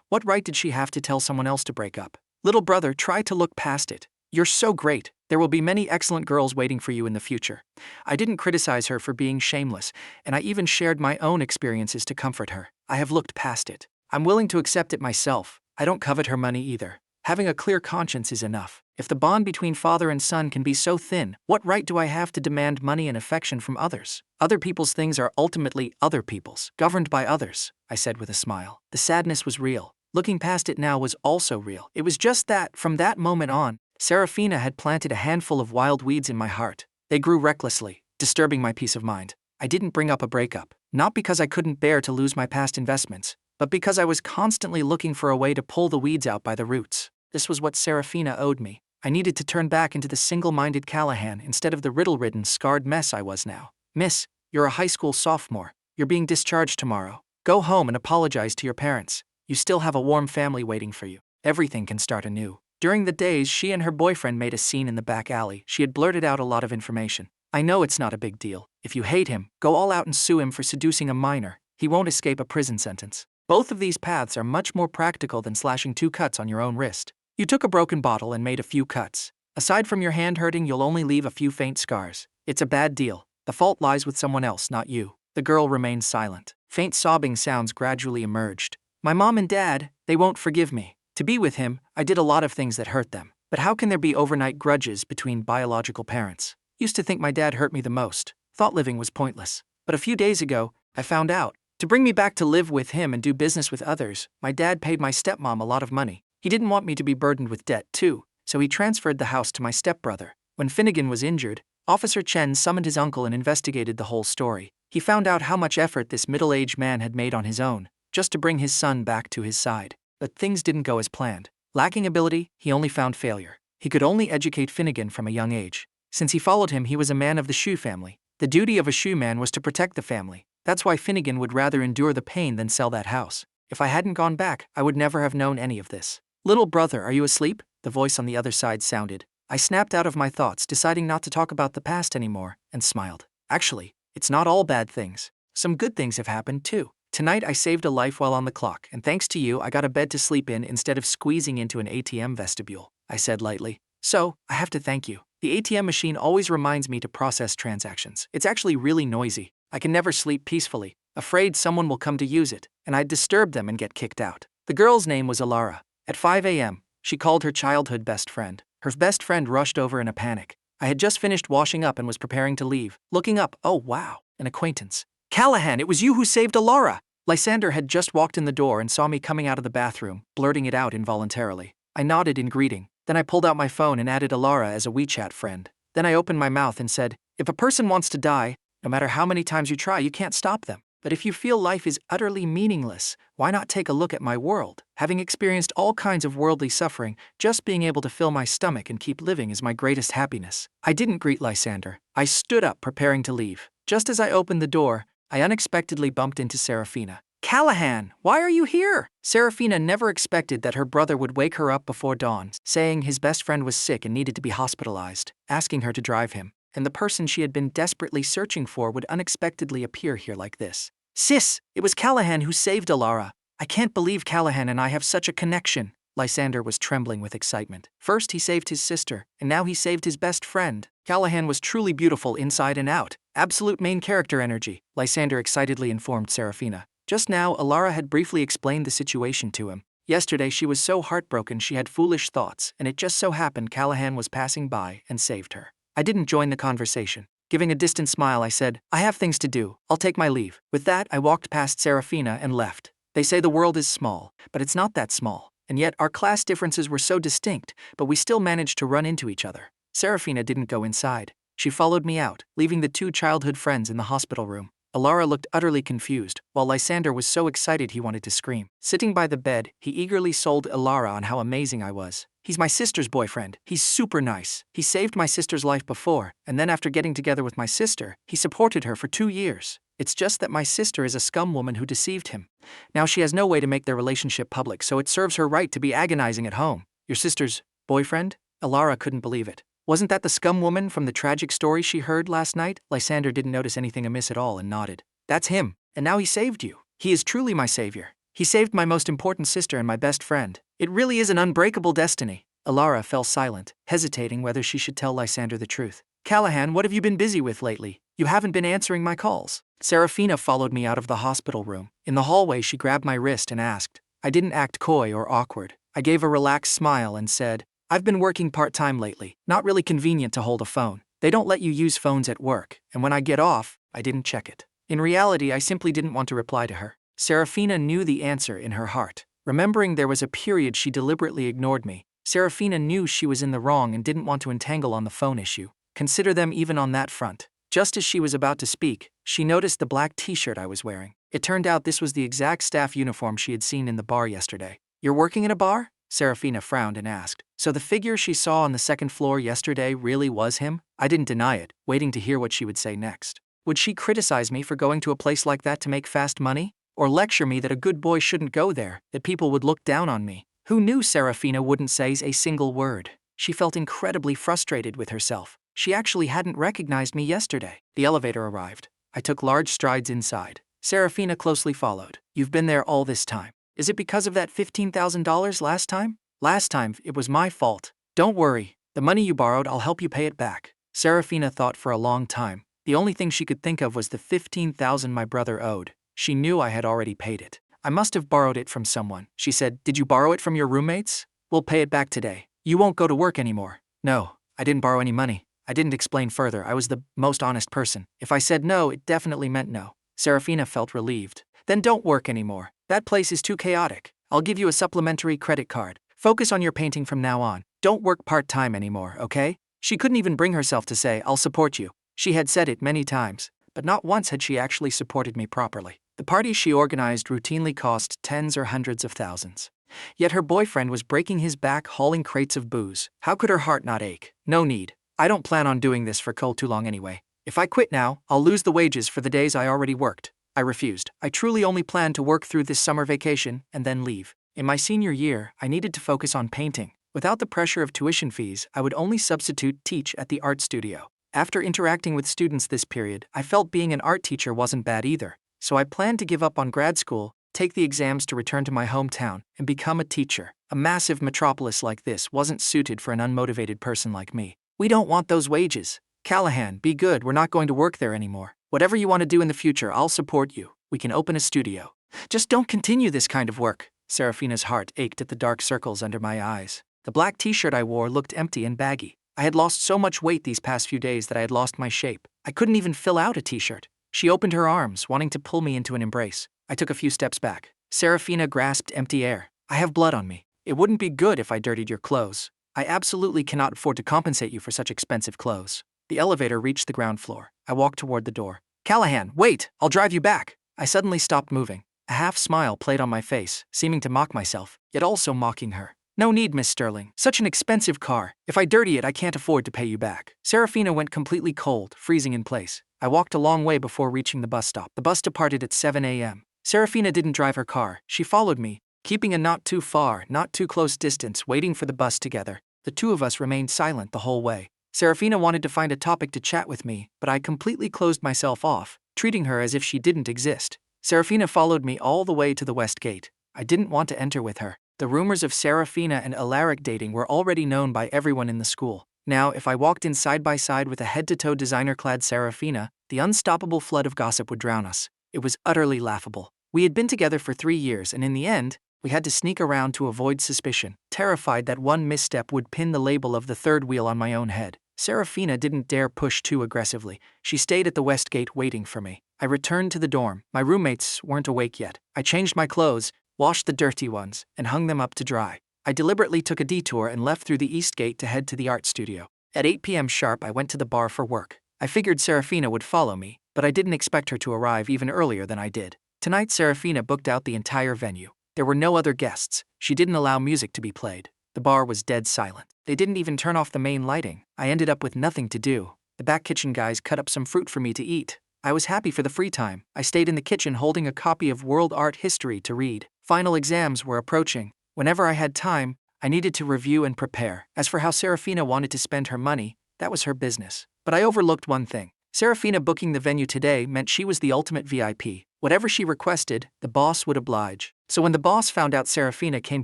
What right did she have to tell someone else to break up? Little brother, try to look past it. You're so great. There will be many excellent girls waiting for you in the future. I didn't criticize her for being shameless, and I even shared my own experiences to comfort her. I have looked past it. I'm willing to accept it myself. I don't covet her money either. Having a clear conscience is enough. If the bond between father and son can be so thin, what right do I have to demand money and affection from others? Other people's things are ultimately other people's, governed by others, I said with a smile. The sadness was real. Looking past it now was also real. It was just that, from that moment on, Serafina had planted a handful of wild weeds in my heart. They grew recklessly, disturbing my peace of mind. I didn't bring up a breakup, not because I couldn't bear to lose my past investments, but because I was constantly looking for a way to pull the weeds out by the roots. This was what Serafina owed me. I needed to turn back into the single-minded Callahan instead of the riddle-ridden, scarred mess I was now. Miss, you're a high school sophomore. You're being discharged tomorrow. Go home and apologize to your parents. You still have a warm family waiting for you. Everything can start anew. During the days she and her boyfriend made a scene in the back alley, she had blurted out a lot of information. I know it's not a big deal. If you hate him, go all out and sue him for seducing a minor. He won't escape a prison sentence. Both of these paths are much more practical than slashing 2 cuts on your own wrist. You took a broken bottle and made a few cuts. Aside from your hand hurting, you'll only leave a few faint scars. It's a bad deal. The fault lies with someone else, not you. The girl remained silent. Faint sobbing sounds gradually emerged. My mom and dad, they won't forgive me. To be with him, I did a lot of things that hurt them. But how can there be overnight grudges between biological parents? Used to think my dad hurt me the most. Thought living was pointless. But a few days ago, I found out. To bring me back to live with him and do business with others, my dad paid my stepmom a lot of money. He didn't want me to be burdened with debt too, so he transferred the house to my stepbrother. When Finnegan was injured, Officer Chen summoned his uncle and investigated the whole story. He found out how much effort this middle-aged man had made on his own, just to bring his son back to his side. But things didn't go as planned. Lacking ability, he only found failure. He could only educate Finnegan from a young age. Since he followed him, he was a man of the shoe family. The duty of a shoe man was to protect the family. That's why Finnegan would rather endure the pain than sell that house. If I hadn't gone back, I would never have known any of this. Little brother, are you asleep? The voice on the other side sounded. I snapped out of my thoughts, deciding not to talk about the past anymore, and smiled. Actually, it's not all bad things. Some good things have happened too. Tonight I saved a life while on the clock, and thanks to you I got a bed to sleep in instead of squeezing into an ATM vestibule, I said lightly. So, I have to thank you. The ATM machine always reminds me to process transactions. It's actually really noisy. I can never sleep peacefully, afraid someone will come to use it, and I'd disturb them and get kicked out. The girl's name was Elara. At 5 a.m., she called her childhood best friend. Her best friend rushed over in a panic. I had just finished washing up and was preparing to leave. Looking up, oh wow, an acquaintance. Callahan, it was you who saved Elara! Lysander had just walked in the door and saw me coming out of the bathroom, blurting it out involuntarily. I nodded in greeting. Then I pulled out my phone and added Elara as a WeChat friend. Then I opened my mouth and said, if a person wants to die, no matter how many times you try, you can't stop them. But if you feel life is utterly meaningless, why not take a look at my world? Having experienced all kinds of worldly suffering, just being able to fill my stomach and keep living is my greatest happiness. I didn't greet Lysander. I stood up, preparing to leave. Just as I opened the door, I unexpectedly bumped into Seraphina. Callahan, why are you here? Seraphina never expected that her brother would wake her up before dawn, saying his best friend was sick and needed to be hospitalized, asking her to drive him. And the person she had been desperately searching for would unexpectedly appear here like this. Sis, it was Callahan who saved Elara. I can't believe Callahan and I have such a connection. Lysander was trembling with excitement. First he saved his sister, and now he saved his best friend. Callahan was truly beautiful inside and out. Absolute main character energy, Lysander excitedly informed Seraphina. Just now, Elara had briefly explained the situation to him. Yesterday she was so heartbroken she had foolish thoughts, and it just so happened Callahan was passing by and saved her. I didn't join the conversation. Giving a distant smile, I said, I have things to do. I'll take my leave. With that, I walked past Seraphina and left. They say the world is small, but it's not that small. And yet, our class differences were so distinct, but we still managed to run into each other. Seraphina didn't go inside. She followed me out, leaving the two childhood friends in the hospital room. Elara looked utterly confused, while Lysander was so excited he wanted to scream. Sitting by the bed, he eagerly sold Elara on how amazing I was. He's my sister's boyfriend. He's super nice. He saved my sister's life before, and then after getting together with my sister, he supported her for 2 years. It's just that my sister is a scum woman who deceived him. Now she has no way to make their relationship public, so it serves her right to be agonizing at home. Your sister's boyfriend? Elara couldn't believe it. Wasn't that the scum woman from the tragic story she heard last night? Lysander didn't notice anything amiss at all and nodded. That's him, and now he saved you. He is truly my savior. He saved my most important sister and my best friend. It really is an unbreakable destiny. Elara fell silent, hesitating whether she should tell Lysander the truth. Callahan, what have you been busy with lately? You haven't been answering my calls. Seraphina followed me out of the hospital room. In the hallway, she grabbed my wrist and asked. I didn't act coy or awkward. I gave a relaxed smile and said, I've been working part-time lately. Not really convenient to hold a phone. They don't let you use phones at work, and when I get off, I didn't check it. In reality, I simply didn't want to reply to her. Seraphina knew the answer in her heart. Remembering there was a period she deliberately ignored me, Seraphina knew she was in the wrong and didn't want to entangle on the phone issue. Consider them even on that front. Just as she was about to speak, she noticed the black t-shirt I was wearing. It turned out this was the exact staff uniform she had seen in the bar yesterday. You're working in a bar? Seraphina frowned and asked. So the figure she saw on the second floor yesterday really was him? I didn't deny it, waiting to hear what she would say next. Would she criticize me for going to a place like that to make fast money? Or lecture me that a good boy shouldn't go there, that people would look down on me? Who knew Seraphina wouldn't say a single word? She felt incredibly frustrated with herself. She actually hadn't recognized me yesterday. The elevator arrived. I took large strides inside. Seraphina closely followed. You've been there all this time. Is it because of that $15,000 last time? Last time, it was my fault. Don't worry. The money you borrowed, I'll help you pay it back. Seraphina thought for a long time. The only thing she could think of was the $15,000 my brother owed. She knew I had already paid it. I must have borrowed it from someone. She said, Did you borrow it from your roommates? We'll pay it back today. You won't go to work anymore. No, I didn't borrow any money. I didn't explain further. I was the most honest person. If I said no, it definitely meant no. Seraphina felt relieved. Then don't work anymore. That place is too chaotic. I'll give you a supplementary credit card. Focus on your painting from now on. Don't work part-time anymore, okay? She couldn't even bring herself to say, I'll support you. She had said it many times, but not once had she actually supported me properly. The parties she organized routinely cost tens or hundreds of thousands. Yet her boyfriend was breaking his back hauling crates of booze. How could her heart not ache? No need. I don't plan on doing this for too long anyway. If I quit now, I'll lose the wages for the days I already worked. I refused. I truly only planned to work through this summer vacation and then leave. In my senior year, I needed to focus on painting. Without the pressure of tuition fees, I would only substitute teach at the art studio. After interacting with students this period, I felt being an art teacher wasn't bad either. So I planned to give up on grad school, take the exams to return to my hometown, and become a teacher. A massive metropolis like this wasn't suited for an unmotivated person like me. We don't want those wages. Callahan, be good, we're not going to work there anymore. Whatever you want to do in the future, I'll support you. We can open a studio. Just don't continue this kind of work. Seraphina's heart ached at the dark circles under my eyes. The black t-shirt I wore looked empty and baggy. I had lost so much weight these past few days that I had lost my shape. I couldn't even fill out a t-shirt. She opened her arms, wanting to pull me into an embrace. I took a few steps back. Seraphina grasped empty air. I have blood on me. It wouldn't be good if I dirtied your clothes. I absolutely cannot afford to compensate you for such expensive clothes. The elevator reached the ground floor. I walked toward the door. Callahan, wait! I'll drive you back. I suddenly stopped moving. A half smile played on my face, seeming to mock myself, yet also mocking her. No need, Miss Sterling. Such an expensive car. If I dirty it, I can't afford to pay you back. Serafina went completely cold, freezing in place. I walked a long way before reaching the bus stop. The bus departed at 7 a.m. Serafina didn't drive her car. She followed me, keeping a not too far, not too close distance, waiting for the bus together. The two of us remained silent the whole way. Serafina wanted to find a topic to chat with me, but I completely closed myself off, treating her as if she didn't exist. Serafina followed me all the way to the west gate. I didn't want to enter with her. The rumors of Serafina and Elara dating were already known by everyone in the school. Now, if I walked in side by side with a head-to-toe designer-clad Serafina, the unstoppable flood of gossip would drown us. It was utterly laughable. We had been together for 3 years, and in the end, we had to sneak around to avoid suspicion, terrified that one misstep would pin the label of the third wheel on my own head. Serafina didn't dare push too aggressively. She stayed at the west gate waiting for me. I returned to the dorm. My roommates weren't awake yet. I changed my clothes, washed the dirty ones, and hung them up to dry. I deliberately took a detour and left through the east gate to head to the art studio. At 8 p.m. sharp, I went to the bar for work. I figured Serafina would follow me, but I didn't expect her to arrive even earlier than I did. Tonight, Serafina booked out the entire venue. There were no other guests. She didn't allow music to be played. The bar was dead silent. They didn't even turn off the main lighting. I ended up with nothing to do. The back kitchen guys cut up some fruit for me to eat. I was happy for the free time. I stayed in the kitchen holding a copy of World Art History to read. Final exams were approaching. Whenever I had time, I needed to review and prepare. As for how Serafina wanted to spend her money, that was her business. But I overlooked one thing. Serafina booking the venue today meant she was the ultimate VIP. Whatever she requested, the boss would oblige. So when the boss found out Serafina came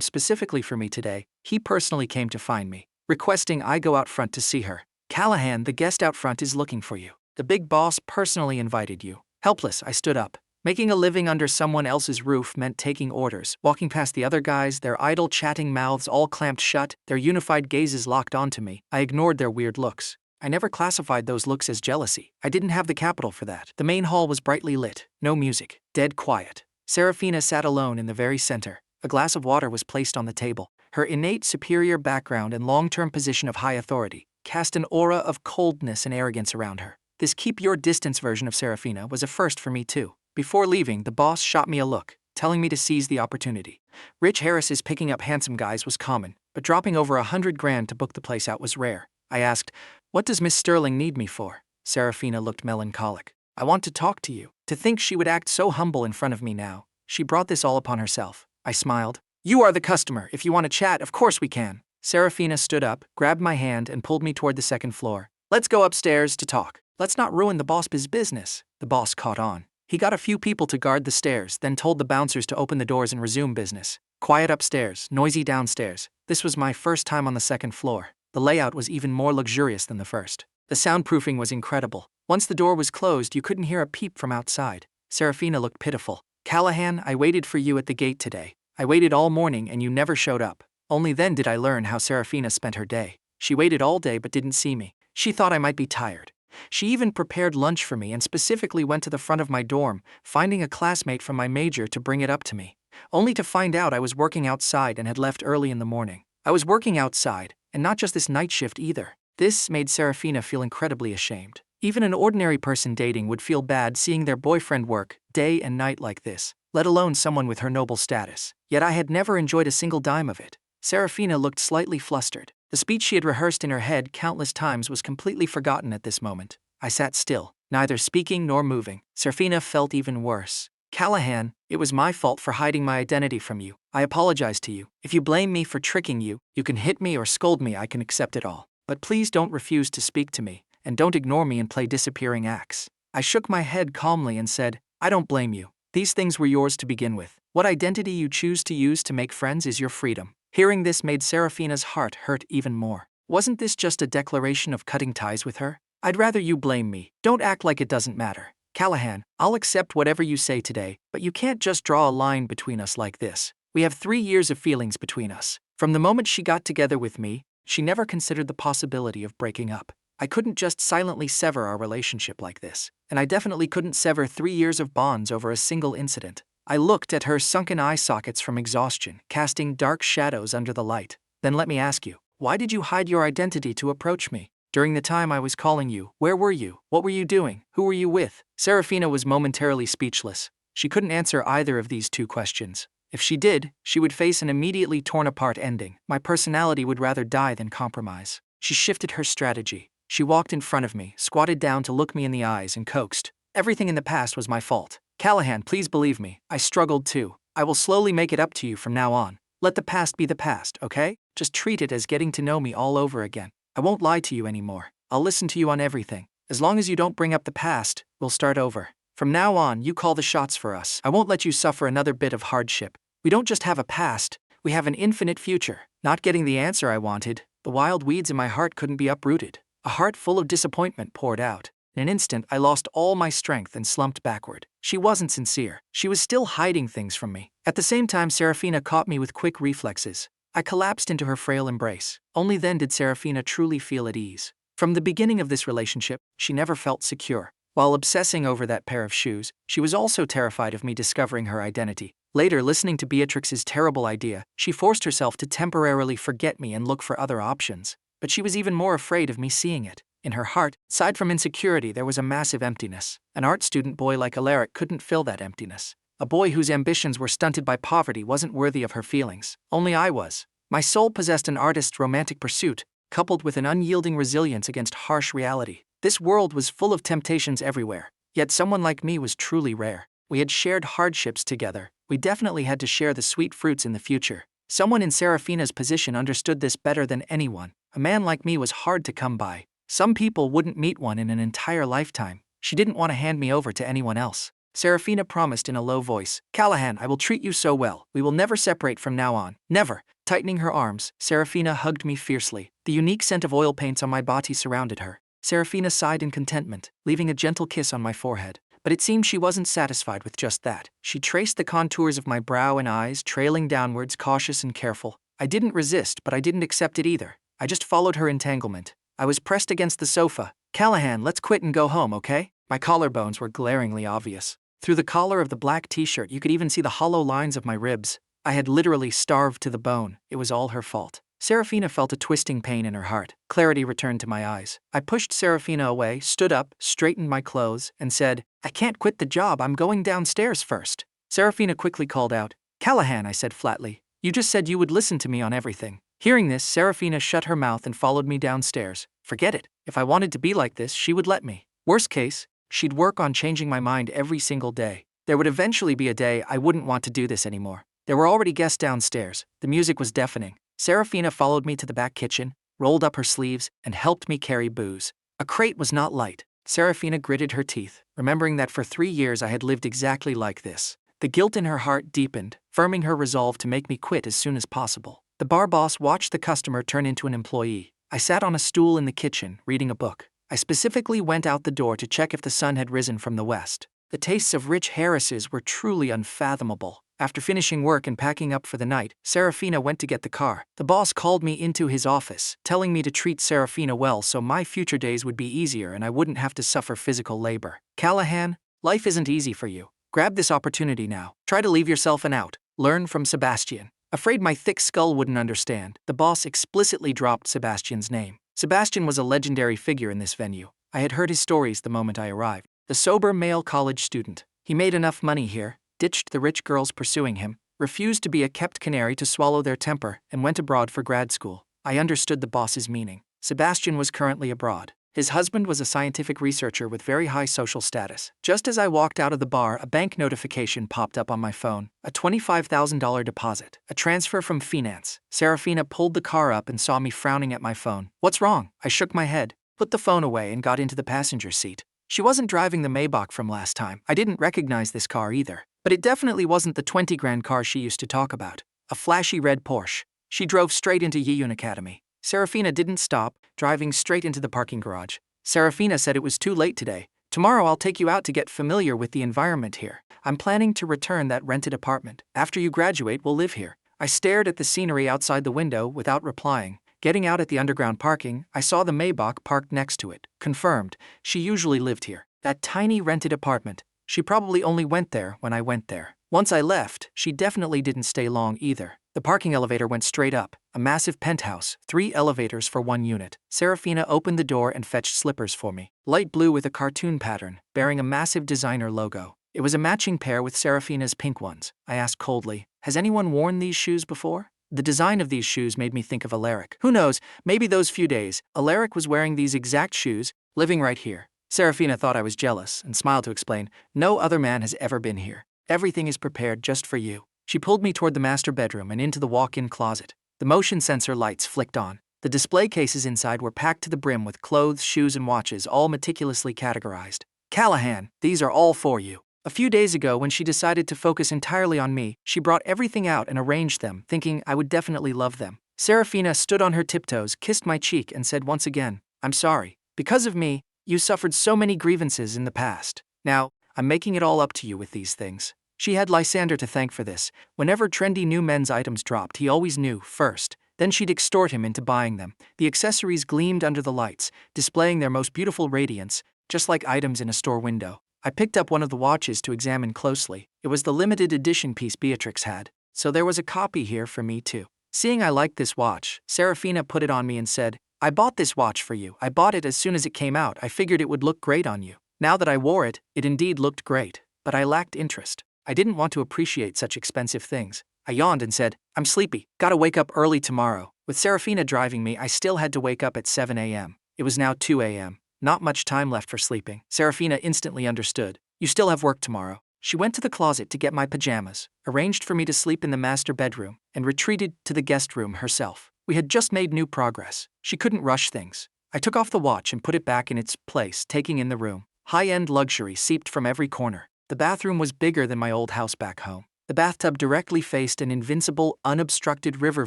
specifically for me today, he personally came to find me, requesting I go out front to see her. Callahan, the guest out front, is looking for you. The big boss personally invited you. Helpless, I stood up. Making a living under someone else's roof meant taking orders, walking past the other guys, their idle chatting mouths all clamped shut, their unified gazes locked onto me. I ignored their weird looks. I never classified those looks as jealousy. I didn't have the capital for that. The main hall was brightly lit, no music, dead quiet. Serafina sat alone in the very center. A glass of water was placed on the table. Her innate superior background and long-term position of high authority cast an aura of coldness and arrogance around her. This keep-your-distance version of Serafina was a first for me too. Before leaving, the boss shot me a look, telling me to seize the opportunity. Rich Harris's picking up handsome guys was common, but dropping over $100,000 to book the place out was rare. I asked, "What does Miss Sterling need me for?" Serafina looked melancholic. "I want to talk to you." To think she would act so humble in front of me now. She brought this all upon herself. I smiled. "You are the customer. If you want to chat, of course we can." Serafina stood up, grabbed my hand, and pulled me toward the second floor. "Let's go upstairs to talk. Let's not ruin the boss's business." The boss caught on. He got a few people to guard the stairs, then told the bouncers to open the doors and resume business. Quiet upstairs, noisy downstairs. This was my first time on the second floor. The layout was even more luxurious than the first. The soundproofing was incredible. Once the door was closed, you couldn't hear a peep from outside. Serafina looked pitiful. "Callahan, I waited for you at the gate today. I waited all morning and you never showed up." Only then did I learn how Serafina spent her day. She waited all day but didn't see me. She thought I might be tired. She even prepared lunch for me and specifically went to the front of my dorm, finding a classmate from my major to bring it up to me. Only to find out I was working outside and had left early in the morning. I was working outside, and not just this night shift either. This made Serafina feel incredibly ashamed. Even an ordinary person dating would feel bad seeing their boyfriend work day and night like this, let alone someone with her noble status. Yet I had never enjoyed a single dime of it. Serafina looked slightly flustered. The speech she had rehearsed in her head countless times was completely forgotten at this moment. I sat still, neither speaking nor moving. Serafina felt even worse. "Callahan, it was my fault for hiding my identity from you. I apologize to you. If you blame me for tricking you, you can hit me or scold me, I can accept it all. But please don't refuse to speak to me, and don't ignore me and play disappearing acts." I shook my head calmly and said, "I don't blame you. These things were yours to begin with. What identity you choose to use to make friends is your freedom." Hearing this made Serafina's heart hurt even more. Wasn't this just a declaration of cutting ties with her? "I'd rather you blame me. Don't act like it doesn't matter. Callahan, I'll accept whatever you say today, but you can't just draw a line between us like this. We have 3 years of feelings between us. From the moment she got together with me, she never considered the possibility of breaking up. I couldn't just silently sever our relationship like this, and I definitely couldn't sever 3 years of bonds over a single incident." I looked at her sunken eye sockets from exhaustion, casting dark shadows under the light. "Then let me ask you, why did you hide your identity to approach me? During the time I was calling you, where were you? What were you doing? Who were you with?" Serafina was momentarily speechless. She couldn't answer either of these two questions. If she did, she would face an immediately torn-apart ending. My personality would rather die than compromise. She shifted her strategy. She walked in front of me, squatted down to look me in the eyes, and coaxed. Everything in the past was my fault. Callahan, please believe me. I struggled too. I will slowly make it up to you from now on. Let the past be the past, okay? Just treat it as getting to know me all over again. I won't lie to you anymore. I'll listen to you on everything. As long as you don't bring up the past, we'll start over. From now on, you call the shots for us. I won't let you suffer another bit of hardship. We don't just have a past, we have an infinite future. Not getting the answer I wanted, the wild weeds in my heart couldn't be uprooted. A heart full of disappointment poured out. In an instant, I lost all my strength and slumped backward. She wasn't sincere. She was still hiding things from me. At the same time, Serafina caught me with quick reflexes. I collapsed into her frail embrace. Only then did Serafina truly feel at ease. From the beginning of this relationship, she never felt secure. While obsessing over that pair of shoes, she was also terrified of me discovering her identity. Later, listening to Beatrix's terrible idea, she forced herself to temporarily forget me and look for other options. But she was even more afraid of me seeing it. In her heart, aside from insecurity, there was a massive emptiness. An art student boy like Elara couldn't fill that emptiness. A boy whose ambitions were stunted by poverty wasn't worthy of her feelings. Only I was. My soul possessed an artist's romantic pursuit, coupled with an unyielding resilience against harsh reality. This world was full of temptations everywhere, yet someone like me was truly rare. We had shared hardships together. We definitely had to share the sweet fruits in the future. Someone in Serafina's position understood this better than anyone. A man like me was hard to come by. Some people wouldn't meet one in an entire lifetime. She didn't want to hand me over to anyone else. Serafina promised in a low voice, "Callahan, I will treat you so well. We will never separate from now on. Never." Tightening her arms, Serafina hugged me fiercely. The unique scent of oil paints on my body surrounded her. Serafina sighed in contentment, leaving a gentle kiss on my forehead. But it seemed she wasn't satisfied with just that. She traced the contours of my brow and eyes, trailing downwards, cautious and careful. I didn't resist, but I didn't accept it either. I just followed her entanglement. I was pressed against the sofa. "Callahan, let's quit and go home, okay?" My collarbones were glaringly obvious. Through the collar of the black t-shirt, you could even see the hollow lines of my ribs. I had literally starved to the bone. It was all her fault. Serafina felt a twisting pain in her heart. Clarity returned to my eyes. I pushed Serafina away, stood up, straightened my clothes, and said, "I can't quit the job, I'm going downstairs first." Serafina quickly called out, "Callahan," I said flatly. "You just said you would listen to me on everything." Hearing this, Serafina shut her mouth and followed me downstairs. Forget it. If I wanted to be like this, she would let me. Worst case, she'd work on changing my mind every single day. There would eventually be a day I wouldn't want to do this anymore. There were already guests downstairs. The music was deafening. Serafina followed me to the back kitchen, rolled up her sleeves, and helped me carry booze. A crate was not light. Serafina gritted her teeth, remembering that for 3 years I had lived exactly like this. The guilt in her heart deepened, firming her resolve to make me quit as soon as possible. The bar boss watched the customer turn into an employee. I sat on a stool in the kitchen, reading a book. I specifically went out the door to check if the sun had risen from the west. The tastes of rich Harrises were truly unfathomable. After finishing work and packing up for the night, Serafina went to get the car. The boss called me into his office, telling me to treat Serafina well so my future days would be easier and I wouldn't have to suffer physical labor. "Callahan, life isn't easy for you. Grab this opportunity now. Try to leave yourself an out. Learn from Sebastian." Afraid my thick skull wouldn't understand, the boss explicitly dropped Sebastian's name. Sebastian was a legendary figure in this venue. I had heard his stories the moment I arrived. The sober male college student. He made enough money here, ditched the rich girls pursuing him, refused to be a kept canary to swallow their temper, and went abroad for grad school. I understood the boss's meaning. Sebastian was currently abroad. His husband was a scientific researcher with very high social status. Just as I walked out of the bar, a bank notification popped up on my phone. A $25,000 deposit. A transfer from finance. Serafina pulled the car up and saw me frowning at my phone. "What's wrong?" I shook my head, put the phone away, and got into the passenger seat. She wasn't driving the Maybach from last time. I didn't recognize this car either. But it definitely wasn't the 20 grand car she used to talk about. A flashy red Porsche. She drove straight into Yiyun Academy. Serafina didn't stop, driving straight into the parking garage. Serafina said it was too late today. "Tomorrow I'll take you out to get familiar with the environment here. I'm planning to return that rented apartment. After you graduate, we'll live here." I stared at the scenery outside the window without replying. Getting out at the underground parking, I saw the Maybach parked next to it. Confirmed, she usually lived here. That tiny rented apartment. She probably only went there when I went there. Once I left, she definitely didn't stay long either. The parking elevator went straight up, a massive penthouse, 3 elevators for 1 unit. Serafina opened the door and fetched slippers for me. Light blue with a cartoon pattern, bearing a massive designer logo. It was a matching pair with Serafina's pink ones. I asked coldly, has anyone worn these shoes before? The design of these shoes made me think of Alaric. Who knows, maybe those few days, Alaric was wearing these exact shoes, living right here. Serafina thought I was jealous and smiled to explain, no other man has ever been here. Everything is prepared just for you. She pulled me toward the master bedroom and into the walk-in closet. The motion sensor lights flicked on. The display cases inside were packed to the brim with clothes, shoes, and watches, all meticulously categorized. Callahan, these are all for you. A few days ago, when she decided to focus entirely on me, she brought everything out and arranged them, thinking I would definitely love them. Serafina stood on her tiptoes, kissed my cheek, and said once again, I'm sorry. Because of me, you suffered so many grievances in the past. Now, I'm making it all up to you with these things. She had Lysander to thank for this. Whenever trendy new men's items dropped, he always knew first. Then she'd extort him into buying them. The accessories gleamed under the lights, displaying their most beautiful radiance, just like items in a store window. I picked up one of the watches to examine closely. It was the limited edition piece Beatrix had, so there was a copy here for me too. Seeing I liked this watch, Serafina put it on me and said, I bought this watch for you. I bought it as soon as it came out. I figured it would look great on you. Now that I wore it, it indeed looked great, but I lacked interest. I didn't want to appreciate such expensive things. I yawned and said, I'm sleepy. Gotta wake up early tomorrow. With Serafina driving me, I still had to wake up at 7 a.m. It was now 2 a.m. Not much time left for sleeping. Serafina instantly understood. You still have work tomorrow. She went to the closet to get my pajamas, arranged for me to sleep in the master bedroom, and retreated to the guest room herself. We had just made new progress. She couldn't rush things. I took off the watch and put it back in its place, taking in the room. High-end luxury seeped from every corner. The bathroom was bigger than my old house back home. The bathtub directly faced an invincible, unobstructed river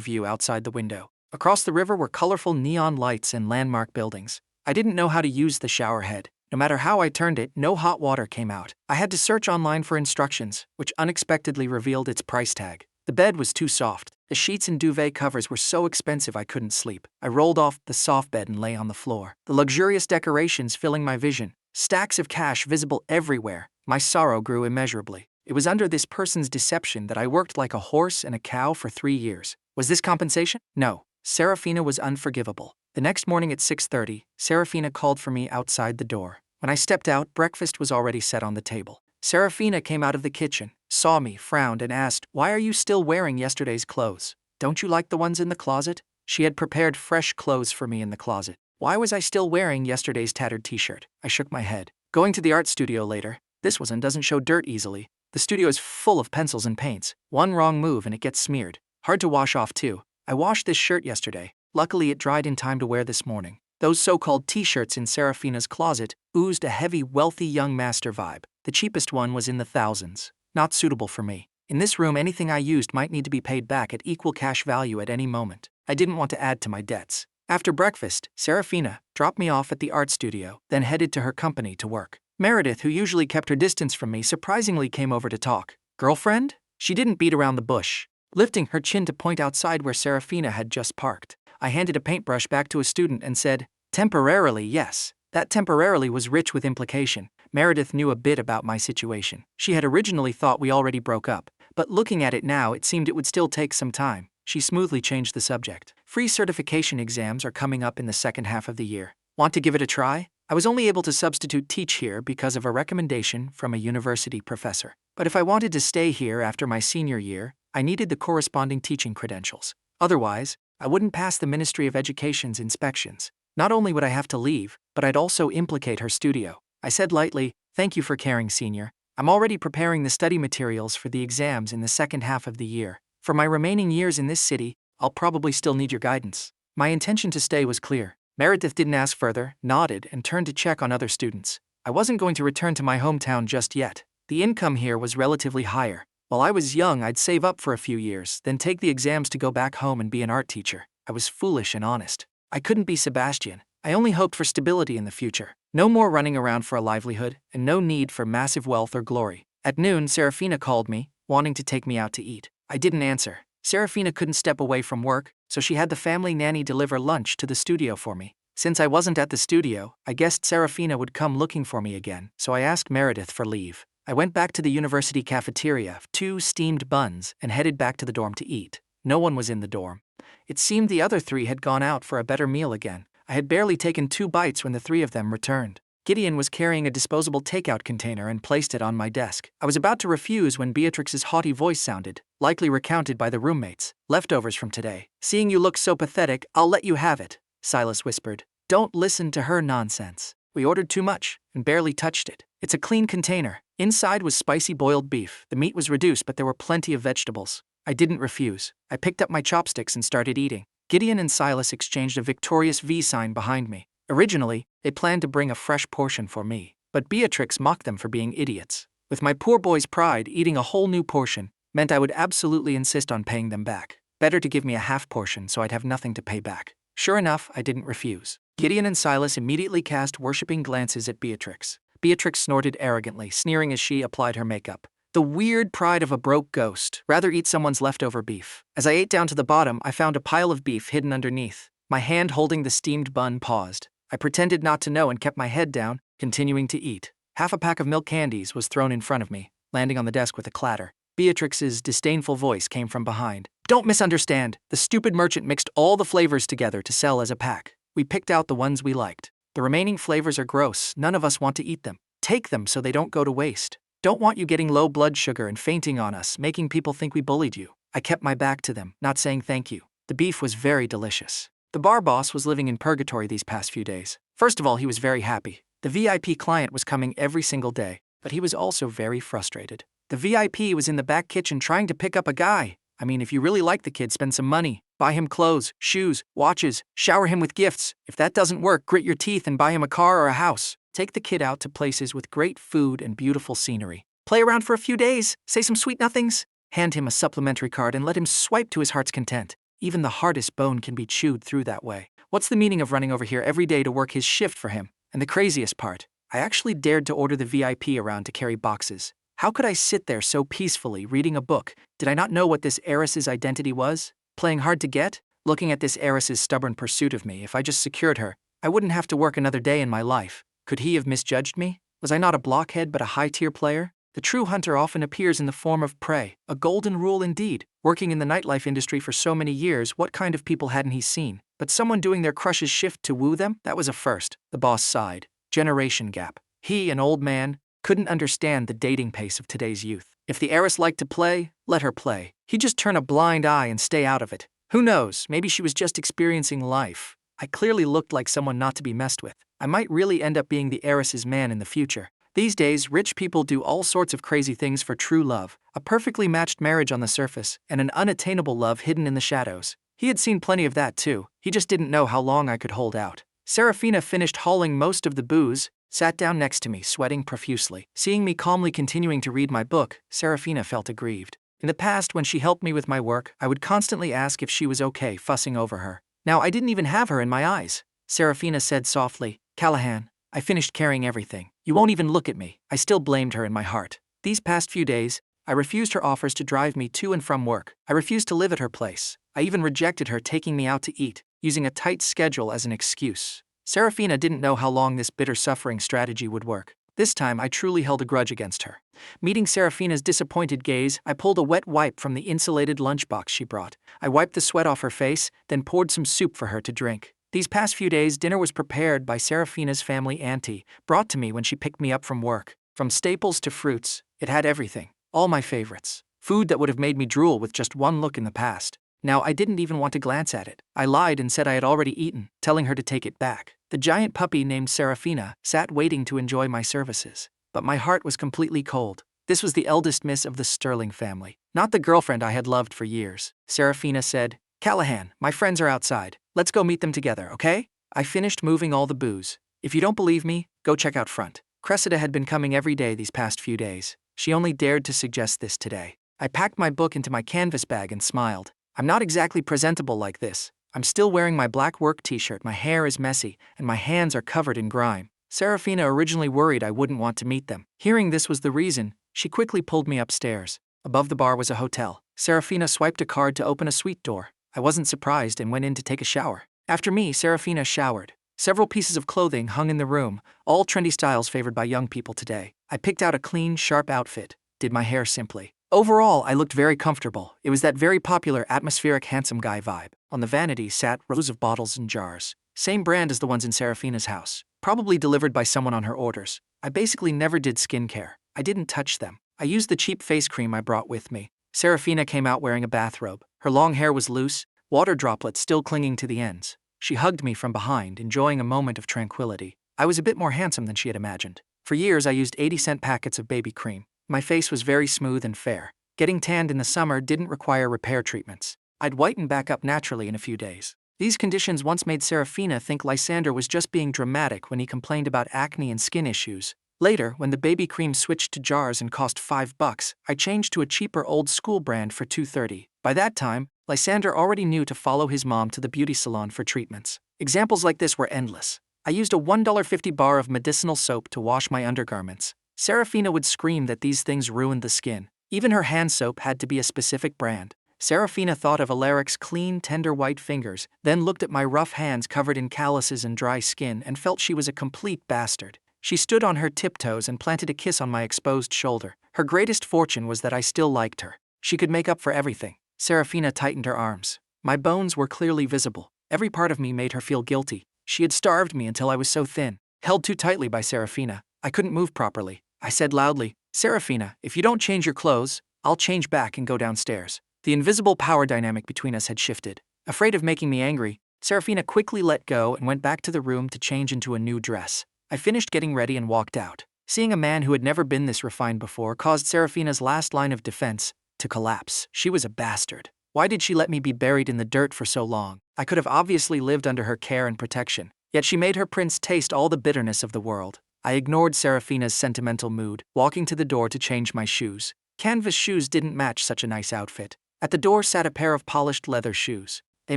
view outside the window. Across the river were colorful neon lights and landmark buildings. I didn't know how to use the shower head. No matter how I turned it, no hot water came out. I had to search online for instructions, which unexpectedly revealed its price tag. The bed was too soft. The sheets and duvet covers were so expensive I couldn't sleep. I rolled off the soft bed and lay on the floor. The luxurious decorations filling my vision. Stacks of cash visible everywhere. My sorrow grew immeasurably. It was under this person's deception that I worked like a horse and a cow for 3 years. Was this compensation? No. Serafina was unforgivable. The next morning at 6:30, Serafina called for me outside the door. When I stepped out, breakfast was already set on the table. Serafina came out of the kitchen, saw me, frowned, and asked, Why are you still wearing yesterday's clothes? Don't you like the ones in the closet? She had prepared fresh clothes for me in the closet. Why was I still wearing yesterday's tattered t-shirt? I shook my head. Going to the art studio later. This one doesn't show dirt easily. The studio is full of pencils and paints. One wrong move and it gets smeared. Hard to wash off too. I washed this shirt yesterday. Luckily it dried in time to wear this morning. Those so-called t-shirts in Serafina's closet oozed a heavy, wealthy young master vibe. The cheapest one was in the thousands. Not suitable for me. In this room, anything I used might need to be paid back at equal cash value at any moment. I didn't want to add to my debts. After breakfast, Serafina dropped me off at the art studio, then headed to her company to work. Meredith, who usually kept her distance from me, surprisingly came over to talk. Girlfriend? She didn't beat around the bush, lifting her chin to point outside where Serafina had just parked. I handed a paintbrush back to a student and said, Temporarily, yes. That temporarily was rich with implication. Meredith knew a bit about my situation. She had originally thought we already broke up, but looking at it now, it seemed it would still take some time. She smoothly changed the subject. Free certification exams are coming up in the second half of the year. Want to give it a try? I was only able to substitute teach here because of a recommendation from a university professor. But if I wanted to stay here after my senior year, I needed the corresponding teaching credentials. Otherwise, I wouldn't pass the Ministry of Education's inspections. Not only would I have to leave, but I'd also implicate her studio. I said lightly, Thank you for caring, senior. I'm already preparing the study materials for the exams in the second half of the year. For my remaining years in this city, I'll probably still need your guidance. My intention to stay was clear. Meredith didn't ask further, nodded, and turned to check on other students. I wasn't going to return to my hometown just yet. The income here was relatively higher. While I was young, I'd save up for a few years, then take the exams to go back home and be an art teacher. I was foolish and honest. I couldn't be Sebastian. I only hoped for stability in the future. No more running around for a livelihood, and no need for massive wealth or glory. At noon, Serafina called me, wanting to take me out to eat. I didn't answer. Serafina couldn't step away from work, so she had the family nanny deliver lunch to the studio for me. Since I wasn't at the studio, I guessed Serafina would come looking for me again, so I asked Meredith for leave. I went back to the university cafeteria, 2 steamed buns, and headed back to the dorm to eat. No one was in the dorm. It seemed the other 3 had gone out for a better meal again. I had barely taken 2 bites when the 3 of them returned. Gideon was carrying a disposable takeout container and placed it on my desk. I was about to refuse when Beatrix's haughty voice sounded, likely recounted by the roommates. Leftovers from today. Seeing you look so pathetic, I'll let you have it, Silas whispered. Don't listen to her nonsense. We ordered too much and barely touched it. It's a clean container. Inside was spicy boiled beef. The meat was reduced, but there were plenty of vegetables. I didn't refuse. I picked up my chopsticks and started eating. Gideon and Silas exchanged a victorious V sign behind me. Originally, they planned to bring a fresh portion for me, but Beatrix mocked them for being idiots. With my poor boy's pride, eating a whole new portion meant I would absolutely insist on paying them back. Better to give me a half portion so I'd have nothing to pay back. Sure enough, I didn't refuse. Gideon and Silas immediately cast worshipping glances at Beatrix. Beatrix snorted arrogantly, sneering as she applied her makeup. The weird pride of a broke ghost. Rather eat someone's leftover beef. As I ate down to the bottom, I found a pile of beef hidden underneath. My hand holding the steamed bun paused. I pretended not to know and kept my head down, continuing to eat. Half a pack of milk candies was thrown in front of me, landing on the desk with a clatter. Beatrix's disdainful voice came from behind. Don't misunderstand. The stupid merchant mixed all the flavors together to sell as a pack. We picked out the ones we liked. The remaining flavors are gross. None of us want to eat them. Take them so they don't go to waste. Don't want you getting low blood sugar and fainting on us, making people think we bullied you. I kept my back to them, not saying thank you. The beef was very delicious. The bar boss was living in purgatory these past few days. First of all, he was very happy. The VIP client was coming every single day, but he was also very frustrated. The VIP was in the back kitchen trying to pick up a guy. I mean, if you really like the kid, spend some money. Buy him clothes, shoes, watches, shower him with gifts. If that doesn't work, grit your teeth and buy him a car or a house. Take the kid out to places with great food and beautiful scenery. Play around for a few days, say some sweet nothings. Hand him a supplementary card and let him swipe to his heart's content. Even the hardest bone can be chewed through that way. What's the meaning of running over here every day to work his shift for him? And the craziest part, I actually dared to order the VIP around to carry boxes. How could I sit there so peacefully reading a book? Did I not know what this heiress's identity was? Playing hard to get? Looking at this heiress's stubborn pursuit of me, if I just secured her, I wouldn't have to work another day in my life. Could he have misjudged me? Was I not a blockhead but a high-tier player? The true hunter often appears in the form of prey, a golden rule indeed. Working in the nightlife industry for so many years, what kind of people hadn't he seen? But someone doing their crush's shift to woo them? That was a first. The boss sighed. Generation gap. He, an old man, couldn't understand the dating pace of today's youth. If the heiress liked to play, let her play. He'd just turn a blind eye and stay out of it. Who knows, maybe she was just experiencing life. I clearly looked like someone not to be messed with. I might really end up being the heiress's man in the future. These days, rich people do all sorts of crazy things for true love, a perfectly matched marriage on the surface, and an unattainable love hidden in the shadows. He had seen plenty of that too, he just didn't know how long I could hold out. Serafina finished hauling most of the booze, sat down next to me, sweating profusely. Seeing me calmly continuing to read my book, Serafina felt aggrieved. In the past, when she helped me with my work, I would constantly ask if she was okay, fussing over her. Now I didn't even have her in my eyes. Serafina said softly, Callahan, I finished carrying everything. You won't even look at me. I still blamed her in my heart. These past few days, I refused her offers to drive me to and from work. I refused to live at her place. I even rejected her taking me out to eat, using a tight schedule as an excuse. Serafina didn't know how long this bitter suffering strategy would work. This time, I truly held a grudge against her. Meeting Serafina's disappointed gaze, I pulled a wet wipe from the insulated lunchbox she brought. I wiped the sweat off her face, then poured some soup for her to drink. These past few days, dinner was prepared by Serafina's family auntie, brought to me when she picked me up from work. From staples to fruits, it had everything. All my favorites. Food that would have made me drool with just one look in the past. Now, I didn't even want to glance at it. I lied and said I had already eaten, telling her to take it back. The giant puppy named Serafina sat waiting to enjoy my services. But my heart was completely cold. This was the eldest miss of the Sterling family, not the girlfriend I had loved for years. Serafina said, Callahan, my friends are outside. Let's go meet them together, okay? I finished moving all the booze. If you don't believe me, go check out front. Cressida had been coming every day these past few days. She only dared to suggest this today. I packed my book into my canvas bag and smiled. I'm not exactly presentable like this. I'm still wearing my black work t-shirt, my hair is messy, and my hands are covered in grime. Serafina originally worried I wouldn't want to meet them. Hearing this was the reason, she quickly pulled me upstairs. Above the bar was a hotel. Serafina swiped a card to open a suite door. I wasn't surprised and went in to take a shower. After me, Serafina showered. Several pieces of clothing hung in the room, all trendy styles favored by young people today. I picked out a clean, sharp outfit, did my hair simply. Overall, I looked very comfortable. It was that very popular atmospheric handsome guy vibe. On the vanity sat rows of bottles and jars. Same brand as the ones in Serafina's house. Probably delivered by someone on her orders. I basically never did skincare. I didn't touch them. I used the cheap face cream I brought with me. Serafina came out wearing a bathrobe. Her long hair was loose, water droplets still clinging to the ends. She hugged me from behind, enjoying a moment of tranquility. I was a bit more handsome than she had imagined. For years, I used 80-cent packets of baby cream. My face was very smooth and fair. Getting tanned in the summer didn't require repair treatments. I'd whiten back up naturally in a few days. These conditions once made Serafina think Lysander was just being dramatic when he complained about acne and skin issues. Later, when the baby cream switched to jars and cost $5, I changed to a cheaper old-school brand for $2.30. By that time, Lysander already knew to follow his mom to the beauty salon for treatments. Examples like this were endless. I used a $1.50 bar of medicinal soap to wash my undergarments. Serafina would scream that these things ruined the skin. Even her hand soap had to be a specific brand. Serafina thought of Elaric's clean, tender white fingers, then looked at my rough hands covered in calluses and dry skin and felt she was a complete bastard. She stood on her tiptoes and planted a kiss on my exposed shoulder. Her greatest fortune was that I still liked her. She could make up for everything. Serafina tightened her arms. My bones were clearly visible. Every part of me made her feel guilty. She had starved me until I was so thin. Held too tightly by Serafina, I couldn't move properly. I said loudly, "Serafina, if you don't change your clothes, I'll change back and go downstairs." The invisible power dynamic between us had shifted. Afraid of making me angry, Serafina quickly let go and went back to the room to change into a new dress. I finished getting ready and walked out. Seeing a man who had never been this refined before caused Serafina's last line of defense to collapse. She was a bastard. Why did she let me be buried in the dirt for so long? I could have obviously lived under her care and protection. Yet she made her prince taste all the bitterness of the world. I ignored Serafina's sentimental mood, walking to the door to change my shoes. Canvas shoes didn't match such a nice outfit. At the door sat a pair of polished leather shoes. They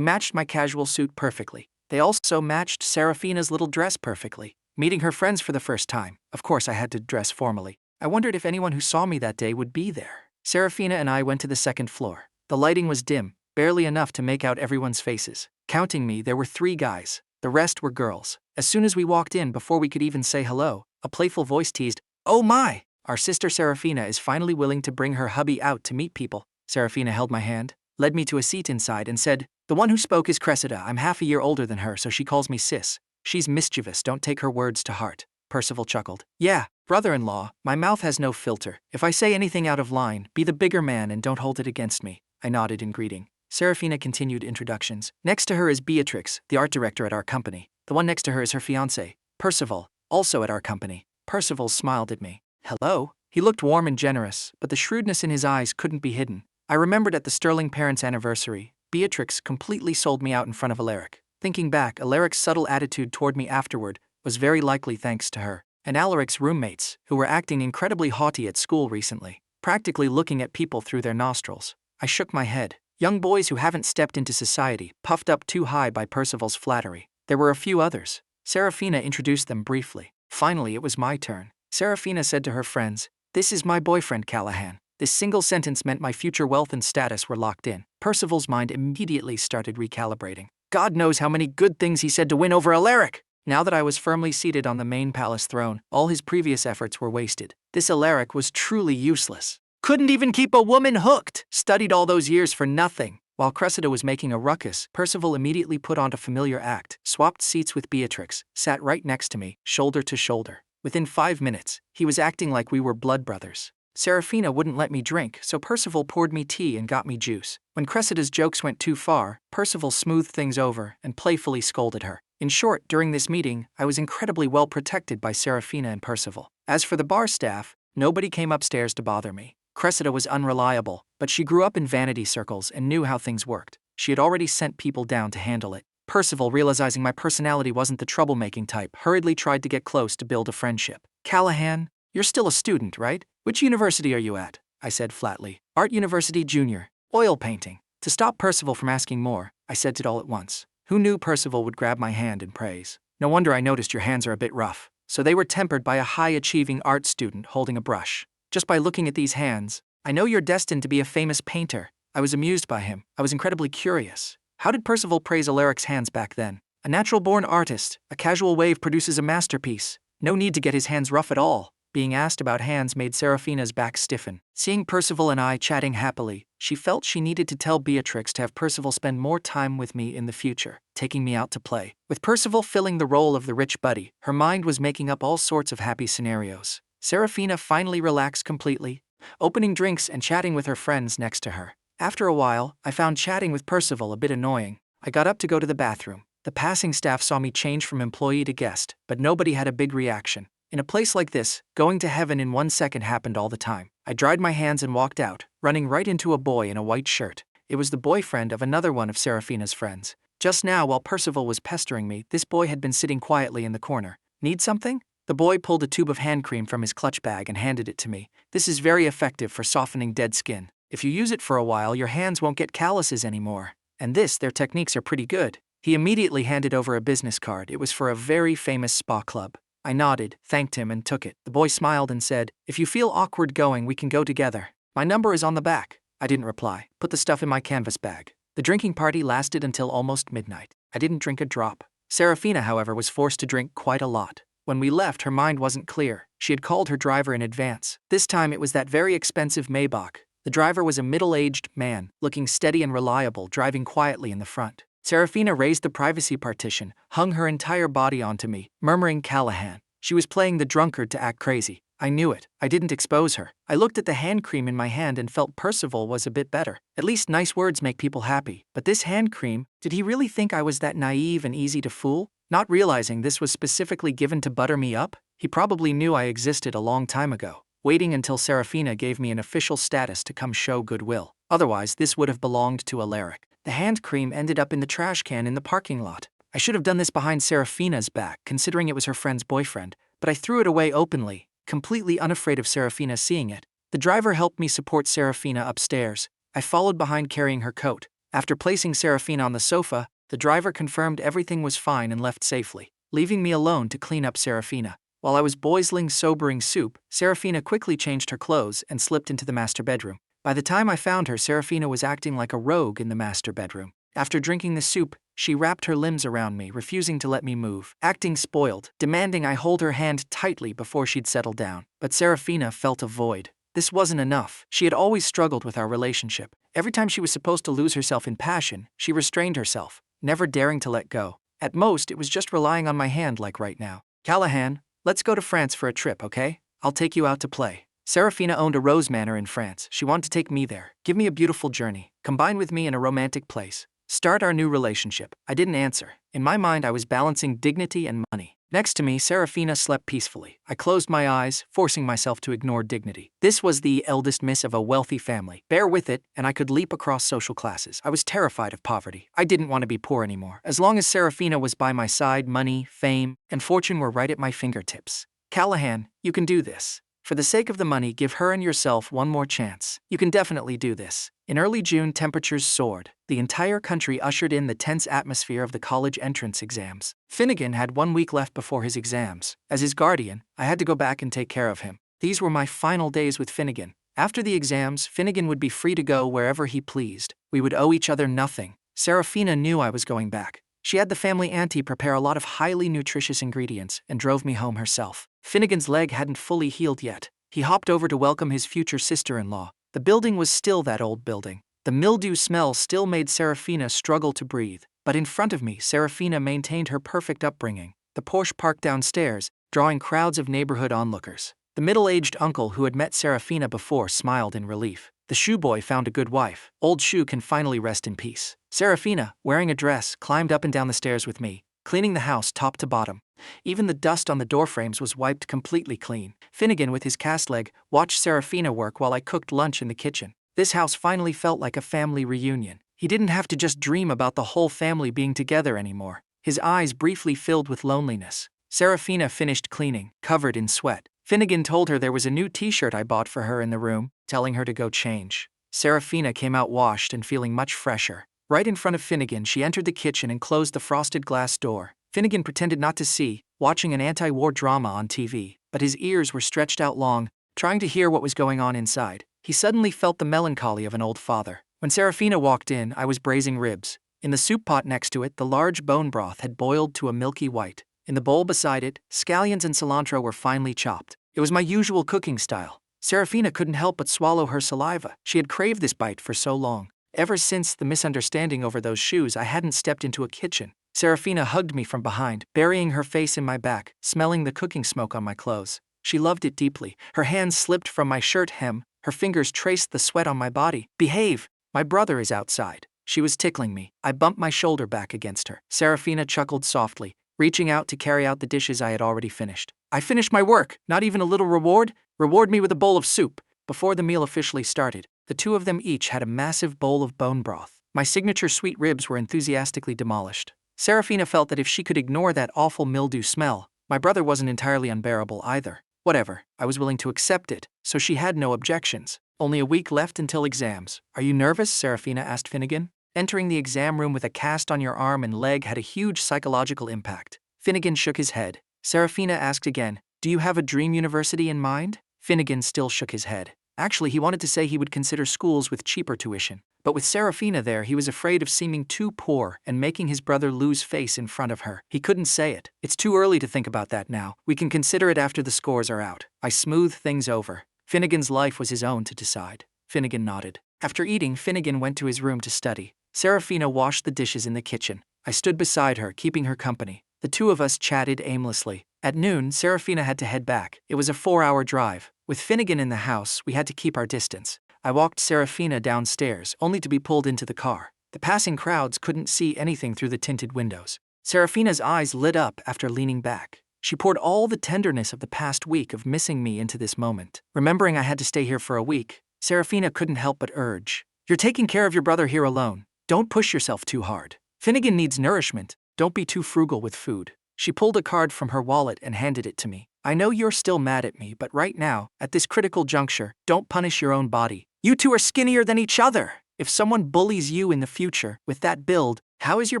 matched my casual suit perfectly. They also matched Serafina's little dress perfectly. Meeting her friends for the first time, of course I had to dress formally. I wondered if anyone who saw me that day would be there. Serafina and I went to the second floor. The lighting was dim, barely enough to make out everyone's faces. Counting me, there were 3 guys. The rest were girls. As soon as we walked in, before we could even say hello, a playful voice teased, "Oh my! Our sister Serafina is finally willing to bring her hubby out to meet people." Serafina held my hand, led me to a seat inside and said, "The one who spoke is Cressida. I'm half a year older than her, so she calls me sis. She's mischievous, don't take her words to heart." Percival chuckled. "Yeah, brother-in-law, my mouth has no filter. If I say anything out of line, be the bigger man and don't hold it against me." I nodded in greeting. Serafina continued introductions. Next to her is Beatrix, the art director at our company. The one next to her is her fiancé, Percival, also at our company. Percival smiled at me. "Hello?" He looked warm and generous, but the shrewdness in his eyes couldn't be hidden. I remembered at the Sterling parents' anniversary, Beatrix completely sold me out in front of Alaric. Thinking back, Alaric's subtle attitude toward me afterward was very likely thanks to her. And Alaric's roommates, who were acting incredibly haughty at school recently, practically looking at people through their nostrils. I shook my head. Young boys who haven't stepped into society, puffed up too high by Percival's flattery. There were a few others. Serafina introduced them briefly. Finally, it was my turn. Serafina said to her friends, "This is my boyfriend Callahan." This single sentence meant my future wealth and status were locked in. Percival's mind immediately started recalibrating. God knows how many good things he said to win over Alaric! Now that I was firmly seated on the main palace throne, all his previous efforts were wasted. This Alaric was truly useless. Couldn't even keep a woman hooked! Studied all those years for nothing. While Cressida was making a ruckus, Percival immediately put on a familiar act, swapped seats with Beatrix, sat right next to me, shoulder to shoulder. Within 5 minutes, he was acting like we were blood brothers. Serafina wouldn't let me drink, so Percival poured me tea and got me juice. When Cressida's jokes went too far, Percival smoothed things over and playfully scolded her. In short, during this meeting, I was incredibly well protected by Serafina and Percival. As for the bar staff, nobody came upstairs to bother me. Cressida was unreliable, but she grew up in vanity circles and knew how things worked. She had already sent people down to handle it. Percival, realizing my personality wasn't the troublemaking type, hurriedly tried to get close to build a friendship. "Callahan, you're still a student, right? Which university are you at?" I said flatly. "Art University Junior. Oil painting." To stop Percival from asking more, I said it all at once. Who knew Percival would grab my hand and praise? "No wonder I noticed your hands are a bit rough." So they were tempered by a high-achieving art student holding a brush. "Just by looking at these hands, I know you're destined to be a famous painter." I was amused by him. I was incredibly curious. How did Percival praise Alaric's hands back then? A natural-born artist, a casual wave produces a masterpiece. No need to get his hands rough at all. Being asked about hands made Serafina's back stiffen. Seeing Percival and I chatting happily, she felt she needed to tell Beatrix to have Percival spend more time with me in the future, taking me out to play. With Percival filling the role of the rich buddy, her mind was making up all sorts of happy scenarios. Serafina finally relaxed completely, opening drinks and chatting with her friends next to her. After a while, I found chatting with Percival a bit annoying. I got up to go to the bathroom. The passing staff saw me change from employee to guest, but nobody had a big reaction. In a place like this, going to heaven in 1 second happened all the time. I dried my hands and walked out, running right into a boy in a white shirt. It was the boyfriend of another one of Serafina's friends. Just now, while Percival was pestering me, this boy had been sitting quietly in the corner. Need something? The boy pulled a tube of hand cream from his clutch bag and handed it to me. This is very effective for softening dead skin. If you use it for a while, your hands won't get calluses anymore. And their techniques are pretty good. He immediately handed over a business card. It was for a very famous spa club. I nodded, thanked him, and took it. The boy smiled and said, "If you feel awkward going, we can go together. My number is on the back." I didn't reply. Put the stuff in my canvas bag. The drinking party lasted until almost midnight. I didn't drink a drop. Serafina, however, was forced to drink quite a lot. When we left, her mind wasn't clear. She had called her driver in advance. This time it was that very expensive Maybach. The driver was a middle-aged man, looking steady and reliable, driving quietly in the front. Serafina raised the privacy partition, hung her entire body onto me, murmuring Callahan. She was playing the drunkard to act crazy. I knew it. I didn't expose her. I looked at the hand cream in my hand and felt Percival was a bit better. At least nice words make people happy. But this hand cream, did he really think I was that naive and easy to fool? Not realizing this was specifically given to butter me up? He probably knew I existed a long time ago, waiting until Serafina gave me an official status to come show goodwill. Otherwise, this would have belonged to Elara. The hand cream ended up in the trash can in the parking lot. I should have done this behind Serafina's back, considering it was her friend's boyfriend, but I threw it away openly, completely unafraid of Serafina seeing it. The driver helped me support Serafina upstairs. I followed behind carrying her coat. After placing Serafina on the sofa, the driver confirmed everything was fine and left safely, leaving me alone to clean up Serafina. While I was boiling sobering soup, Serafina quickly changed her clothes and slipped into the master bedroom. By the time I found her, Serafina was acting like a rogue in the master bedroom. After drinking the soup, she wrapped her limbs around me, refusing to let me move, acting spoiled, demanding I hold her hand tightly before she'd settle down. But Serafina felt a void. This wasn't enough. She had always struggled with our relationship. Every time she was supposed to lose herself in passion, she restrained herself, never daring to let go. At most, it was just relying on my hand like right now. "Callahan, let's go to France for a trip, okay? I'll take you out to play." Serafina owned a rose manor in France. She wanted to take me there. Give me a beautiful journey. Combine with me in a romantic place. Start our new relationship. I didn't answer. In my mind, I was balancing dignity and money. Next to me, Serafina slept peacefully. I closed my eyes, forcing myself to ignore dignity. This was the eldest miss of a wealthy family. Bear with it, and I could leap across social classes. I was terrified of poverty. I didn't want to be poor anymore. As long as Serafina was by my side, money, fame, and fortune were right at my fingertips. "Callahan, you can do this. For the sake of the money, give her and yourself one more chance. You can definitely do this." In early June, temperatures soared. The entire country ushered in the tense atmosphere of the college entrance exams. Finnegan had 1 week left before his exams. As his guardian, I had to go back and take care of him. These were my final days with Finnegan. After the exams, Finnegan would be free to go wherever he pleased. We would owe each other nothing. Serafina knew I was going back. She had the family auntie prepare a lot of highly nutritious ingredients and drove me home herself. Finnegan's leg hadn't fully healed yet. He hopped over to welcome his future sister-in-law. The building was still that old building. The mildew smell still made Serafina struggle to breathe. But in front of me, Serafina maintained her perfect upbringing. The Porsche parked downstairs, drawing crowds of neighborhood onlookers. The middle-aged uncle who had met Serafina before smiled in relief. The shoe boy found a good wife. Old Shoe can finally rest in peace. Serafina, wearing a dress, climbed up and down the stairs with me, cleaning the house top to bottom. Even the dust on the doorframes was wiped completely clean. Finnegan, with his cast leg, watched Serafina work while I cooked lunch in the kitchen. This house finally felt like a family reunion. He didn't have to just dream about the whole family being together anymore. His eyes briefly filled with loneliness. Serafina finished cleaning, covered in sweat. Finnegan told her there was a new t-shirt I bought for her in the room, telling her to go change. Serafina came out washed and feeling much fresher. Right in front of Finnegan, she entered the kitchen and closed the frosted glass door. Finnegan pretended not to see, watching an anti-war drama on TV, but his ears were stretched out long, trying to hear what was going on inside. He suddenly felt the melancholy of an old father. When Serafina walked in, I was braising ribs. In the soup pot next to it, the large bone broth had boiled to a milky white. In the bowl beside it, scallions and cilantro were finely chopped. It was my usual cooking style. Serafina couldn't help but swallow her saliva. She had craved this bite for so long. Ever since the misunderstanding over those shoes, I hadn't stepped into a kitchen. Serafina hugged me from behind, burying her face in my back, smelling the cooking smoke on my clothes. She loved it deeply. Her hands slipped from my shirt hem. Her fingers traced the sweat on my body. Behave! My brother is outside. She was tickling me. I bumped my shoulder back against her. Serafina chuckled softly, reaching out to carry out the dishes I had already finished. I finished my work. Not even a little reward? Reward me with a bowl of soup. Before the meal officially started, the two of them each had a massive bowl of bone broth. My signature sweet ribs were enthusiastically demolished. Serafina felt that if she could ignore that awful mildew smell, my brother wasn't entirely unbearable either. Whatever, I was willing to accept it, so she had no objections. Only a week left until exams. Are you nervous? Serafina asked Finnegan. Entering the exam room with a cast on your arm and leg had a huge psychological impact. Finnegan shook his head. Serafina asked again, do you have a dream university in mind? Finnegan still shook his head. Actually, he wanted to say he would consider schools with cheaper tuition. But with Serafina there, he was afraid of seeming too poor and making his brother lose face in front of her. He couldn't say it. It's too early to think about that now. We can consider it after the scores are out. I smoothed things over. Finnegan's life was his own to decide. Finnegan nodded. After eating, Finnegan went to his room to study. Serafina washed the dishes in the kitchen. I stood beside her, keeping her company. The two of us chatted aimlessly. At noon, Serafina had to head back. It was a 4-hour drive. With Finnegan in the house, we had to keep our distance. I walked Serafina downstairs, only to be pulled into the car. The passing crowds couldn't see anything through the tinted windows. Serafina's eyes lit up after leaning back. She poured all the tenderness of the past week of missing me into this moment. Remembering I had to stay here for a week, Serafina couldn't help but urge, "You're taking care of your brother here alone. Don't push yourself too hard. Finnegan needs nourishment. Don't be too frugal with food." She pulled a card from her wallet and handed it to me. "I know you're still mad at me, but right now, at this critical juncture, don't punish your own body. You two are skinnier than each other. If someone bullies you in the future, with that build, how is your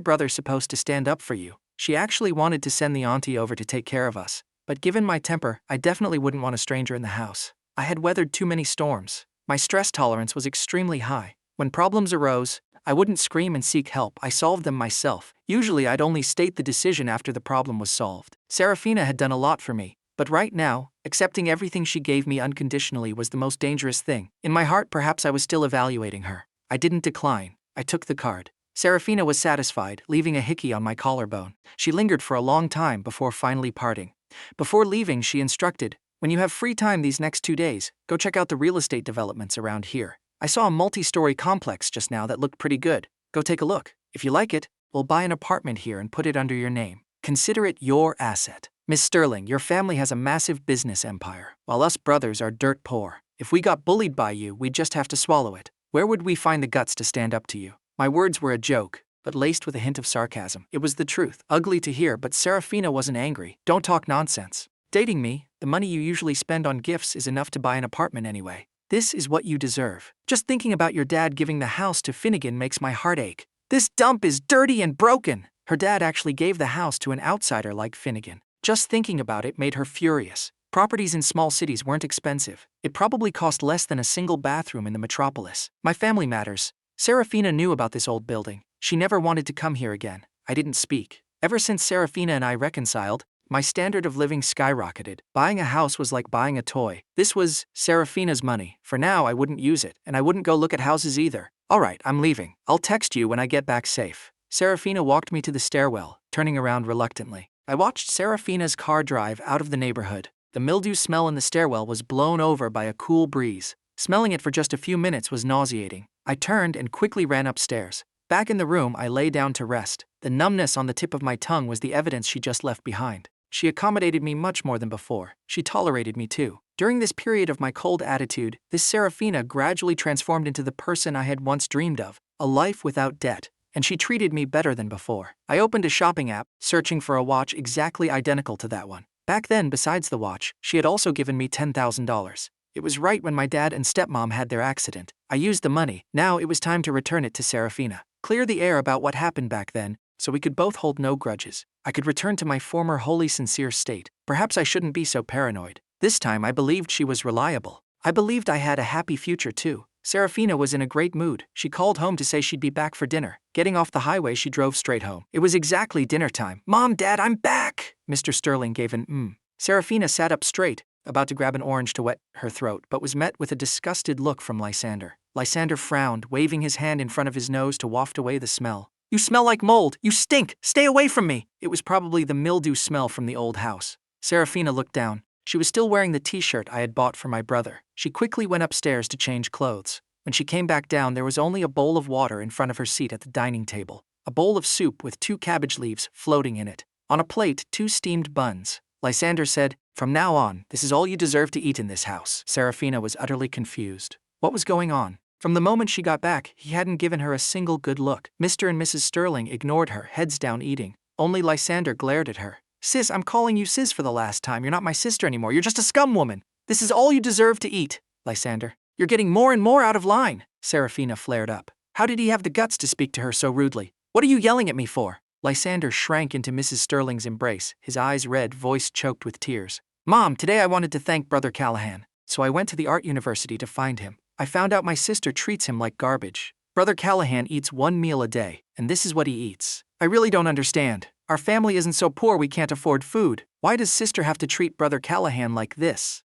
brother supposed to stand up for you?" She actually wanted to send the auntie over to take care of us. But given my temper, I definitely wouldn't want a stranger in the house. I had weathered too many storms. My stress tolerance was extremely high. When problems arose, I wouldn't scream and seek help. I solved them myself. Usually I'd only state the decision after the problem was solved. Serafina had done a lot for me. But right now, accepting everything she gave me unconditionally was the most dangerous thing. In my heart, perhaps I was still evaluating her. I didn't decline. I took the card. Serafina was satisfied, leaving a hickey on my collarbone. She lingered for a long time before finally parting. Before leaving, she instructed, "When you have free time these next 2 days, go check out the real estate developments around here. I saw a multi-story complex just now that looked pretty good. Go take a look. If you like it, we'll buy an apartment here and put it under your name. Consider it your asset. Miss Sterling, your family has a massive business empire, while us brothers are dirt poor. If we got bullied by you, we'd just have to swallow it. Where would we find the guts to stand up to you?" My words were a joke, but laced with a hint of sarcasm. It was the truth. Ugly to hear, but Serafina wasn't angry. "Don't talk nonsense. Dating me, the money you usually spend on gifts is enough to buy an apartment anyway. This is what you deserve. Just thinking about your dad giving the house to Finnegan makes my heart ache. This dump is dirty and broken." Her dad actually gave the house to an outsider like Finnegan. Just thinking about it made her furious. Properties in small cities weren't expensive. It probably cost less than a single bathroom in the metropolis. My family matters. Serafina knew about this old building. She never wanted to come here again. I didn't speak. Ever since Serafina and I reconciled, my standard of living skyrocketed. Buying a house was like buying a toy. This was Serafina's money. For now, I wouldn't use it, and I wouldn't go look at houses either. "All right, I'm leaving. I'll text you when I get back safe." Serafina walked me to the stairwell, turning around reluctantly. I watched Serafina's car drive out of the neighborhood. The mildew smell in the stairwell was blown over by a cool breeze. Smelling it for just a few minutes was nauseating. I turned and quickly ran upstairs. Back in the room, I lay down to rest. The numbness on the tip of my tongue was the evidence she just left behind. She accommodated me much more than before. She tolerated me too. During this period of my cold attitude, this Serafina gradually transformed into the person I had once dreamed of, a life without debt. And she treated me better than before. I opened a shopping app, searching for a watch exactly identical to that one. Back then, besides the watch, she had also given me $10,000. It was right when my dad and stepmom had their accident. I used the money. Now it was time to return it to Serafina. Clear the air about what happened back then, so we could both hold no grudges. I could return to my former wholly sincere state. Perhaps I shouldn't be so paranoid. This time I believed she was reliable. I believed I had a happy future too. Serafina was in a great mood. She called home to say she'd be back for dinner. Getting off the highway, she drove straight home. It was exactly dinner time. "Mom, Dad, I'm back!" Mr. Sterling gave an Serafina sat up straight, about to grab an orange to wet her throat, but was met with a disgusted look from Lysander. Lysander frowned, waving his hand in front of his nose to waft away the smell. "You smell like mold! You stink! Stay away from me!" It was probably the mildew smell from the old house. Serafina looked down. She was still wearing the t-shirt I had bought for my brother. She quickly went upstairs to change clothes. When she came back down, there was only a bowl of water in front of her seat at the dining table. A bowl of soup with 2 cabbage leaves floating in it. On a plate, 2 steamed buns. Lysander said, "From now on, this is all you deserve to eat in this house." Serafina was utterly confused. What was going on? From the moment she got back, he hadn't given her a single good look. Mr. and Mrs. Sterling ignored her, heads down eating. Only Lysander glared at her. "Sis, I'm calling you sis for the last time. You're not my sister anymore. You're just a scum woman. This is all you deserve to eat." "Lysander, you're getting more and more out of line." Serafina flared up. How did he have the guts to speak to her so rudely? "What are you yelling at me for?" Lysander shrank into Mrs. Sterling's embrace, his eyes red, voice choked with tears. "Mom, today I wanted to thank Brother Callahan. So I went to the art university to find him. I found out my sister treats him like garbage. Brother Callahan eats 1 meal a day, and this is what he eats. I really don't understand. Our family isn't so poor we can't afford food. Why does sister have to treat Brother Callahan like this?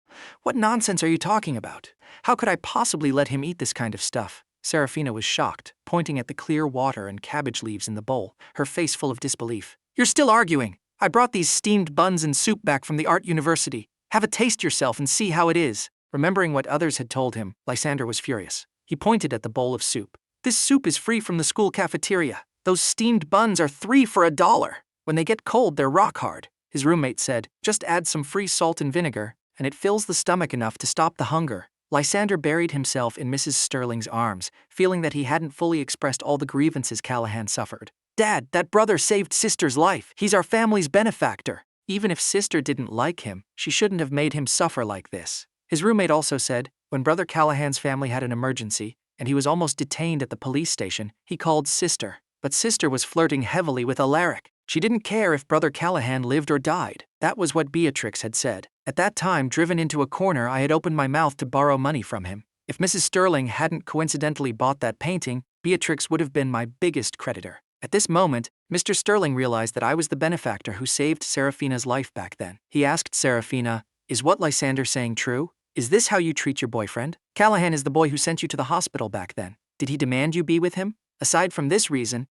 What nonsense are you talking about? How could I possibly let him eat this kind of stuff?" Serafina was shocked, pointing at the clear water and cabbage leaves in the bowl, her face full of disbelief. "You're still arguing. I brought these steamed buns and soup back from the art university. Have a taste yourself and see how it is." Remembering what others had told him, Lysander was furious. He pointed at the bowl of soup. "This soup is free from the school cafeteria. Those steamed buns are 3 for $1. When they get cold, they're rock hard." His roommate said, "Just add some free salt and vinegar, and it fills the stomach enough to stop the hunger." Lysander buried himself in Mrs. Sterling's arms, feeling that he hadn't fully expressed all the grievances Callahan suffered. "Dad, that brother saved sister's life. He's our family's benefactor. Even if sister didn't like him, she shouldn't have made him suffer like this." His roommate also said, when Brother Callahan's family had an emergency, and he was almost detained at the police station, he called sister. But sister was flirting heavily with Elara. She didn't care if Brother Callahan lived or died. That was what Beatrix had said. At that time, driven into a corner, I had opened my mouth to borrow money from him. If Mrs. Sterling hadn't coincidentally bought that painting, Beatrix would have been my biggest creditor. At this moment, Mr. Sterling realized that I was the benefactor who saved Serafina's life back then. He asked Serafina, "Is what Lysander saying true? Is this how you treat your boyfriend? Callahan is the boy who sent you to the hospital back then. Did he demand you be with him?" Aside from this reason,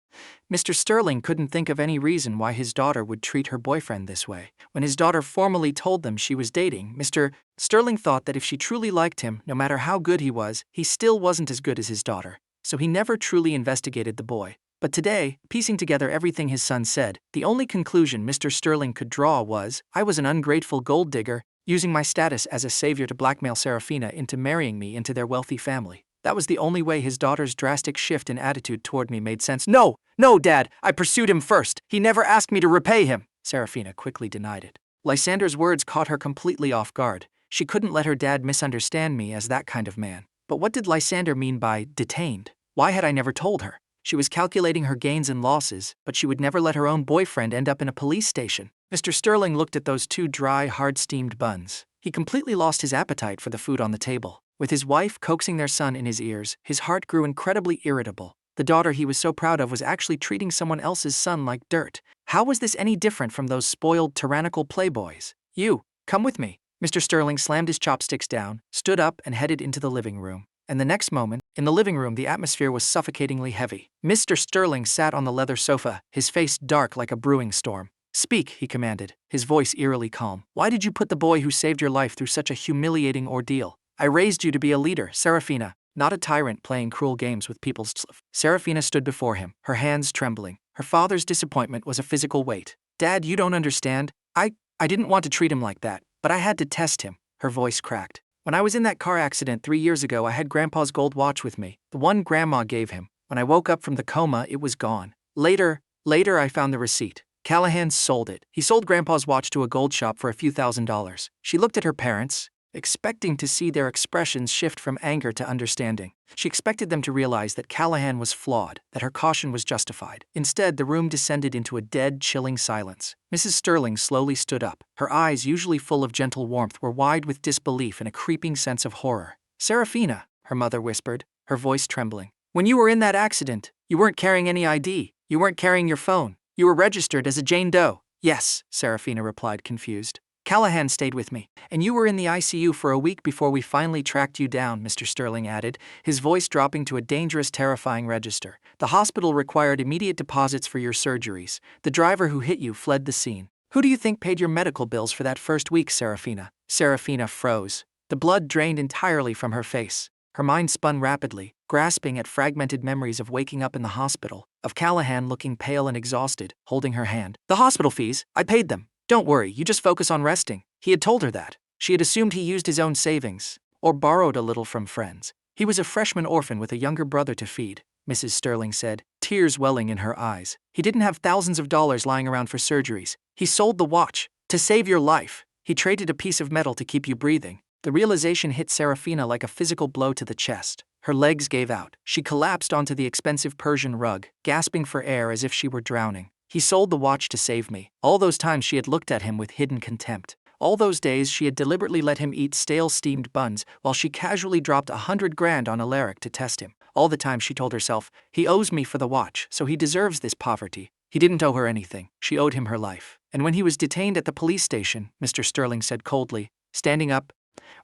Mr. Sterling couldn't think of any reason why his daughter would treat her boyfriend this way. When his daughter formally told them she was dating, Mr. Sterling thought that if she truly liked him, no matter how good he was, he still wasn't as good as his daughter. So he never truly investigated the boy. But today, piecing together everything his son said, the only conclusion Mr. Sterling could draw was, I was an ungrateful gold digger, using my status as a savior to blackmail Serafina into marrying me into their wealthy family. That was the only way his daughter's drastic shift in attitude toward me made sense. "No, Dad, I pursued him first. He never asked me to repay him." Serafina quickly denied it. Lysander's words caught her completely off guard. She couldn't let her dad misunderstand me as that kind of man. But what did Lysander mean by detained? Why had I never told her? She was calculating her gains and losses, but she would never let her own boyfriend end up in a police station. Mr. Sterling looked at those 2 dry, hard-steamed buns. He completely lost his appetite for the food on the table. With his wife coaxing their son in his ears, his heart grew incredibly irritable. The daughter he was so proud of was actually treating someone else's son like dirt. How was this any different from those spoiled, tyrannical playboys? "You, come with me." Mr. Sterling slammed his chopsticks down, stood up, and headed into the living room. And the next moment, in the living room, the atmosphere was suffocatingly heavy. Mr. Sterling sat on the leather sofa, his face dark like a brewing storm. "Speak," he commanded, his voice eerily calm. "Why did you put the boy who saved your life through such a humiliating ordeal? I raised you to be a leader, Serafina, not a tyrant playing cruel games with people's stuff." Serafina stood before him, her hands trembling. Her father's disappointment was a physical weight. "Dad, you don't understand. I didn't want to treat him like that, but I had to test him." Her voice cracked. "When I was in that car accident 3 years ago, I had Grandpa's gold watch with me, the one Grandma gave him. When I woke up from the coma, it was gone. Later, I found the receipt. Callahan sold it. He sold Grandpa's watch to a gold shop for a few $1,000s. She looked at her parents, expecting to see their expressions shift from anger to understanding. She expected them to realize that Callahan was flawed, that her caution was justified. Instead, the room descended into a dead, chilling silence. Mrs. Sterling slowly stood up. Her eyes, usually full of gentle warmth, were wide with disbelief and a creeping sense of horror. "Serafina," her mother whispered, her voice trembling. "When you were in that accident, you weren't carrying any ID. You weren't carrying your phone. You were registered as a Jane Doe." "Yes," Serafina replied, confused. Callahan stayed with me. And you were in the ICU for a week before we finally tracked you down, Mr. Sterling added, his voice dropping to a dangerous, terrifying register. The hospital required immediate deposits for your surgeries. The driver who hit you fled the scene. Who do you think paid your medical bills for that first week, Serafina? Serafina froze. The blood drained entirely from her face. Her mind spun rapidly, grasping at fragmented memories of waking up in the hospital, of Callahan looking pale and exhausted, holding her hand. The hospital fees, I paid them. Don't worry, you just focus on resting. He had told her that. She had assumed he used his own savings, or borrowed a little from friends. He was a freshman orphan with a younger brother to feed, Mrs. Sterling said, tears welling in her eyes. He didn't have thousands of dollars lying around for surgeries. He sold the watch. To save your life. He traded a piece of metal to keep you breathing. The realization hit Serafina like a physical blow to the chest. Her legs gave out. She collapsed onto the expensive Persian rug, gasping for air as if she were drowning. He sold the watch to save me. All those times she had looked at him with hidden contempt. All those days she had deliberately let him eat stale steamed buns while she casually dropped $100,000 on Elara to test him. All the time she told herself, he owes me for the watch, so he deserves this poverty. He didn't owe her anything. She owed him her life. And when he was detained at the police station, Mr. Sterling said coldly, standing up,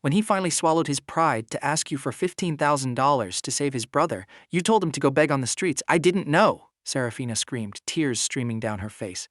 when he finally swallowed his pride to ask you for $15,000 to save his brother, you told him to go beg on the streets. I didn't know, Serafina screamed, tears streaming down her face.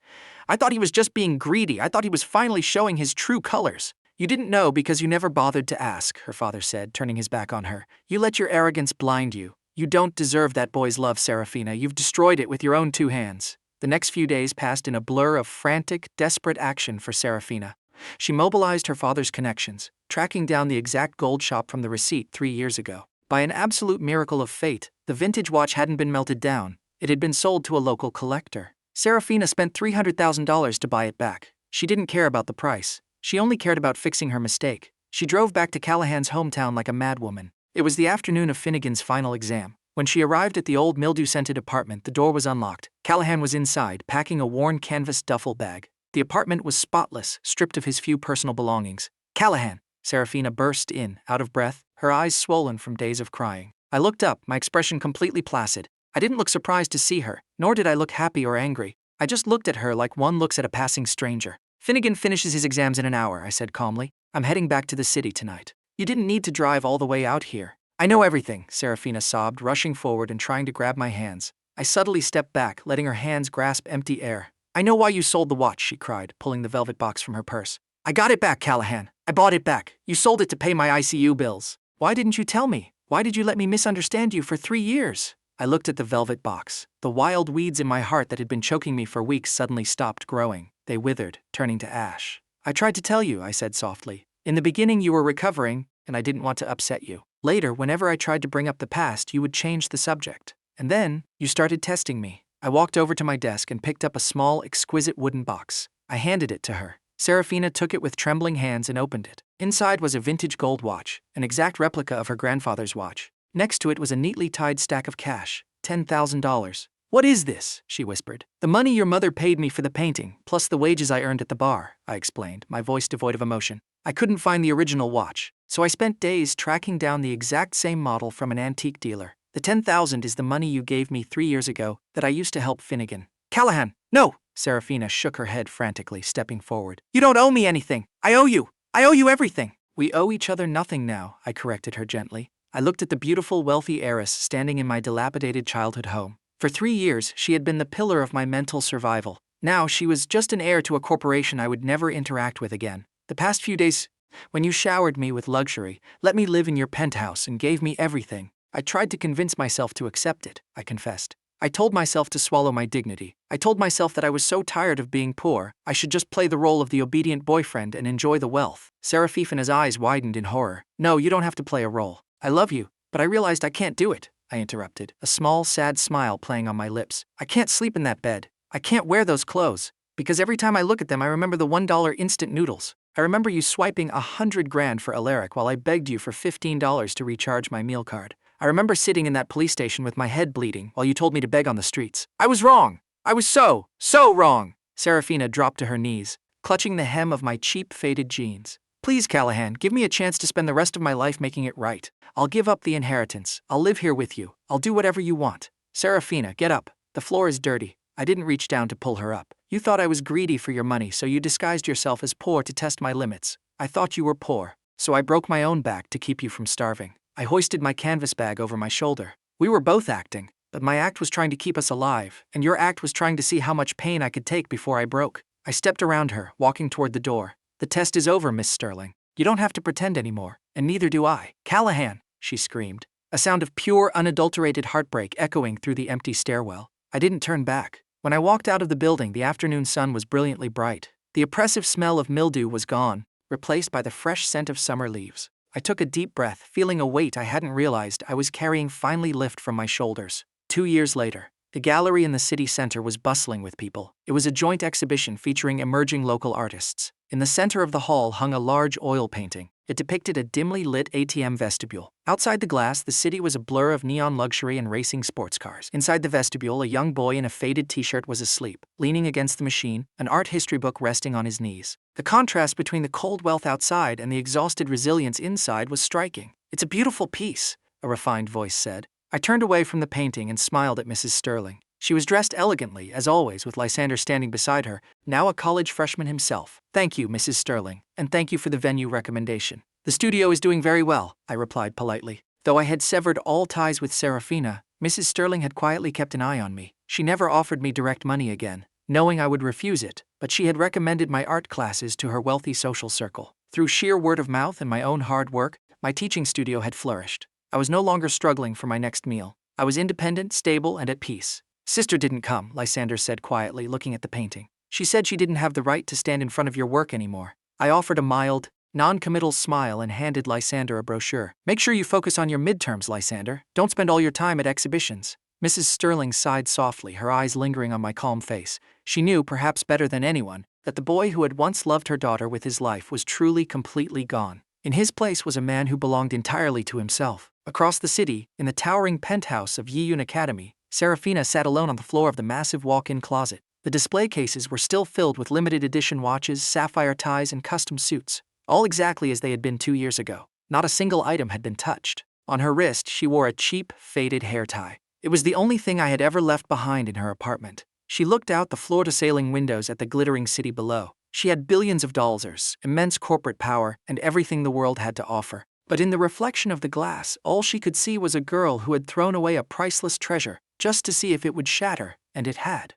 I thought he was just being greedy. I thought he was finally showing his true colors. You didn't know because you never bothered to ask, her father said, turning his back on her. You let your arrogance blind you. You don't deserve that boy's love, Serafina. You've destroyed it with your own two hands. The next few days passed in a blur of frantic, desperate action for Serafina. She mobilized her father's connections, tracking down the exact gold shop from the receipt 3 years ago. By an absolute miracle of fate, the vintage watch hadn't been melted down. It had been sold to a local collector. Serafina spent $300,000 to buy it back. She didn't care about the price. She only cared about fixing her mistake. She drove back to Callahan's hometown like a madwoman. It was the afternoon of Finnegan's final exam. When she arrived at the old mildew-scented apartment, the door was unlocked. Callahan was inside, packing a worn canvas duffel bag. The apartment was spotless, stripped of his few personal belongings. Callahan! Serafina burst in, out of breath, her eyes swollen from days of crying. I looked up, my expression completely placid. I didn't look surprised to see her, nor did I look happy or angry. I just looked at her like one looks at a passing stranger. Finnegan finishes his exams in an hour, I said calmly. I'm heading back to the city tonight. You didn't need to drive all the way out here. I know everything, Serafina sobbed, rushing forward and trying to grab my hands. I subtly stepped back, letting her hands grasp empty air. I know why you sold the watch, she cried, pulling the velvet box from her purse. I got it back, Callahan. I bought it back. You sold it to pay my ICU bills. Why didn't you tell me? Why did you let me misunderstand you for 3 years? I looked at the velvet box. The wild weeds in my heart that had been choking me for weeks suddenly stopped growing. They withered, turning to ash. I tried to tell you, I said softly. In the beginning you were recovering, and I didn't want to upset you. Later, whenever I tried to bring up the past, you would change the subject. And then, you started testing me. I walked over to my desk and picked up a small, exquisite wooden box. I handed it to her. Serafina took it with trembling hands and opened it. Inside was a vintage gold watch, an exact replica of her grandfather's watch. Next to it was a neatly tied stack of cash, $10,000. What is this? She whispered. The money your mother paid me for the painting, plus the wages I earned at the bar, I explained, my voice devoid of emotion. I couldn't find the original watch, so I spent days tracking down the exact same model from an antique dealer. The $10,000 is the money you gave me 3 years ago that I used to help Finnegan. Callahan, no! Serafina shook her head frantically, stepping forward. You don't owe me anything. I owe you. I owe you everything. We owe each other nothing now, I corrected her gently. I looked at the beautiful, wealthy heiress standing in my dilapidated childhood home. For 3 years, she had been the pillar of my mental survival. Now she was just an heir to a corporation I would never interact with again. The past few days, when you showered me with luxury, let me live in your penthouse and gave me everything, I tried to convince myself to accept it, I confessed. I told myself to swallow my dignity. I told myself that I was so tired of being poor, I should just play the role of the obedient boyfriend and enjoy the wealth. Serafina's eyes widened in horror. No, you don't have to play a role. I love you, but I realized I can't do it, I interrupted, a small, sad smile playing on my lips. I can't sleep in that bed. I can't wear those clothes, because every time I look at them I remember the $1 instant noodles. I remember you swiping $100,000 for Elara while I begged you for $15 to recharge my meal card. I remember sitting in that police station with my head bleeding while you told me to beg on the streets. I was wrong. I was so wrong. Serafina dropped to her knees, clutching the hem of my cheap, faded jeans. Please, Callahan, give me a chance to spend the rest of my life making it right. I'll give up the inheritance. I'll live here with you. I'll do whatever you want. Serafina, get up. The floor is dirty. I didn't reach down to pull her up. You thought I was greedy for your money, so you disguised yourself as poor to test my limits. I thought you were poor, so I broke my own back to keep you from starving. I hoisted my canvas bag over my shoulder. We were both acting, but my act was trying to keep us alive, and your act was trying to see how much pain I could take before I broke. I stepped around her, walking toward the door. The test is over, Miss Sterling. You don't have to pretend anymore, and neither do I. Callahan, she screamed, a sound of pure, unadulterated heartbreak echoing through the empty stairwell. I didn't turn back. When I walked out of the building, the afternoon sun was brilliantly bright. The oppressive smell of mildew was gone, replaced by the fresh scent of summer leaves. I took a deep breath, feeling a weight I hadn't realized I was carrying finally lift from my shoulders. 2 years later, the gallery in the city center was bustling with people. It was a joint exhibition featuring emerging local artists. In the center of the hall hung a large oil painting. It depicted a dimly lit ATM vestibule. Outside the glass, the city was a blur of neon luxury and racing sports cars. Inside the vestibule, a young boy in a faded t-shirt was asleep, leaning against the machine, an art history book resting on his knees. The contrast between the cold wealth outside and the exhausted resilience inside was striking. "It's a beautiful piece," a refined voice said. I turned away from the painting and smiled at Mrs. Sterling. She was dressed elegantly, as always, with Lysander standing beside her, now a college freshman himself. "Thank you, Mrs. Sterling, and thank you for the venue recommendation." "The studio is doing very well," I replied politely. Though I had severed all ties with Serafina, Mrs. Sterling had quietly kept an eye on me. She never offered me direct money again, knowing I would refuse it, but she had recommended my art classes to her wealthy social circle. Through sheer word of mouth and my own hard work, my teaching studio had flourished. I was no longer struggling for my next meal. I was independent, stable, and at peace. "Sister didn't come," Lysander said quietly, looking at the painting. "She said she didn't have the right to stand in front of your work anymore." I offered a mild, non-committal smile and handed Lysander a brochure. "Make sure you focus on your midterms, Lysander. Don't spend all your time at exhibitions." Mrs. Sterling sighed softly, her eyes lingering on my calm face. She knew, perhaps better than anyone, that the boy who had once loved her daughter with his life was truly completely gone. In his place was a man who belonged entirely to himself. Across the city, in the towering penthouse of Yiyun Academy, Serafina sat alone on the floor of the massive walk-in closet. The display cases were still filled with limited edition watches, sapphire ties, and custom suits, all exactly as they had been 2 years ago. Not a single item had been touched. On her wrist, she wore a cheap, faded hair tie. It was the only thing I had ever left behind in her apartment. She looked out the floor-to-ceiling windows at the glittering city below. She had billions of dollars, immense corporate power, and everything the world had to offer. But in the reflection of the glass, all she could see was a girl who had thrown away a priceless treasure, just to see if it would shatter, and it had.